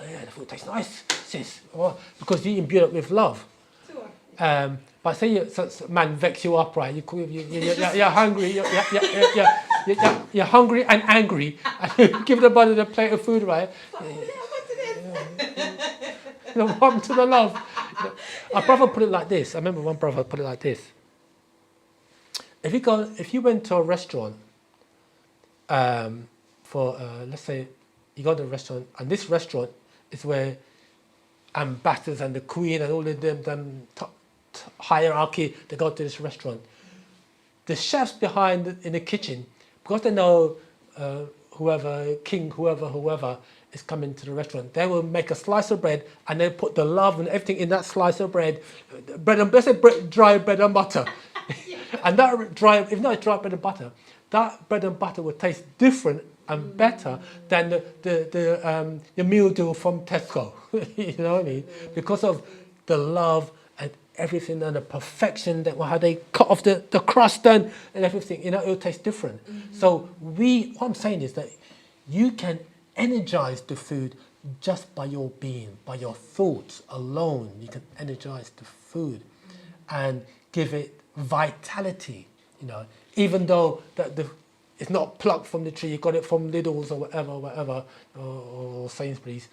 yeah, the food tastes nice, sis. Well, because you imbue it with love. But say some man vex you up, right? You're hungry. You're hungry and angry. And you give the brother the plate of food, right? Welcome to the love. Our brother put it like this. I remember one brother put it like this. If you went to a restaurant, let's say you go to a restaurant, and this restaurant is where ambassadors and the queen and all of them top hierarchy, they go to this restaurant. The chefs behind in the kitchen, because they know whoever is coming to the restaurant, they will make a slice of bread and they put the love and everything in that slice of bread, dry bread and butter. And that if not dry bread and butter, that bread and butter will taste different and better than the meal deal from Tesco. You know what I mean? Because of the love and everything and the perfection, that how they cut off the crust and everything, it'll taste different. So what I'm saying is that you can energize the food just by your being, by your thoughts alone. You can energize the food and give it vitality, even though it's not plucked from the tree, you got it from Lidl's or whatever, or Sainsbury's.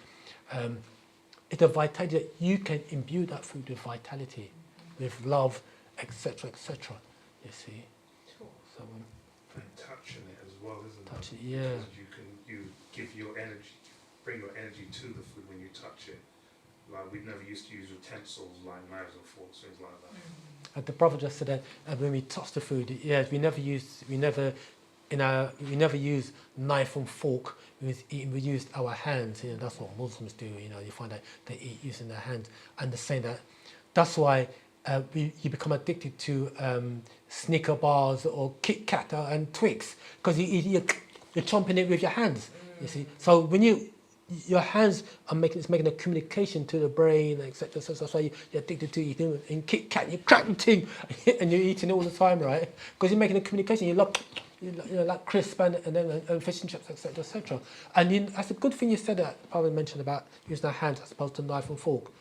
It's a vitality that you can imbue that food with vitality, with love, etc., etc. You see. So and touching it as well, isn't it? touch it, yeah. Because you give your energy, bring your energy to the food when you touch it. Like we never used to use utensils like knives and forks, things like that. And the brother just said that when we touch the food, we never use knife and fork. We used our hands. That's what Muslims do. You find that they eat using their hands, and they're saying that's why you become addicted to Snicker bars or Kit Kat and Twix, because you're chomping it with your hands. You see, so when your hands are making a communication to the brain, etc. So that's why you're addicted to eating. In Kit Kat, you crack the thing, and you're eating it all the time, right? Because you're making a communication. You love, like crisp and fish and chips, etc., etc. And that's a good thing you said that Pavel mentioned about using our hands as opposed to knife and fork.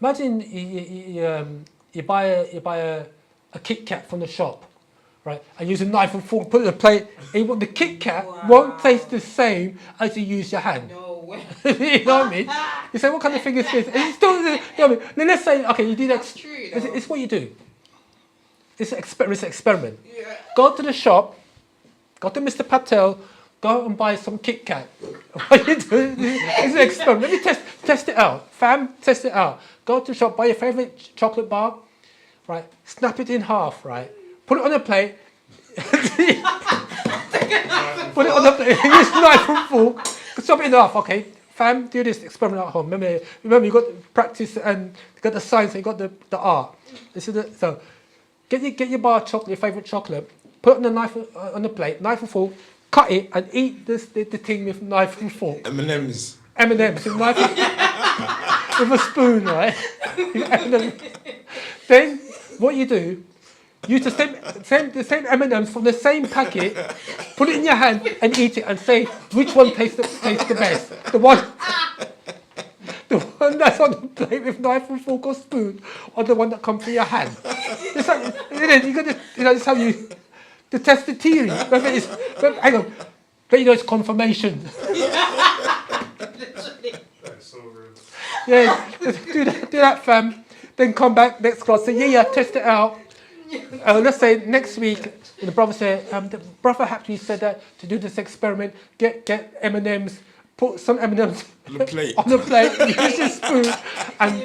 Imagine you buy a Kit Kat from the shop, right? And use a knife and fork, put it in a plate. And the Kit Kat won't taste the same as you use your hand. No way. You know what I mean? You say, what kind of thing is this? It's still, you know what I mean? Then let's say, okay, you do that. That's true, It's what you do. It's an experiment. Yeah. Go to the shop, go to Mr. Patel, go and buy some Kit Kat. What you do? It's an experiment. Let me test it out. Fam, test it out. Go to the shop, buy your favorite chocolate bar, right? Snap it in half, right? Put it on a plate. Put it on the plate. Use knife and fork. Chop it in half, okay? Fam, do this experiment at home. Remember, you got the practice and you got the science and you got the art. So, get your bar of chocolate, your favorite chocolate. Put it on the knife on the plate, knife and fork. Cut it and eat the thing with knife and fork. M&M's. M&M's with knife with a spoon, right? Then what you do use the same M&Ms from the same packet, put it in your hand and eat it, and say which one tastes the best. The one that's on the plate with knife and fork or spoon, or the one that comes from your hand. It's like, you got to, it's how you to test the theory. Hang on, but it's confirmation. That's so rude. Yeah, do that, fam. Then come back next class. Say, yeah, test it out. Let's say next week, the brother said, the brother actually said that to do this experiment, get M&Ms, put some M&Ms On the plate. on the plate, use your spoon, and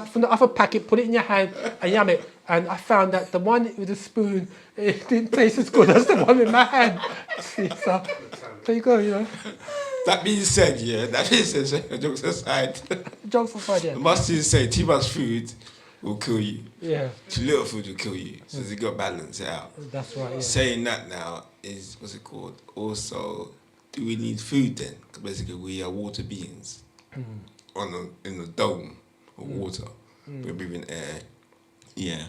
from the other packet, put it in your hand and yum it. And I found that the one with the spoon, it didn't taste as good as the one in my hand. See, so there you go, you know. That being said, jokes aside, Jokes aside, yeah. must say too much food will kill you. Yeah, Too little food will kill you. So you got to balance it out. that's right, yeah. Saying that now is, what's it called? Also, do we need food then? Because basically we are water beings in the dome of water. We're breathing air. Yeah.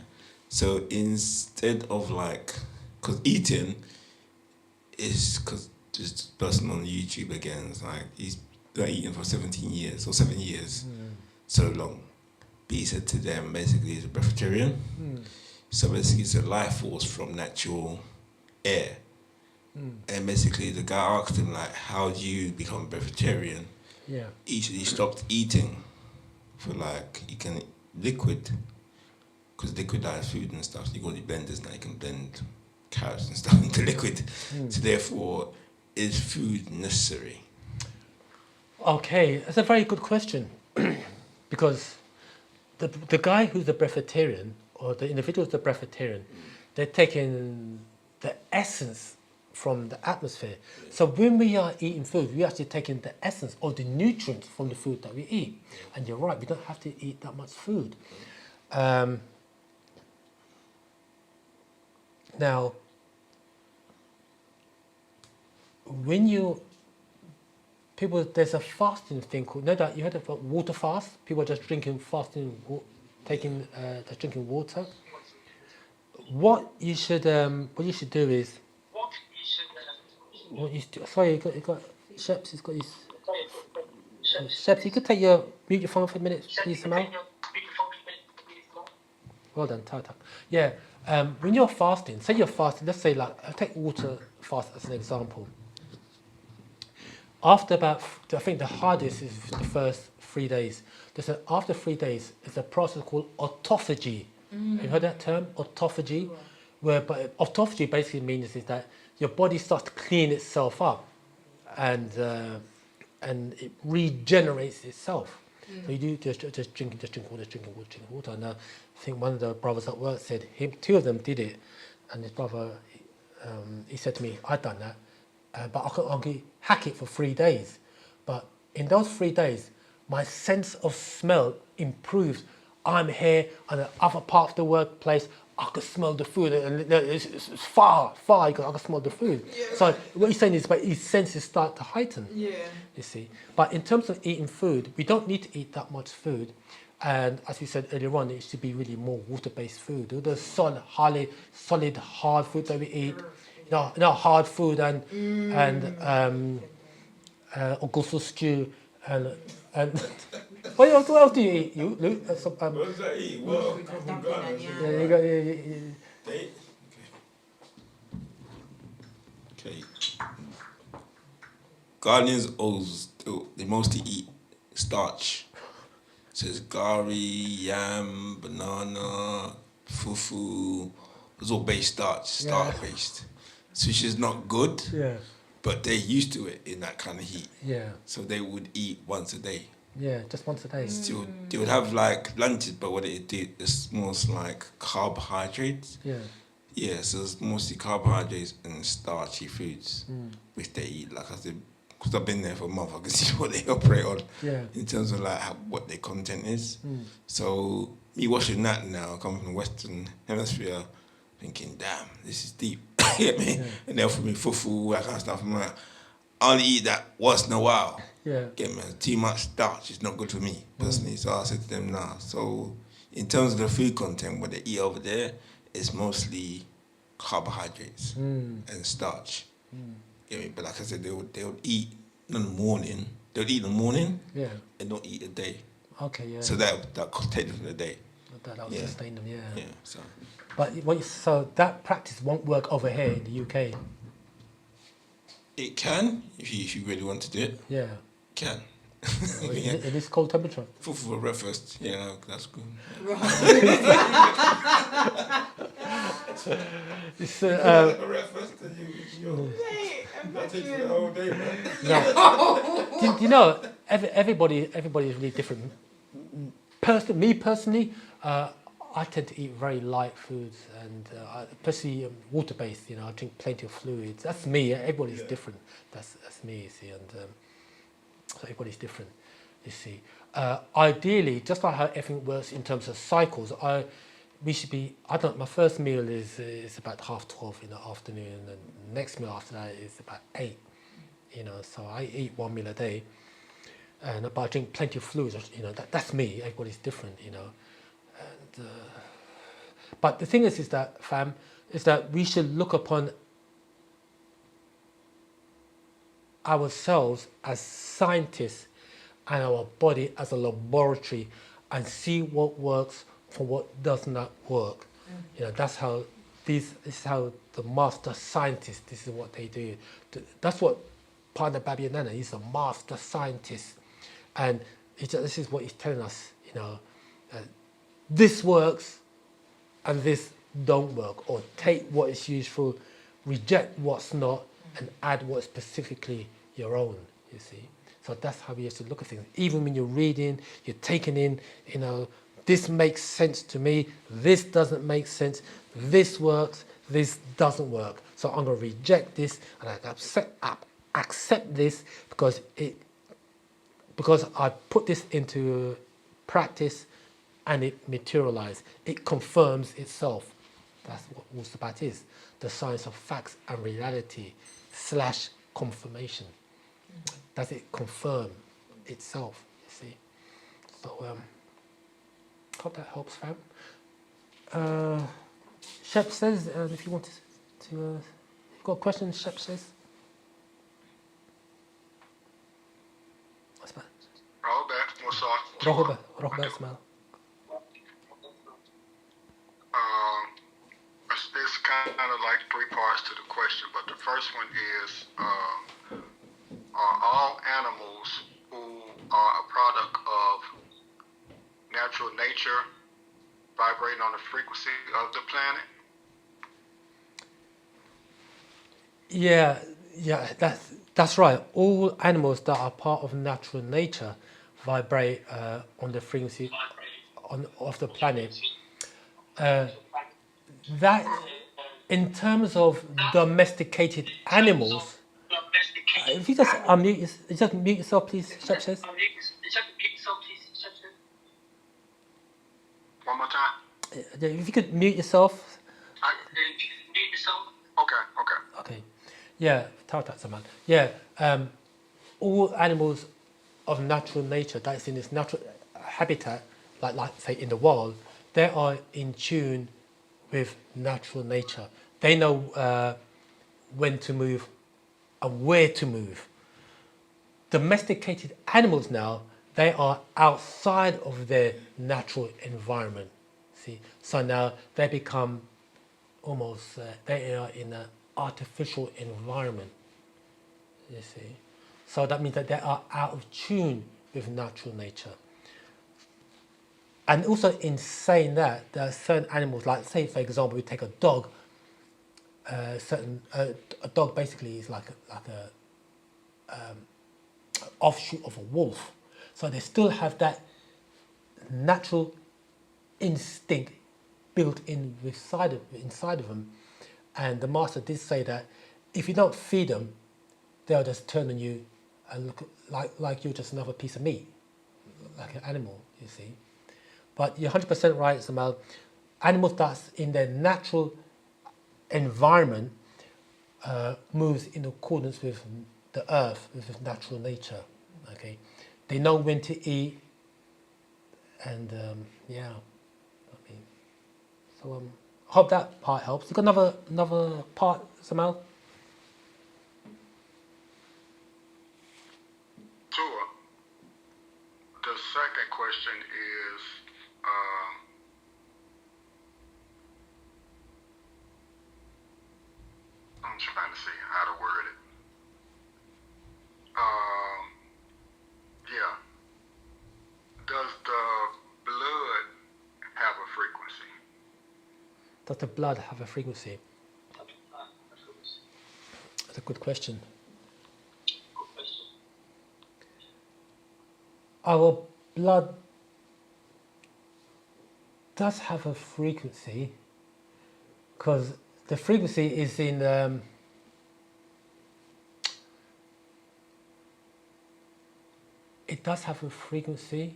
So instead of because eating is, because this person on YouTube again, it's like he's been eating for 17 years or 7 years, so long. But he said to them, basically, he's a breatharian. So basically, it's a life force from natural air. And basically, the guy asked him, how do you become a breatharian? Yeah. He stopped eating for you can liquid, because liquid is food and stuff. So you go to blenders now, you can blend carrots and stuff into liquid. So therefore, is food necessary? Okay, that's a very good question. Because the guy who's the breatharian, or the individual who's the breatharian, they're taking the essence from the atmosphere. So when we are eating food, we're actually taking the essence or the nutrients from the food that we eat. And you're right, we don't have to eat that much food. Now, there's a fasting thing called, no doubt you heard about water fast. People are just drinking just drinking water. What you should do is, sorry, you got Sheps, he's got his, Sheps, you could mute your phone for a minute, please, Samal. Well done, Tata. Yeah, when you're fasting, say you're fasting, let's say I'll take water fast as an example. After I think the hardest is the first 3 days. After 3 days, it's a process called autophagy. Have you heard that term, autophagy? But autophagy basically means is that your body starts to clean itself up, and it regenerates itself. So you do just drinking water. And I think one of the brothers at work said two of them did it, and his brother, he said to me, I'd done that, but I could only hack it for 3 days. But in those 3 days, my sense of smell improves. I'm here on the other part of the workplace. I could smell the food, and it's far. I could smell the food. Yeah. So what he's saying is, but his senses start to heighten. Yeah. You see, but in terms of eating food, we don't need to eat that much food, and as we said earlier on, it should be really more water-based food. The solid, hard food that we eat, hard food and ogusu stew and. What else do you eat, Luke? What does that eat? Well, yeah, you got. Okay. Ghanaians they mostly eat starch. So it's gari, yam, banana, fufu. It's all based starch based. So which is not good. Yeah. But they're used to it in that kind of heat. Yeah. So they would eat once a day. Yeah, just once a day. Still, they would have lunches, but what it did is most like carbohydrates. Yeah. Yeah, so it's mostly carbohydrates and starchy foods, which they eat. Like I said, because I've been there for a month, I can see what they operate on in terms of what their content is. So me watching that now, I come from the Western Hemisphere, thinking, damn, this is deep. You get me? Yeah. And they offer me fufu, that kind of stuff. I'm like, I only eat that once in a while. Yeah. Get me? Too much starch is not good for me personally. So I said to them, nah. So in terms of the food content, what they eat over there is mostly carbohydrates and starch. Get me? But like I said, they'll eat in the morning. They'll eat in the morning Yeah. and don't eat a day. Okay. Yeah. So that could take them for the day. That'll Yeah. sustain them. Yeah. Yeah. So But so that practice won't work over here in the UK. it can if you really want to do it. Yeah. Can. In this cold temperature. For breakfast, that's good. It's, Breakfast, that takes the whole day, man. do you know everybody is really different. Me personally, I tend to eat very light foods and especially water based. I drink plenty of fluids. That's me. Everybody's different. That's me. You see, and so everybody's different. You see, ideally, just like how everything works in terms of cycles, we should be. My first meal is about 12:30 in the afternoon, and the next meal after that is about 8. So I eat 1 meal a day, but I drink plenty of fluids. That's me. Everybody's different. And but the thing is that, fam, is that we should look upon ourselves as scientists and our body as a laboratory and see what works from what does not work. That's how this is how the master scientists, this is what they do. That's what Partner Babianana is, a master scientist. And this is what he's telling us, this works and this don't work, or take what is useful, reject what's not, and add what's specifically your own, you see. So that's how we have to look at things. Even when you're reading, you're taking in, this makes sense to me, this doesn't make sense, this works, this doesn't work. So I'm going to reject this and I accept this because I put this into practice and it materialized. It confirms itself. That's what Wu-Sabat is, the science of facts and reality / confirmation. Does it confirm itself, you see? So, hope that helps, fam. Shep says, if you want to you've got a question, Shep says? What's that? Rohba, Ismail. It's kind of like 3 parts to the question, but the first one is, are all animals who are a product of natural nature vibrating on the frequency of the planet? Yeah, that's right. All animals that are part of natural nature vibrate on the frequency of the planet. That, in terms of domesticated animals, if you just mute yourself, please, Shep says. One more time. If you could mute yourself. Okay. Yeah, yeah. All animals of natural nature, that is in its natural habitat, like say in the wild, they are in tune with natural nature. They know when to move and where to move. Domesticated animals now, they are outside of their natural environment. See, so now they become almost they are in an artificial environment. You see, so that means that they are out of tune with natural nature. And also, in saying that, there are certain animals, like say for example, we take a dog. A dog basically is like a offshoot of a wolf, so they still have that natural instinct built in inside of them. And the master did say that if you don't feed them, they'll just turn on you and look like you're just another piece of meat, like an animal, you see. But you're 100% right, Samal. Animals that's in their natural environment moves in accordance with the earth, with natural nature. Okay, they know when to eat, and So hope that part helps. You got another part, Samal? Tua, the second question is, I'm trying to see how to word it. Yeah. Does the blood have a frequency? Does the blood have a frequency? That's a good question. Our blood does have a frequency because the frequency is in it does have a frequency.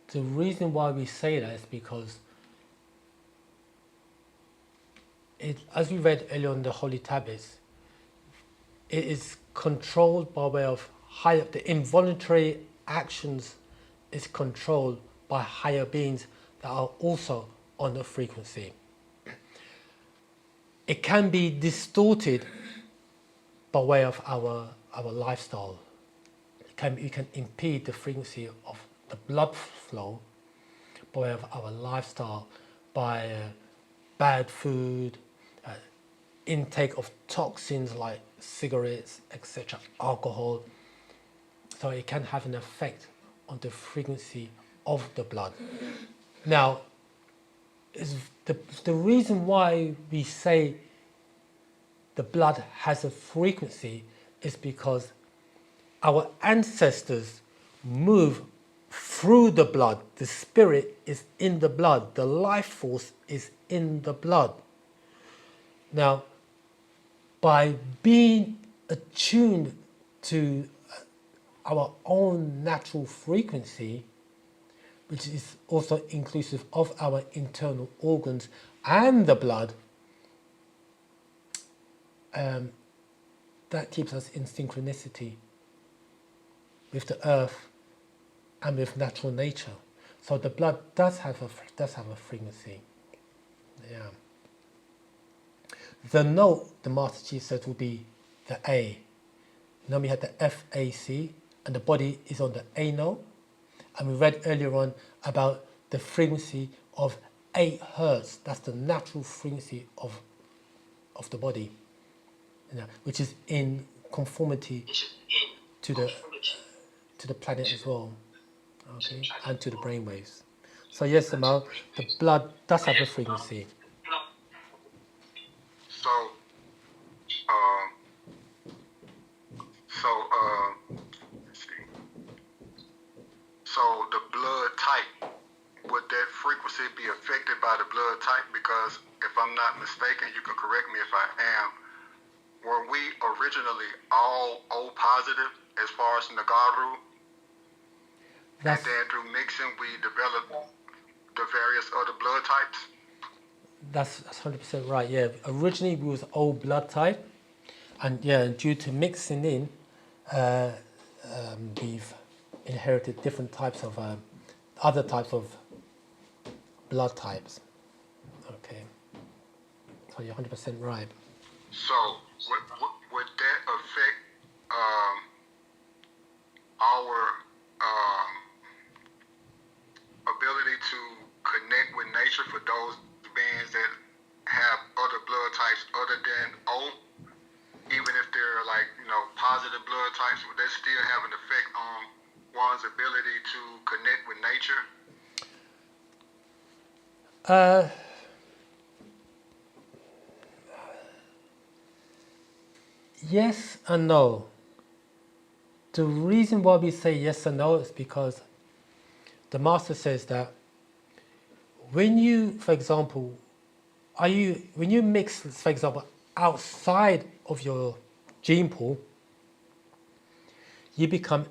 The reason why we say that is because as we read earlier on the Holy Tablets, it is controlled by way of the involuntary actions is controlled by higher beings that are also on the frequency. It can be distorted by way of our lifestyle. You can impede the frequency of the blood flow by way of our lifestyle, by bad food, intake of toxins like cigarettes, etc., alcohol. So it can have an effect on the frequency of the blood. Now, the reason why we say the blood has a frequency is because our ancestors move through the blood. The spirit is in the blood. The life force is in the blood. Now, by being attuned to our own natural frequency, which is also inclusive of our internal organs and the blood, that keeps us in synchronicity with the earth and with natural nature. So the blood does have a frequency. Yeah. The note the Master Chief said will be the A. Then we had the FAC, and the body is on the A note. And we read earlier on about the frequency of 8 hertz. That's the natural frequency of the body, which is in conformity to the planet as well, okay, and to the brainwaves. So yes, Amal, the blood does have a frequency. So, let's see. So the blood type, would that frequency be affected by the blood type? Because if I'm not mistaken, you can correct me if I am, were we originally all O positive as far as Nagaru? And then through mixing, we developed the various other blood types? That's 100% right, yeah. Originally we was O blood type, and yeah, due to mixing in, we've inherited different types of, other types of blood types. Okay, so you're 100% right. So would that affect our ability to connect with nature for those beings that have other blood types other than O? Even if they're like, positive blood types, would that still have an effect on one's ability to connect with nature? Yes and no. The reason why we say yes and no is because the Master says that when you, for example, when you mix, for example, outside of your gene pool, you become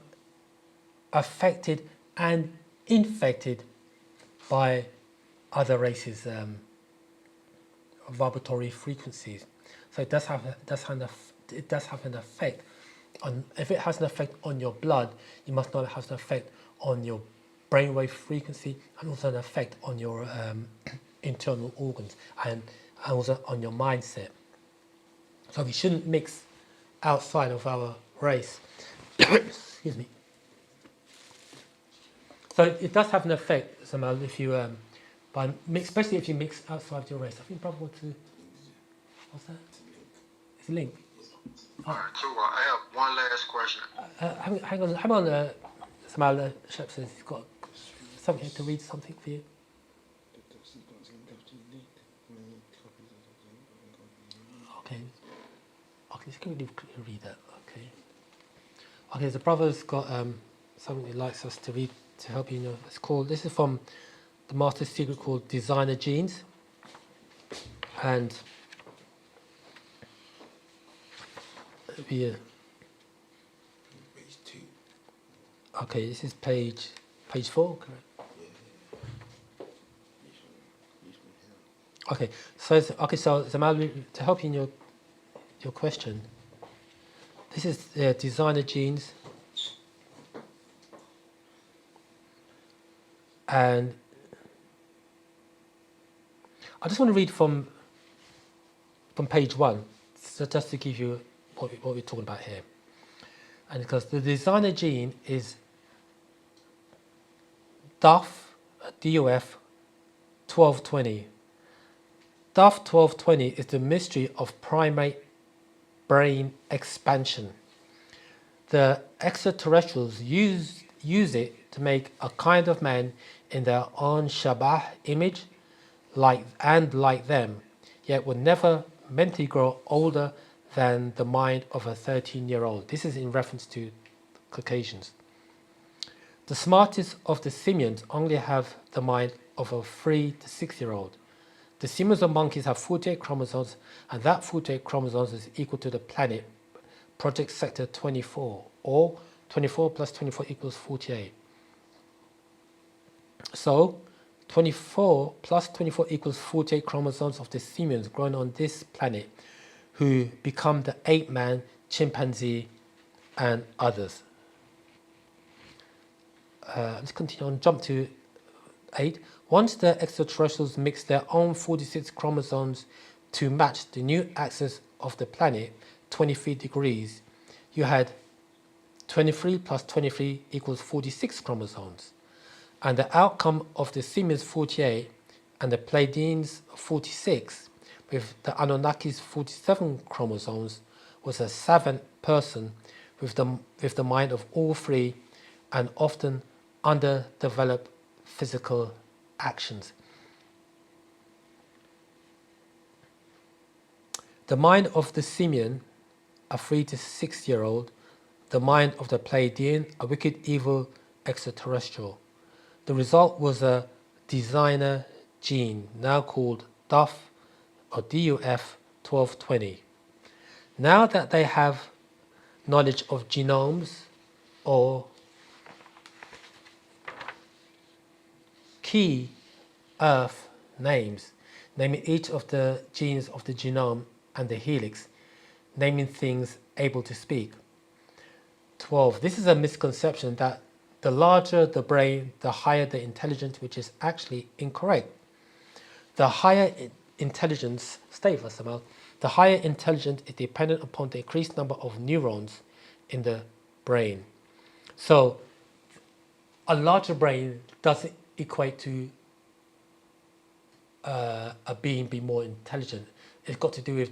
affected and infected by other races' vibratory frequencies. So it does have an effect on. If it has an effect on your blood, you must know it has an effect on your brainwave frequency, and also an effect on your internal organs and also on your mindset. So we shouldn't mix outside of our race. Excuse me. So it does have an effect somehow if you, especially if you mix outside your race. I think brother wants to. What's that? It's a link. All right, so I have one last question. Hang on. Somehow Shep says he's got something to read something for you. Okay. Okay, just can we read that? Okay. Okay, the brother's got something he likes us to read to help you know. It's called. This is from the Master's Secret called Designer Genes, and it'll be Page 2. okay. This is page 4, correct? Okay, so Zamal, to help you in your question, this is Designer Genes, and I just want to read from page 1, so just to give you what we're talking about here, and because the designer gene is DUF 1220. DUF 1220 is the mystery of primate brain expansion. The extraterrestrials use it to make a kind of man in their own Shabbat image, like them, yet would never mentally grow older than the mind of a 13-year-old. This is in reference to Caucasians. The smartest of the simians only have the mind of a 3 to 6-year-old. The simians of monkeys have 48 chromosomes, and that 48 chromosomes is equal to the planet Project Sector 24, or 24 plus 24 equals 48. So 24 plus 24 equals 48 chromosomes of the simians growing on this planet, who become the ape-man, chimpanzee, and others. Let's continue on, jump to 8. Once the extraterrestrials mix their own 46 chromosomes to match the new axis of the planet, 23 degrees, you had 23 plus 23 equals 46 chromosomes. And the outcome of the simians 48 and the Pleiadians 46, with the Anunnakis 47 chromosomes, was a savant person with the mind of all three and often underdeveloped physical actions. The mind of the simian, a 3 to 6-year-old, the mind of the Pleiadian, a wicked, evil extraterrestrial. The result was a designer gene, now called DUF or DUF 1220. Now that they have knowledge of genomes or key Earth names, naming each of the genes of the genome and the helix, naming things able to speak. 12. This is a misconception that the larger the brain, the higher the intelligence, which is actually incorrect. The higher intelligence, stay for some the higher intelligence is dependent upon the increased number of neurons in the brain. So a larger brain doesn't equate to a being being more intelligent. It's got to do with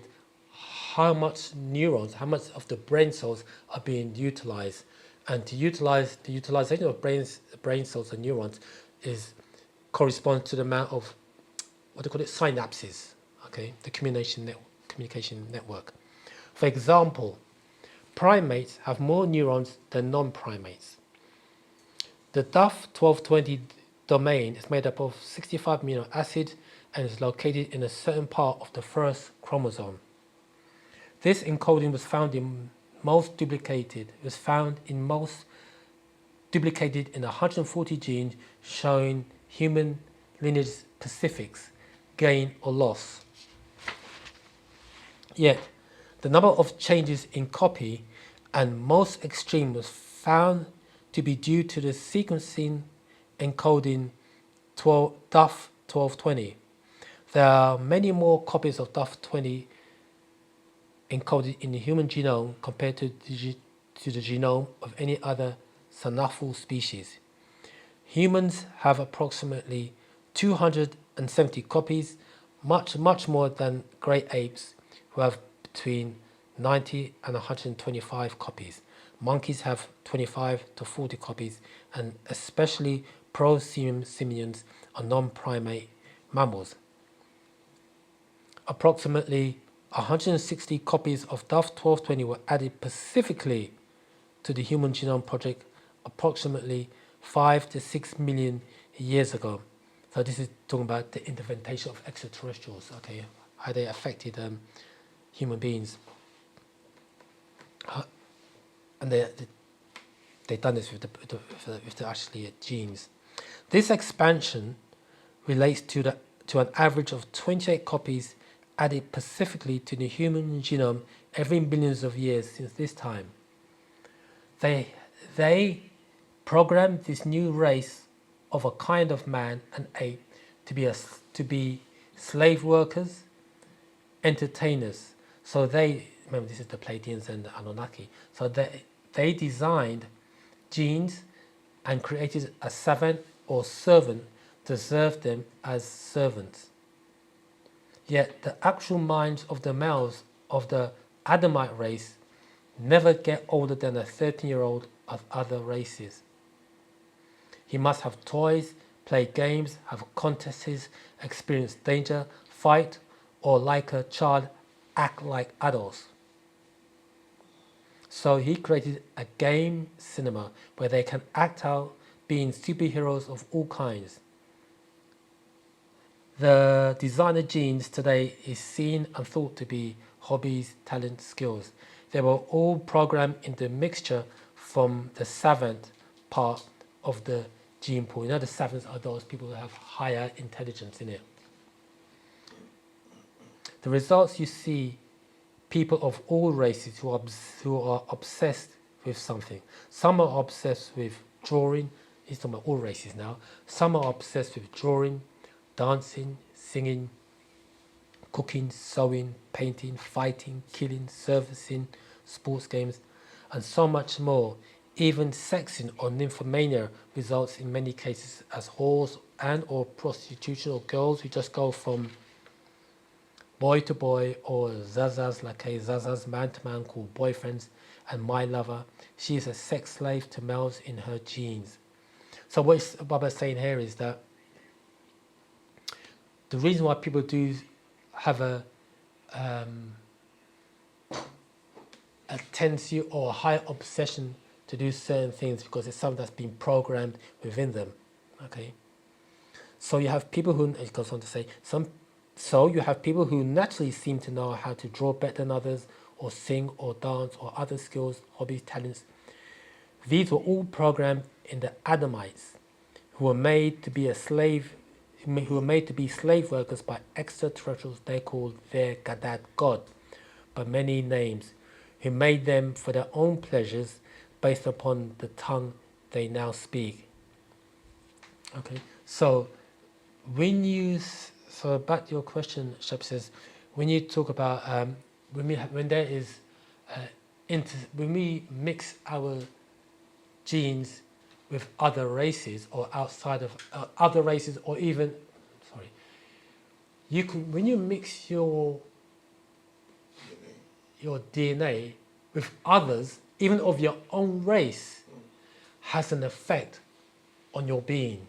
how much neurons, how much of the brain cells are being utilized. And to utilize the utilization of brain cells and neurons corresponds to the amount of what they call it, synapses, okay, the communication network. For example, primates have more neurons than non-primates. The DUF 1220 domain is made up of 65 amino acids and is located in a certain part of the first chromosome. This encoding was found in most duplicated. It was found in most duplicated in 140 genes showing human lineage specifics, gain or loss. Yet, the number of changes in copy and most extreme was found to be due to the sequencing encoding DUF 1220. There are many more copies of DUF 20 encoded in the human genome compared to the genome of any other Sanafu species. Humans have approximately 270 copies, much more than great apes, who have between 90 and 125 copies. Monkeys have 25 to 40 copies, and especially prosimians are non-primate mammals. Approximately 160 copies of DUF 1220 were added specifically to the Human Genome Project approximately 5 to 6 million years ago. So this is talking about the intervention of extraterrestrials, okay, how they affected human beings. And they've done this with the actually genes. This expansion relates to an average of 28 copies added specifically to the human genome every millions of years since this time. They programmed this new race of a kind of man and ape to be slave workers, entertainers. So remember, this is the Pleiadians and the Anunnaki. So they designed genes and created a savant or servant to serve them as servants. Yet the actual minds of the males of the Adamite race never get older than a 13-year-old of other races. He must have toys, play games, have contests, experience danger, fight, or like a child, act like adults. So he created a game cinema where they can act out being superheroes of all kinds. The designer genes today is seen and thought to be hobbies, talents, skills. They were all programmed into mixture from the savant part of the gene pool. You know, the savants are those people who have higher intelligence in it. The results you see people of all races who are obsessed with something. Some are obsessed with drawing. He's talking about all races now. Some are obsessed with drawing, dancing, singing, cooking, sewing, painting, fighting, killing, servicing, sports games, and so much more. Even sexing or nymphomania results in many cases as whores and or prostitution, or girls who just go from boy to boy, or zazas, like a zazas, man to man, called boyfriends, and my lover. She is a sex slave to males in her genes. So what Baba's saying here is that the reason why people do have a tendency or a high obsession to do certain things because it's something that's been programmed within them. Okay. So you have people who, it goes on to say, so you have people who naturally seem to know how to draw better than others, or sing, or dance, or other skills, hobbies, talents. These were all programmed in the Adamites, who were made to be slave workers by extraterrestrials they called their Gadad God, by many names, who made them for their own pleasures based upon the tongue they now speak. Okay, so so back to your question, Shep says, when you talk about when we mix our genes with other races or outside of other races, or even, when you mix your DNA with others, even of your own race, has an effect on your being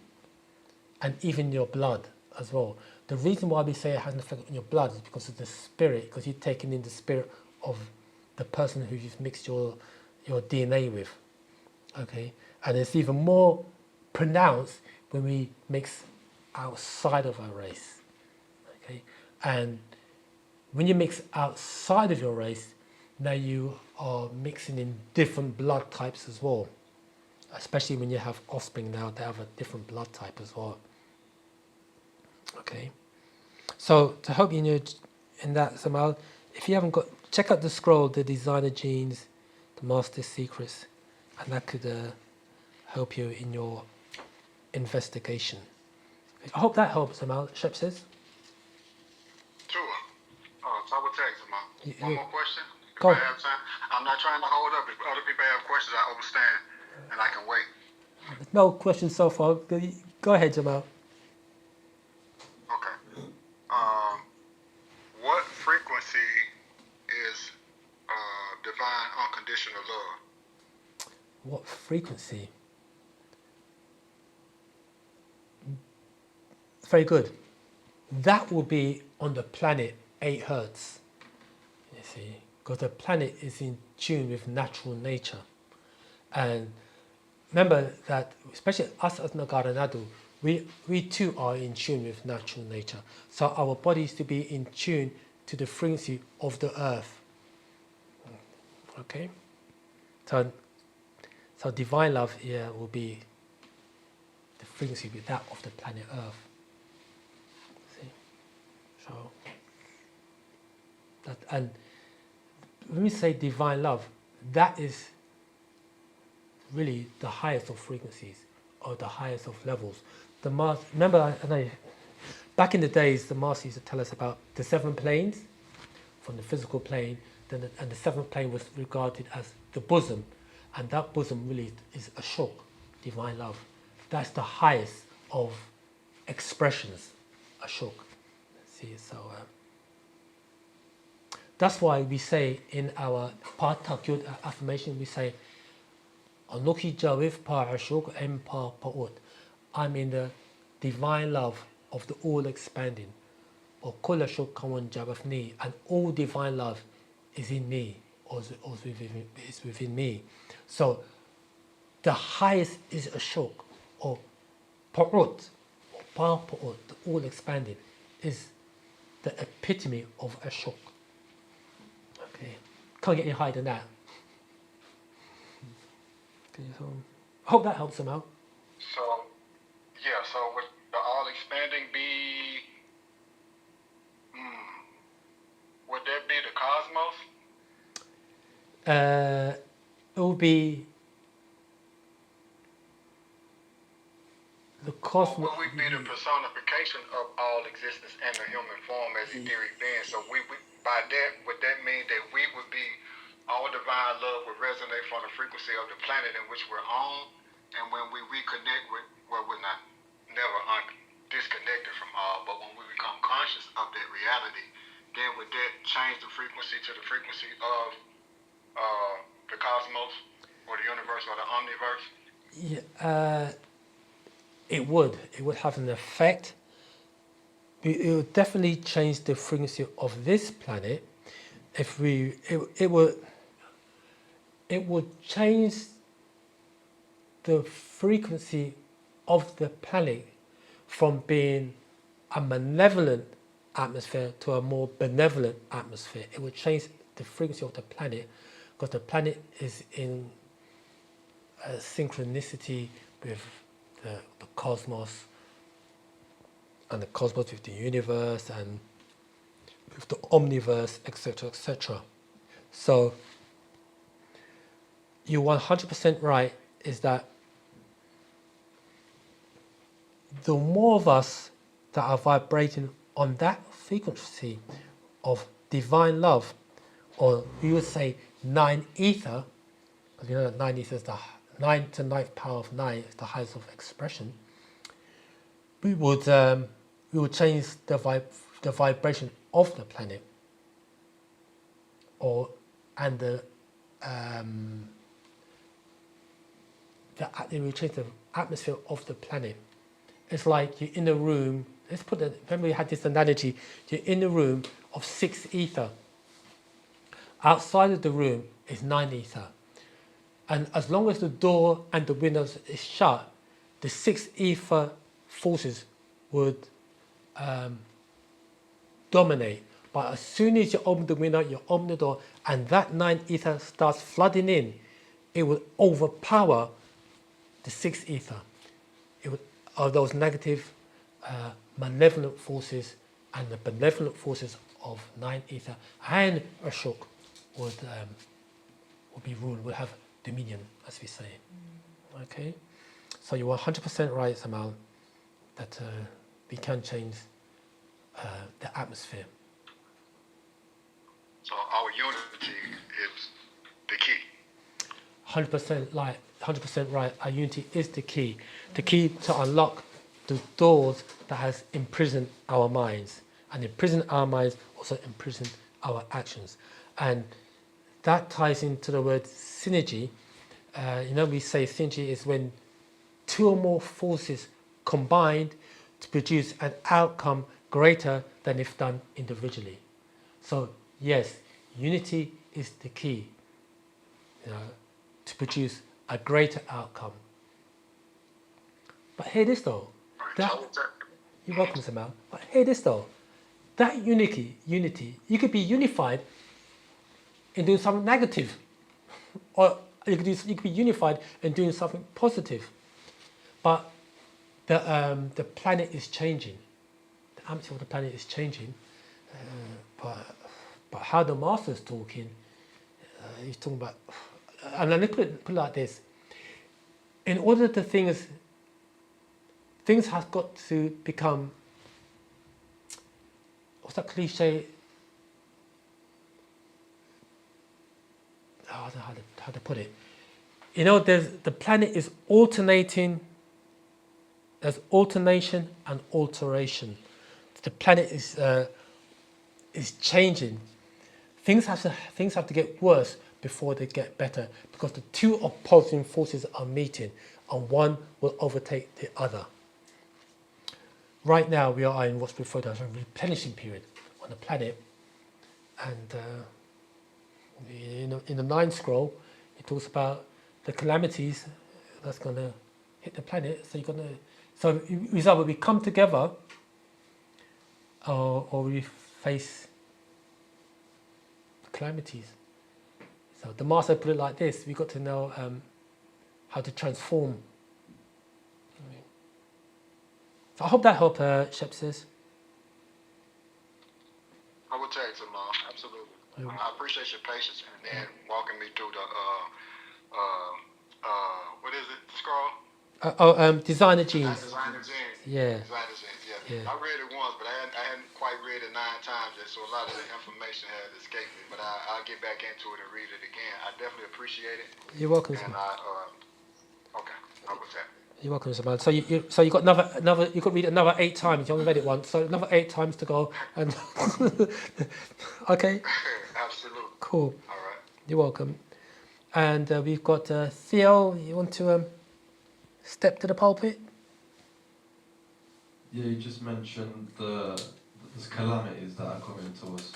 and even your blood as well. The reason why we say it has an effect on your blood is because of the spirit, because you're taking in the spirit of the person who you've mixed your DNA with. Okay, and it's even more pronounced when we mix outside of our race. Okay, and when you mix outside of your race, now you are mixing in different blood types as well. Especially when you have offspring now, they have a different blood type as well. Okay, so to help you know in that, Samal, if you haven't got, check out the scroll, the designer genes, the master secrets, and that could help you in your investigation. I hope that helps, Amal. Shep says. Sure. So I would take one more question. If Go. I have time. I'm not trying to hold up. If other people have questions, I understand, and I can wait. No questions so far. Go ahead, Jamal. Okay. What frequency is divine unconditional love? What frequency? Very good. That will be on the planet 8 hertz. You see, because the planet is in tune with natural nature. And remember that, especially us as Nagaranadu, we too are in tune with natural nature. So our body is to be in tune to the frequency of the earth. Okay? So divine love here will be the frequency with that of the planet Earth. See? So that, and when we say divine love, that is really the highest of frequencies or the highest of levels. The remember, back in the days, the master used to tell us about the 7 planes, from the physical plane, and the 7th plane was regarded as the bosom, and that bosom really is ashok, divine love. That's the highest of expressions, ashok. See, so that's why we say in our Patakyud affirmation, we say, Anuki Javif Pa Ashok M Pa Paut. I'm in the divine love of the all expanding. Or Kul Ashok Kawan Javafni, and all divine love is in me, or is within me. So the highest is Ashok, or Paut, or Pa Paut, the all expanding, is the epitome of Ashok. Okay, can't get any higher than that. Okay, so I hope that helps them out. So, yeah, so would the all expanding be, would that be the cosmos? It will be the cosmos. Or would we be the personification of all existence and the human form as etheric being? So we by that, would that mean that we would be, all divine love would resonate from the frequency of the planet in which we're on, and when we reconnect with, well, we're not never disconnected from all, but when we become conscious of that reality, then would that change the frequency to the frequency of the cosmos or the universe or the omniverse? Yeah, it would have an effect. It would definitely change the frequency of this planet. If it would change the frequency of the planet from being a malevolent atmosphere to a more benevolent atmosphere. It would change the frequency of the planet, because the planet is in a synchronicity with the cosmos, and the cosmos with the universe, and with the omniverse, etc., etc. So you're 100% right, is that the more of us that are vibrating on that frequency of divine love, or we would say 9 ether, because you know that 9 ether is the 9 to 9th power of 9, is the highest of expression. We would change the vibration of the planet, and it will change the atmosphere of the planet. It's like you're in a room. Remember we had this analogy. You're in a room of 6 ether. Outside of the room is 9 ether, and as long as the door and the windows is shut, the 6 ether forces would dominate. But as soon as you open the window, you open the door, and that 9 ether starts flooding in, it will overpower the 6 ether. Those negative, malevolent forces and the benevolent forces of 9 ether and Ashok would be ruled, would have dominion, as we say. Okay, So you are 100% right, Samal, that we can change the atmosphere. So our unity is the key. 100% right. Our unity is the key to unlock the doors that has imprisoned our minds, and imprisoned our minds also imprison our actions, and that ties into the word synergy. We say synergy is when two or more forces combined to produce an outcome greater than if done individually. So yes, unity is the key, to produce a greater outcome. But hear this though. You're welcome, Samal. But hear this though. That unity, you could be unified in doing something negative, or you could be unified in doing something positive. But the planet is changing. The atmosphere of the planet is changing. But how the master's talking, he's talking about, and let me put it like this: in order to things have got to become, what's that cliche? I don't know how to put it. The planet is alternating. There's alternation and alteration. The planet is changing. Things have to get worse before they get better, because the two opposing forces are meeting, and one will overtake the other. Right now, we are in what's referred to as a replenishing period on the planet, and in the 9th scroll, it talks about the calamities that's going to hit the planet. So either we come together, or we face calamities. So the master put it like this: we got to know how to transform. So I hope that helped, Shep says. I will take some, absolutely. I appreciate your patience and then walking me through the what is it? Scroll? Designer genes. Designer genes. Yeah. Designer genes. Yeah. I read it once, but I hadn't quite read it 9 times yet, so a lot of the information has escaped me. But I'll get back into it and read it again. I definitely appreciate it. You're welcome. And okay, I was happy. You're welcome, Samad. So you got another. You could read it another 8 times. You only read it once, so another 8 times to go. And okay. Absolutely. Cool. All right. You're welcome. And we've got Theo. You want to step to the pulpit? Yeah, you just mentioned there's calamities that are coming to us.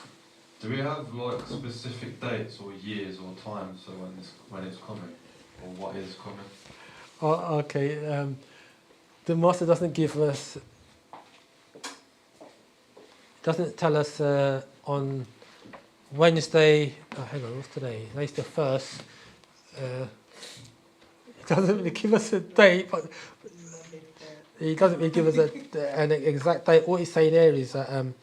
Do we have like specific dates or years or times so when it's coming, or what is coming? Oh, okay. The master doesn't give us. Doesn't tell us on Wednesday. Oh, hang on, what's today? Today's the 1st. It doesn't really give us a date, but he doesn't really give us an exact date. What he's saying there is that.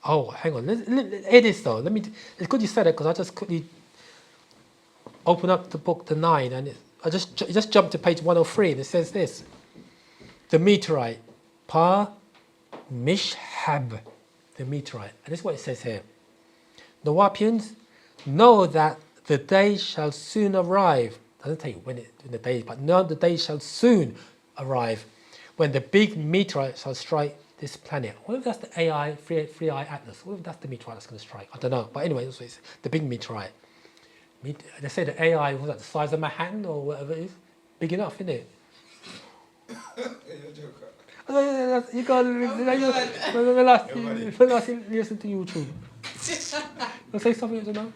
Oh, hang on. It is though. It's good you said it, because I just quickly open up the book, the 9, and I just jumped to page 103, and it says this: the meteorite, Mishhab, the meteorite, and this is what it says here. Nawapians, know that the day shall soon arrive. Doesn't tell you when the day is, but know the day shall soon arrive when the big meteorite shall strike this planet. What if that's the AI, Three-Eye Atlas? What if that's the meteorite that's going to strike? I don't know. But anyway, that's what it's the big meteorite. They say the AI was the size of my hand or whatever it is. Big enough, isn't it? You got to listen to YouTube. You say something, you know?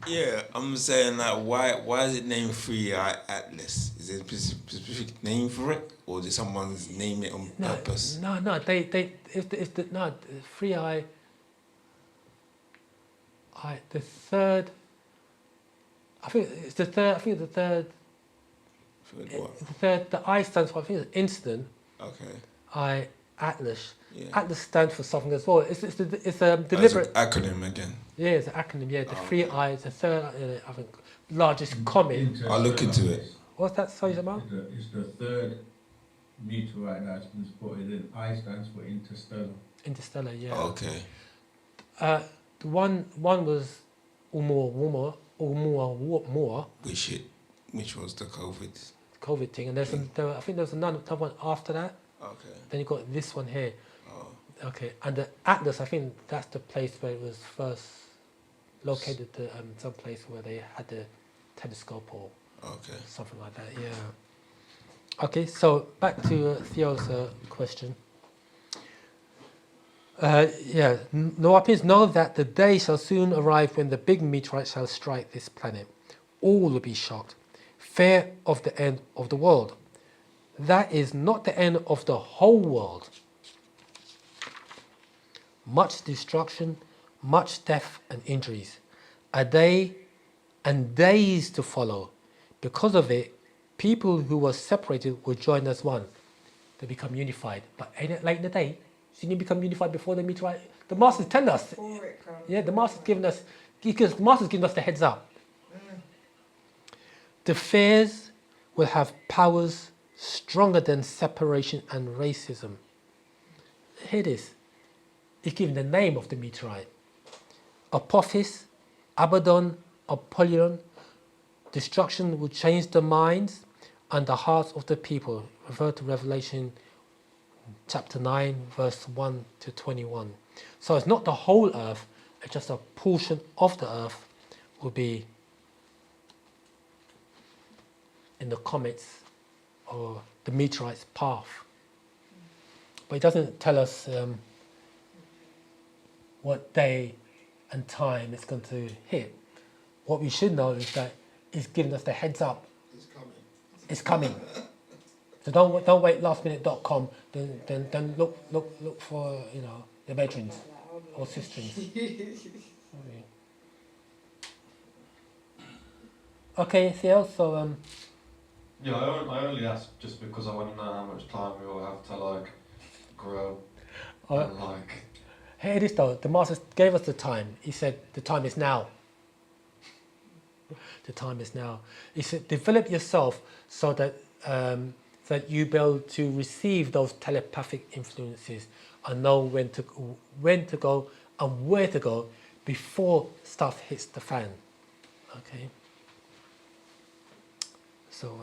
Yeah, I'm saying that why is it named Three-Eye Atlas? Is there a specific name for it, or did someone's name it on purpose? No. If the Three-Eye, the third. I think it's the third. The third. What? The third. The I stands for, I think it's instant. Okay. I Atlas. Yeah. Atlas stands for something as well. It's That's an deliberate. acronym again. Yeah, it's an acronym. Yeah, the Oh, three okay. eyes, the third, I think, largest comet. I'll look into it. What's that? Sorry, Jamal? It's the third meteorite that's been spotted in. I stands for interstellar. Interstellar. Yeah. Okay. The one was Oumuamua, Which was the COVID. COVID thing, and I think there's another one after that. Okay. Then you got this one here. Oh. Okay, and the Atlas, I think that's the place where it was first located. Some place where they had the telescope or Okay. something like that. Yeah. Okay, so back to Theo's question. Nawapians know that the day shall soon arrive when the big meteorite shall strike this planet. All will be shocked. Fear of the end of the world. That is not the end of the whole world. Much destruction, much death and injuries. A day and days to follow. Because of it, people who were separated will join as one. They become unified. But ain't it late in the day? Shouldn't you become unified before the meteorite? The Master's telling us. Yeah, the Master's giving us, because the Master's giving us the heads up. The fears will have powers stronger than separation and racism. Here it is. It's giving the name of the meteorite. Apophis, Abaddon, Apollyon. Destruction will change the minds and the hearts of the people. Refer to Revelation chapter 9, verse 1 to 21. So it's not the whole earth, it's just a portion of the earth will be in the comet's or the meteorite's path. But it doesn't tell us what day and time it's going to hit. What we should know is that it's giving us the heads up. It's coming. So don't wait lastminute.com. Then look for your veterans or sisters. Okay, Theo. So Yeah, I only asked just because I want to know how much time we will have to grow and here it is though. The Master gave us the time. He said the time is now. The time is now. He said develop yourself so that that you be able to receive those telepathic influences and know when to go and where to go before stuff hits the fan. Okay. So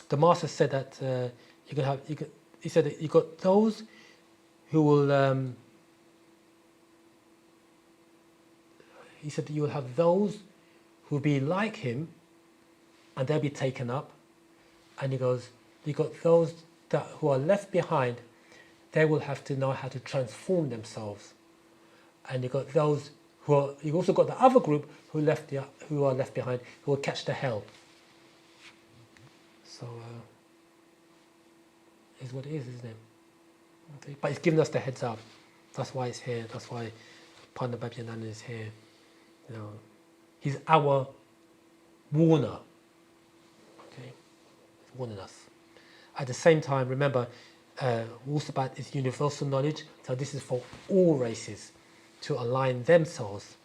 the Master said that he said that you got those who will. He said that you will have those who will be like him, and they'll be taken up. And he goes, you got those who are left behind. They will have to know how to transform themselves. And you got those who are. You also got the other group who are left behind, who will catch the hell. So is what it is, isn't it? Okay. But it's giving us the heads up. That's why it's here. That's why Nabab Yaanuwn is here. He's our warner. Okay, he's warning us. At the same time, remember, Wu-Sabat is universal knowledge, so this is for all races to align themselves.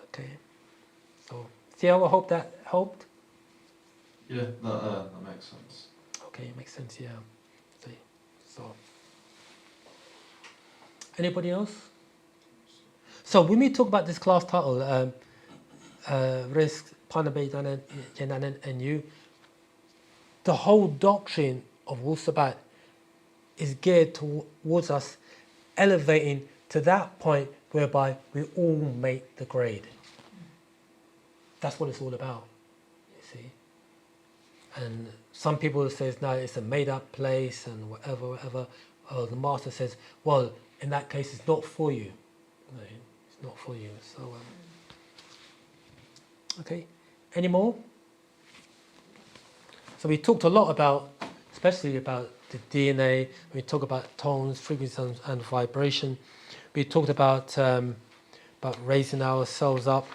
Okay, so Theo, I hope that helped. Yeah, that makes sense. Okay, it makes sense. Yeah. See, so anybody else? So when we talk about this class title, Rizq, Nabab Yaanuwn, and you, the whole doctrine of Wu-Sabat is geared towards us elevating to that point whereby we all make the grade. That's what it's all about, you see. And some people say, no, it's a made-up place and whatever. The Master says, well, in that case, it's not for you. No, it's not for you. So, okay. Any more? So we talked a lot about, especially about the DNA. We talked about tones, frequencies, and vibration. We talked about raising ourselves up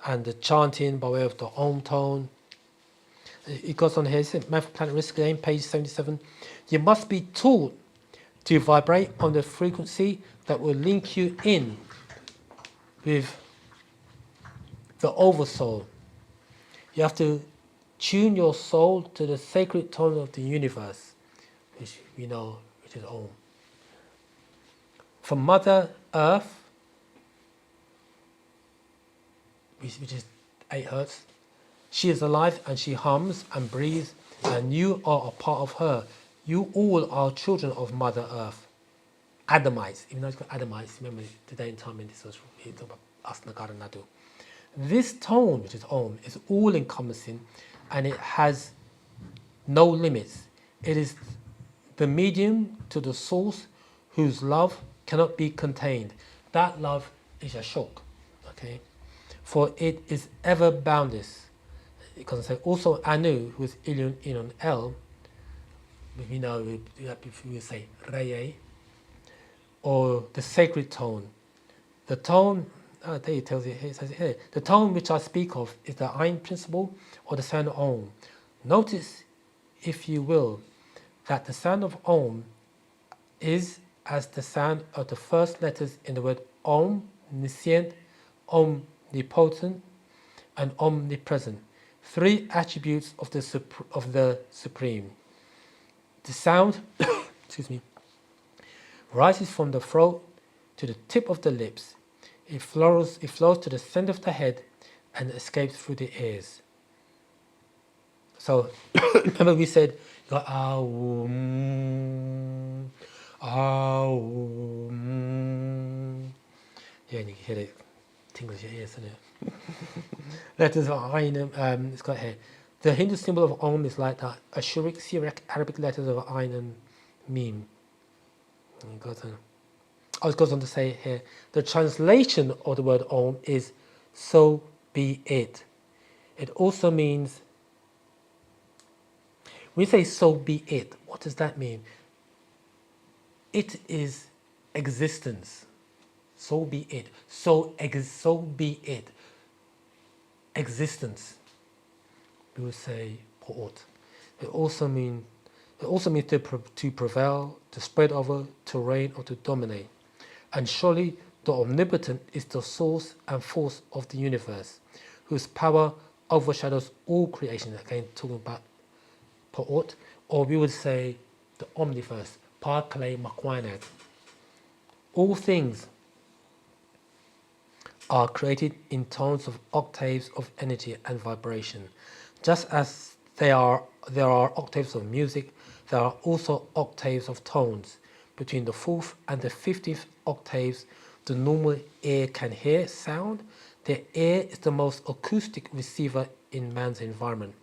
and the chanting by way of the Om tone. it goes on here, Math Planet Risk Game, page 77. You must be taught to vibrate on the frequency that will link you in with the oversoul. You have to tune your soul to the sacred tone of the universe, which we know, which is Om. From Mother Earth, which is 8 hertz, she is alive and she hums and breathes, and you are a part of her. You all are children of Mother Earth. Adamites, even though it's got Adamites, remember today in time in this was about us Nagara Nadu. This tone, which is Om, is all encompassing and it has no limits. It is the medium to the source whose love cannot be contained. That love is a shock, okay? For it is ever boundless. It can say also Anu, who is Ilion Inon El, we know we say Reye, or the sacred tone. The tone, there it tells you, it says it here, the tone which I speak of is the Ain principle or the sound of Om. Notice, if you will, that the sound of Om is as the sound of the first letters in the word omniscient, omnipotent, and omnipresent. 3 attributes of the Supreme. The sound, excuse me, rises from the throat to the tip of the lips. It flows to the center of the head and escapes through the ears. So remember we said you got Aum, Aum. Yeah, and you can hear it tingles your ears, isn't it? Letters of Ain, it's got here. The Hindu symbol of Om is like the Ashuric, Syriac, Arabic letters of Ain and Mim. It goes on to say here, the translation of the word Om is so be it. It also means, when you say so be it, what does that mean? It is existence. So be it. So be it. Existence. We would say port. It also means to prevail, to spread over, to reign, or to dominate. And surely the omnipotent is the source and force of the universe, whose power overshadows all creation. Again, talking about Pa'ot, or we would say the omniverse, Parkale Makwainat. All things are created in tones of octaves of energy and vibration. Just as there are octaves of music, there are also octaves of tones. Between the 4th and the 15th octaves, the normal ear can hear sound. The ear is the most acoustic receiver in man's environment.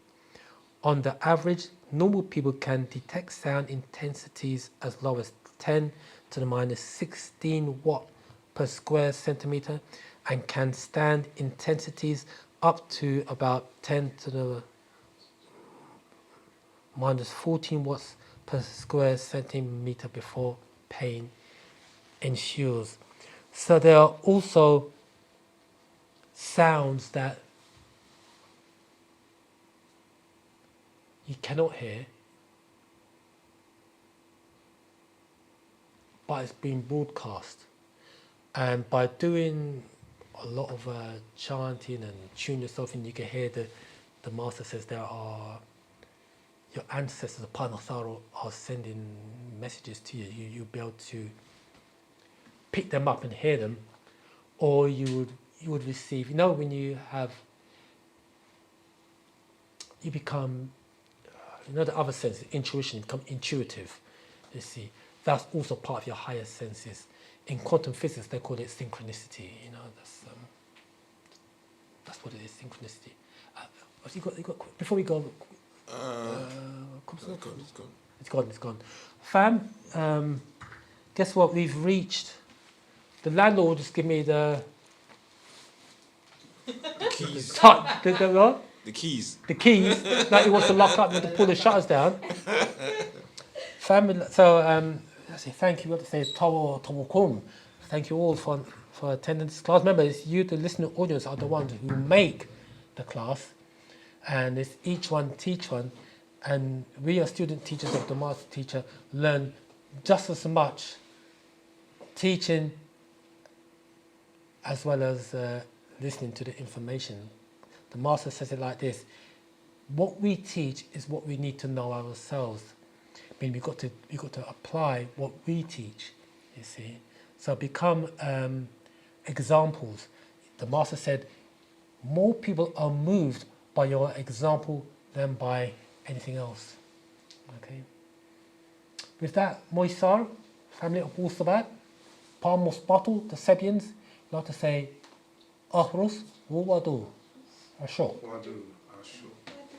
On the average, normal people can detect sound intensities as low as 10 to the minus 16 watt per square centimeter, and can stand intensities up to about 10 to the minus 14 watts per square centimeter before pain ensues. So there are also sounds that you cannot hear, but it's being broadcast. And by doing a lot of chanting and tune yourself in, you can hear the master says there are your ancestors, the Panasaro, are sending messages to you. You'll be able to pick them up and hear them, or you would receive. You know, when you become, the other sense, intuition, you become intuitive. You see, that's also part of your higher senses. In quantum physics, they call it synchronicity. That's what it is, synchronicity. You got, before we go, it's gone. Fam, guess what? We've reached. The landlord just give me the keys. The keys. The keys. Like he wants to lock up and to pull the shutters down. Fam, so I say thank you. We have to say Tawakum. Thank you all for attending this class. Remember, it's you, the listening audience, are the ones who make the class. and it's each one teach one, and we as student teachers of the master teacher learn just as much teaching as well as listening to the information. The master says it like this: what we teach is what we need to know ourselves. I mean, we got to apply what we teach, you see. So become examples. The master said, more people are moved by your example than by anything else. Okay. With that, Moisar, family of Wu-Sabat, Palmos Bottle, the Sabians, you have to say, Ahrus, Wu-Wadu, Ashok. Wadu, Ashok.